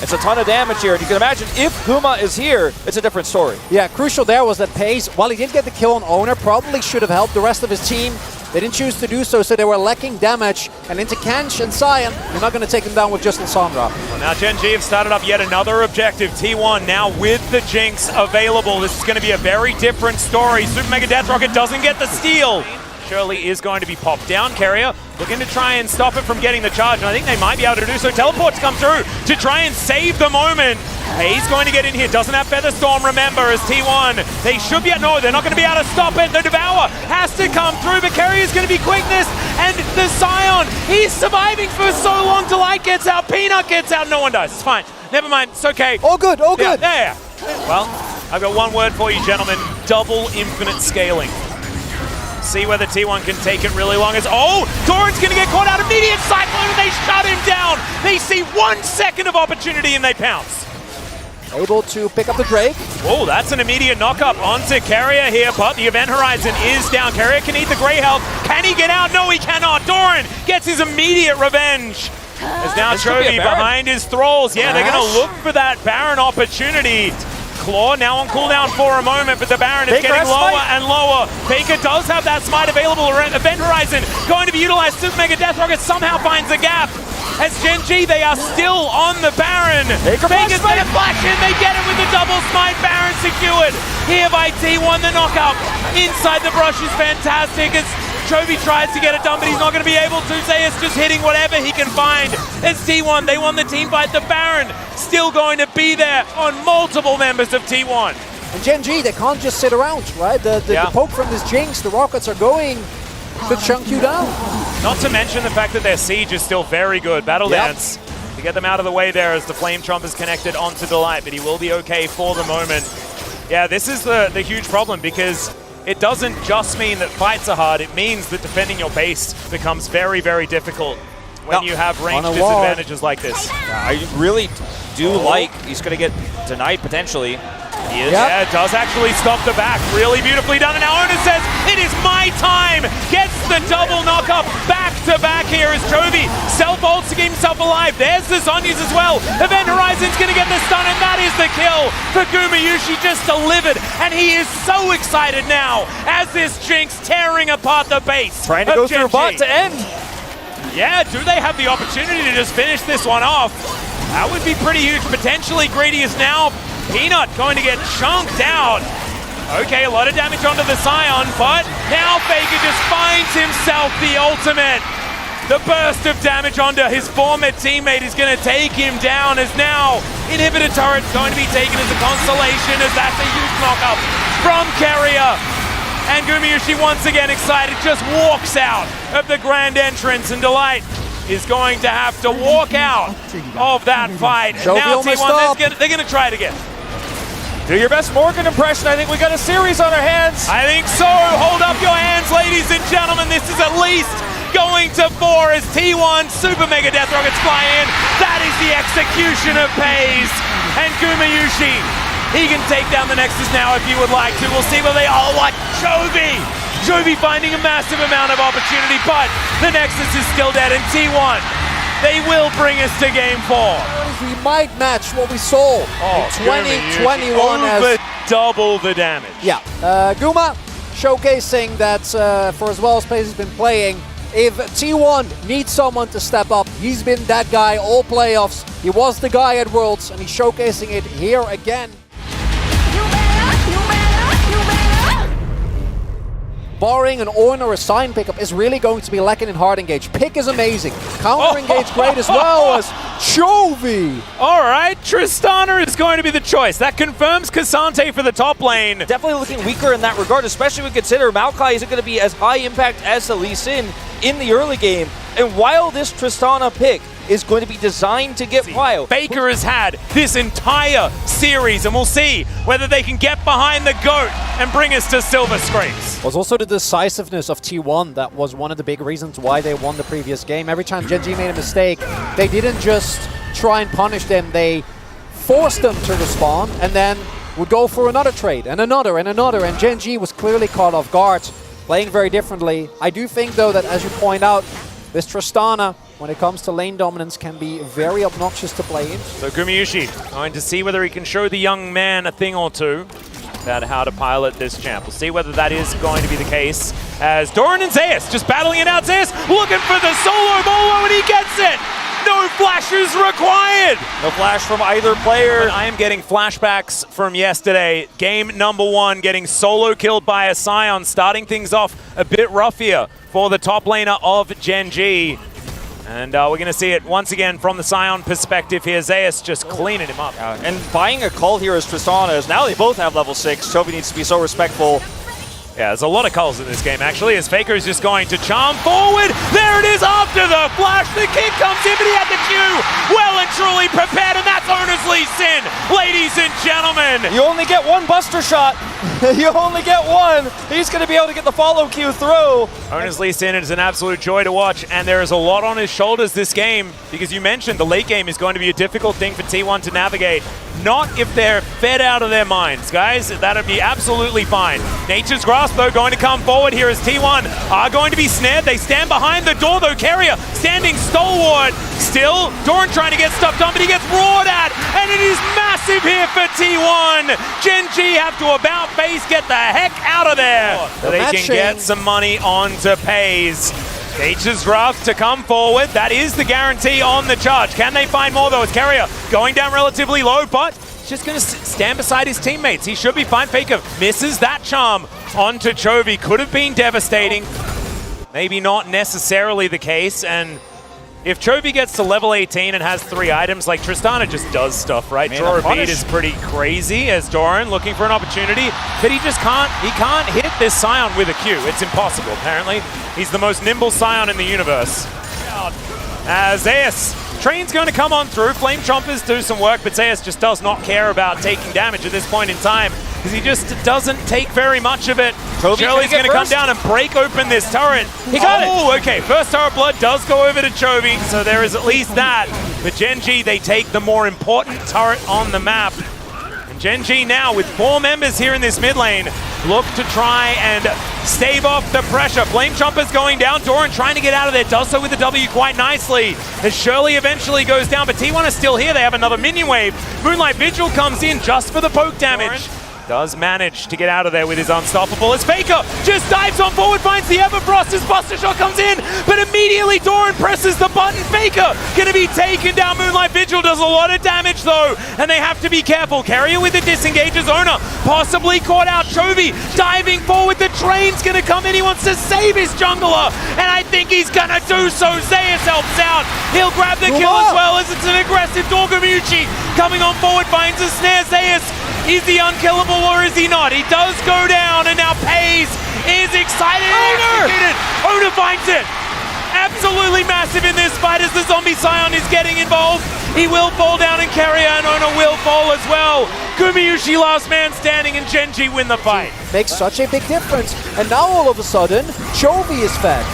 It's a ton of damage here, and you can imagine if Guma is here, it's a different story. Yeah, crucial there was that Pace, while he did get the kill on Owner, probably should have helped the rest of his team. They didn't choose to do so, so they were lacking damage. And into Kanch and Sion, you're not going to take them down with just Lissandra. Well, now Gen.G have started up yet another objective. T1 now with the Jinx available. This is going to be a very different story. Super Mega Death Rocket doesn't get the steal. Shirley is going to be popped down. Carrier looking to try and stop it from getting the charge, and I think they might be able to do so. Teleports come through to try and save the moment. He's going to get in here. Doesn't have Featherstorm, remember, as T1. They should be, no, they're not going to be able to stop it. The Devour has to come through, but Carrier's going to be quickness, and the Scion He's surviving for so long. Delight gets out, Peanut gets out, no one does. It's fine. Never mind, it's okay. All good, all good. Yeah. Well, I've got one word for you, gentlemen. Double infinite scaling. See whether T1 can take it really long. Doran's going to get caught out. Immediate cyclone, and they shut him down. They see 1 second of opportunity, and they pounce. Able to pick up the Drake. Oh, that's an immediate knock-up onto Carrier here, but the Event Horizon is down. Carrier can eat the Grey Health. Can he get out? No, he cannot. Doran gets his immediate revenge. As now Chovy behind his thralls. Yeah, they're going to look for that Baron opportunity. Claw now on cooldown for a moment, but the Baron is getting lower and lower. Baker does have that smite available. Event Horizon going to be utilized. Super Mega Death Rocket somehow finds a gap. As Gen G, they are still on the Baron. Baker's going to flash in. They get it with the double smite. Baron secured here by T1. The knockup inside the brush is fantastic. As Chovy tries to get it done, but he's not going to be able to. Zeus just hitting whatever he can find. As T1, they won the team fight. The Baron still going to be there on multiple members of T1. And Gen G, they can't just sit around, right? The poke from this Jinx, the Rockets are going to chunk you down. Not to mention the fact that their siege is still very good. Battle Dance to get them out of the way there as the Flame Trump is connected onto Delight, but he will be okay for the moment. Yeah, this is the huge problem, because it doesn't just mean that fights are hard, it means that defending your base becomes very, very difficult when you have range disadvantages like this. I really do like he's going to get denied potentially. He is. Yeah, does actually stop the back. Really beautifully done. And now Ona says, it is my time. Gets the double knockup back to back here as Chovy self-ults to keep himself alive. There's the Zhonya's as well. Event Horizon's going to get the stun, and that is the kill for Gumayusi, just delivered. And he is so excited now as this Jinx tearing apart the base. Trying to go through bot to end. Yeah, do they have the opportunity to just finish this one off? That would be pretty huge. Potentially Greedy is now Peanut going to get chunked out. Okay, a lot of damage onto the Scion, but now Faker just finds himself the ultimate. The burst of damage onto his former teammate is going to take him down, as now Inhibitor Turret going to be taken as a consolation, as that's a huge knockup from Carrier. And Gumayusi once again excited, just walks out of the grand entrance, and Delight is going to have to walk out of that fight. And now T1, they're going to try it again. Do your best Morgan impression. I think we got a series on our hands. I think so. Hold up your hands, ladies and gentlemen. This is at least going to 4 as T1 Super Mega Death Rockets fly in. That is the execution of Pays. And Gumayusi, he can take down the Nexus now if you would like to. We'll see where they are. Like Chovy. Chovy finding a massive amount of opportunity, but the Nexus is still dead. And T1, they will bring us to game 4. We might match what we saw in 2021 over double the damage. Yeah, Guma showcasing that for as well as Pays has been playing, if T1 needs someone to step up, he's been that guy all playoffs. He was the guy at Worlds, and he's showcasing it here again. Barring an Ornn or a Sign pickup is really going to be lacking in hard engage. Pick is amazing. Counter engage great as well as Chovy. All right, Tristana is going to be the choice. That confirms Cassante for the top lane. Definitely looking weaker in that regard, especially when we consider Maokai isn't going to be as high impact as the Lee Sin in the early game. And while this Tristana pick is going to be designed to get Pyle, Faker has had this entire series, and we'll see whether they can get behind the GOAT and bring us to Silver Scrapes. Was also the decisiveness of T1 that was one of the big reasons why they won the previous game. Every time Gen G made a mistake, they didn't just try and punish them, they forced them to respond and then would go for another trade and another and another, and Gen G was clearly caught off guard, playing very differently. I do think though that, as you point out, this Tristana, when it comes to lane dominance, can be very obnoxious to play in. So Gumayusi going to see whether he can show the young man a thing or two about how to pilot this champ. We'll see whether that is going to be the case, as Doran and Zeus just battling it out. Zeus looking for the solo bolo, and he gets it! No flashes required! No flash from either player. But I am getting flashbacks from yesterday. Game number 1, getting solo killed by a Scion, starting things off a bit rough here for the top laner of Gen G. And we're going to see it once again from the Scion perspective here. Zeus just cleaning him up. And buying a call here as Tristana, as now they both have level 6. Chovy needs to be so respectful Yeah, there's a lot of culls in this game, actually, as Faker is just going to charm forward. There it is after the flash. The kick comes in, but he had the Q well and truly prepared, and that's Owner's Lee Sin, ladies and gentlemen. You only get one Buster shot. You only get one. He's going to be able to get the follow Q through. Owner's Lee Sin is an absolute joy to watch, and there is a lot on his shoulders this game, because you mentioned the late game is going to be a difficult thing for T1 to navigate. Not if they're fed out of their minds, guys. That'd be absolutely fine. Nature's Grasp, though, going to come forward here as T1 are going to be snared. They stand behind the door, though. Keria standing stalwart. Still, Doran trying to get stuff done, but he gets roared at, and it is massive here for T1. Gen G have to about face get the heck out of there. So they can get some money onto Pays. Nature's Grasp to come forward. That is the guarantee on the charge. Can they find more, though? It's Keria going down relatively low, but he's just going to stand beside his teammates. He should be fine. Faker misses that charm onto Chovy. Could have been devastating. Maybe not necessarily the case. And if Chovy gets to level 18 and has 3 items, like Tristana just does stuff, right? Draw a beat is pretty crazy as Doran looking for an opportunity, but he just can't hit this Scion with a Q. It's impossible, apparently. He's the most nimble Scion in the universe. As Zeus, Train's going to come on through. Flame Chompers do some work, but Zeus just does not care about taking damage at this point in time, because he just doesn't take very much of it. Shirley's going to come down and break open this turret. He got it. Oh, okay. First turret blood does go over to Chovy, so there is at least that. But Gen G, they take the more important turret on the map. And Gen G now, with 4 members here in this mid lane, look to try and stave off the pressure. Flame Chompers going down. Doran trying to get out of there. Does so with the W quite nicely. As Shirley eventually goes down, but T1 is still here. They have another minion wave. Moonlight Vigil comes in just for the poke damage. Does manage to get out of there with his unstoppable as Faker just dives on forward, finds the Everfrost as Buster Shot comes in, but immediately Doran presses the button. Faker gonna be taken down. Moonlight Vigil does a lot of damage though, and they have to be careful. Carrier with the disengages. Owner possibly caught out. Chovy diving forward. The train's gonna come in. He wants to save his jungler, and I think he's gonna do so. Zeus helps out. He'll grab the kill as well, as it's an aggressive Dorgamuchi coming on forward, finds a snare. Zeus, is he unkillable or is he not? He does go down, and now Pays is excited. Owner finds it. Absolutely massive in this fight as the zombie Scion is getting involved. He will fall down in Keria, and Owner will fall as well. Gumayushi last man standing, and Gen G win the fight. Makes such a big difference. And now all of a sudden, Chovy is fed.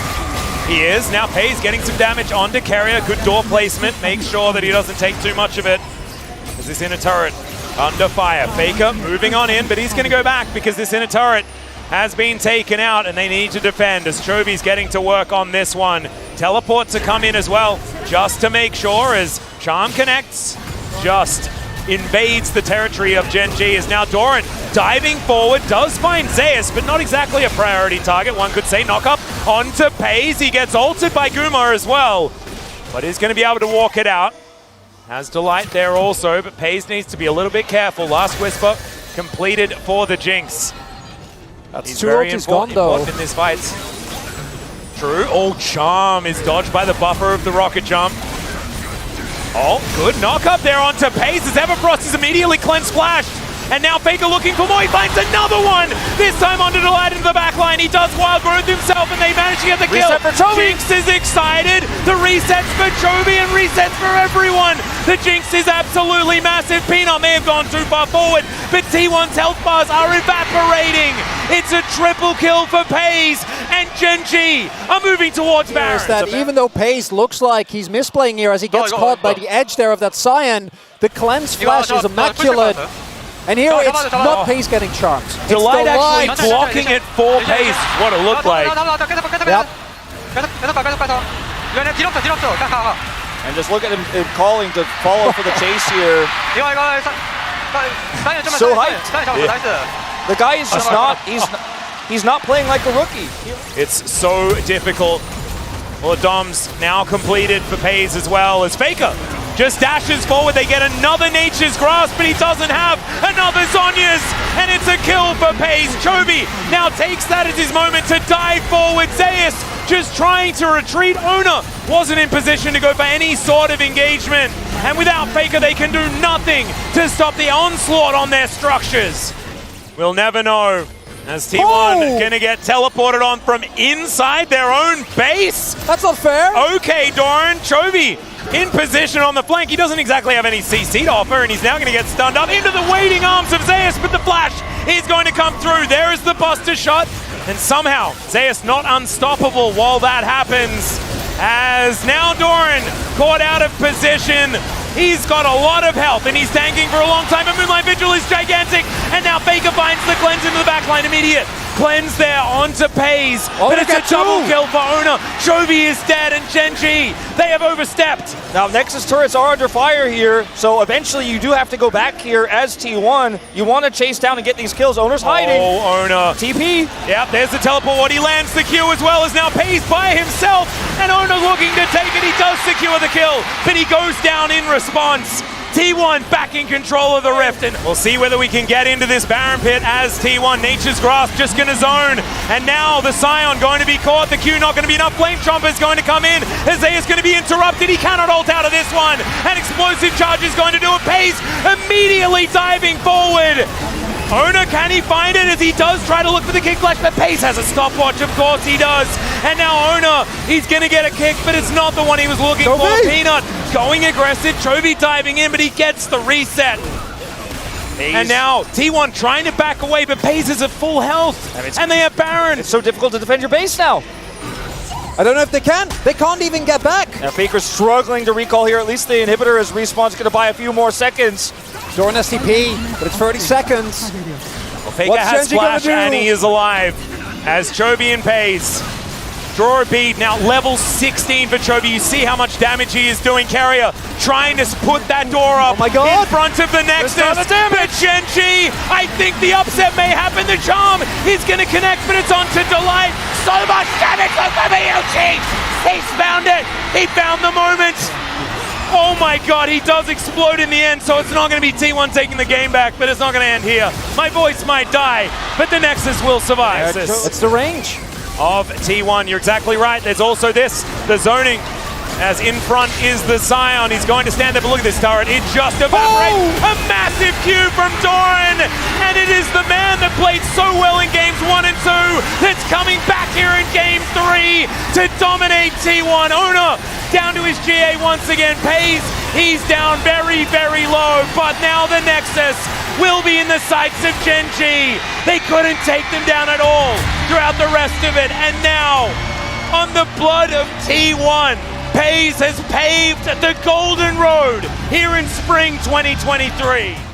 He is. Now Pays getting some damage onto Keria. Good door placement. Makes sure that he doesn't take too much of it. As this inner turret under fire. Faker moving on in, but he's going to go back because this inner turret has been taken out and they need to defend as Chovy's getting to work on this one. Teleport to come in as well, just to make sure as Charm connects, just invades the territory of Gen G. Is now Doran diving forward, does find Zeus, but not exactly a priority target. One could say knock up onto Pays. He gets ulted by Guma as well, but he's going to be able to walk it out. Has Delight there also, but Pays needs to be a little bit careful. Last Whisper completed for the Jinx. That's too ulti's gone though. In this fight. True. Oh, Charm is dodged by the buffer of the rocket jump. Oh, good knock up there onto Pays as Everfrost is immediately cleanse splashed. And now Faker looking for more. He finds another one. This time onto Delight into the backline. He does wild growth himself, and they manage to get the kill. Reset for Chovy. Jinx is excited. The resets for Chovy and resets for everyone. The Jinx is absolutely massive. Peanut may have gone too far forward, but T1's health bars are evaporating. It's a triple kill for Pays, and Gen G are moving towards Baron. That even though Pays looks like he's misplaying here as he gets caught by the edge there of that Scion, the cleanse flash is immaculate. And here it's not Pays getting charmed. Delight actually blocking it for Pays. What it looked like. Yep. And just look at him calling to follow for the chase here. So hyped. Yeah. The guy is just not, he's not playing like a rookie. It's so difficult. Well, Dom's now completed for Pays as well as Faker just dashes forward. They get another Nature's Grasp, but he doesn't have another Zhonya's, and it's a kill for Pays. Chovy now takes that as his moment to dive forward. Zeus just trying to retreat. Owner wasn't in position to go for any sort of engagement, and without Faker they can do nothing to stop the onslaught on their structures. We'll never know As T1 gonna get teleported on from inside their own base. That's not fair. Okay, Doran, Chovy in position on the flank. He doesn't exactly have any CC to offer, and he's now gonna get stunned up into the waiting arms of Zeus, but the flash is going to come through. There is the buster shot, and somehow Zeus not unstoppable while that happens. As now Doran caught out of position. He's got a lot of health, and he's tanking for a long time, but Moonlight Vigil is gigantic, and now Faker finds the cleanse into the backline. Immediate cleanse there onto Pays, but it's a double kill for Ona. Chovy is dead, and Genji, they have overstepped. Now, Nexus turrets are under fire here, so eventually you do have to go back here as T1. You want to chase down and get these kills. Ona's hiding. Oh, Ona. TP. Yep, there's the teleport. What he lands the Q as well as now Pays by himself, and Ona looking to take it. He does secure the kill, but he goes down in response. T1 back in control of the Rift, and we'll see whether we can get into this Baron Pit as T1. Nature's Grasp just going to zone, and now the Scion going to be caught. The Q not going to be enough. Flame Chomper's going to come in. Isaiah's going to be interrupted. He cannot ult out of this one, and Explosive Charge is going to do it. Pays immediately diving forward. Ona, can he find it as he does try to look for the kick flash, but Pace has a stopwatch, of course he does. And now Ona, he's going to get a kick, but it's not the one he was looking for. Peanut going aggressive, Chovy diving in, but he gets the reset. And now T1 trying to back away, but Pace is at full health, and they have Baron. It's so difficult to defend your base now. I don't know if they can. They can't even get back. Now Faker's struggling to recall here. At least the inhibitor as Respawn's going to buy a few more seconds. Doran STP, but it's 30 seconds. Well, Faker has Flash, and he is alive as Chovy and Pays draw a bead. Now level 16 for Chovy. You see how much damage he is doing. Carrier trying to put that door up in front of the Nexus. But Genji, I think the upset may happen. The charm is going to connect, but it's onto Delight. So much damage from Yuchi. He's found it. He found the moment. Oh my god, he does explode in the end, so it's not going to be T1 taking the game back, but it's not going to end here. My voice might die, but the Nexus will survive. It's the range of T1. You're exactly right. There's also this, the zoning, as in front is the Scion. He's going to stand there, but look at this turret. It just evaporates. A massive Q from Doran, and it is the man that played so well in games 1 and 2 that's coming back here in game 3 to dominate T1. Ona down to his GA once again. Pays, he's down very, very low, but now the Nexus will be in the sights of Genji. They couldn't take them down at all throughout the rest of it, and now, on the blood of T1, Pays has paved the golden road here in spring 2023.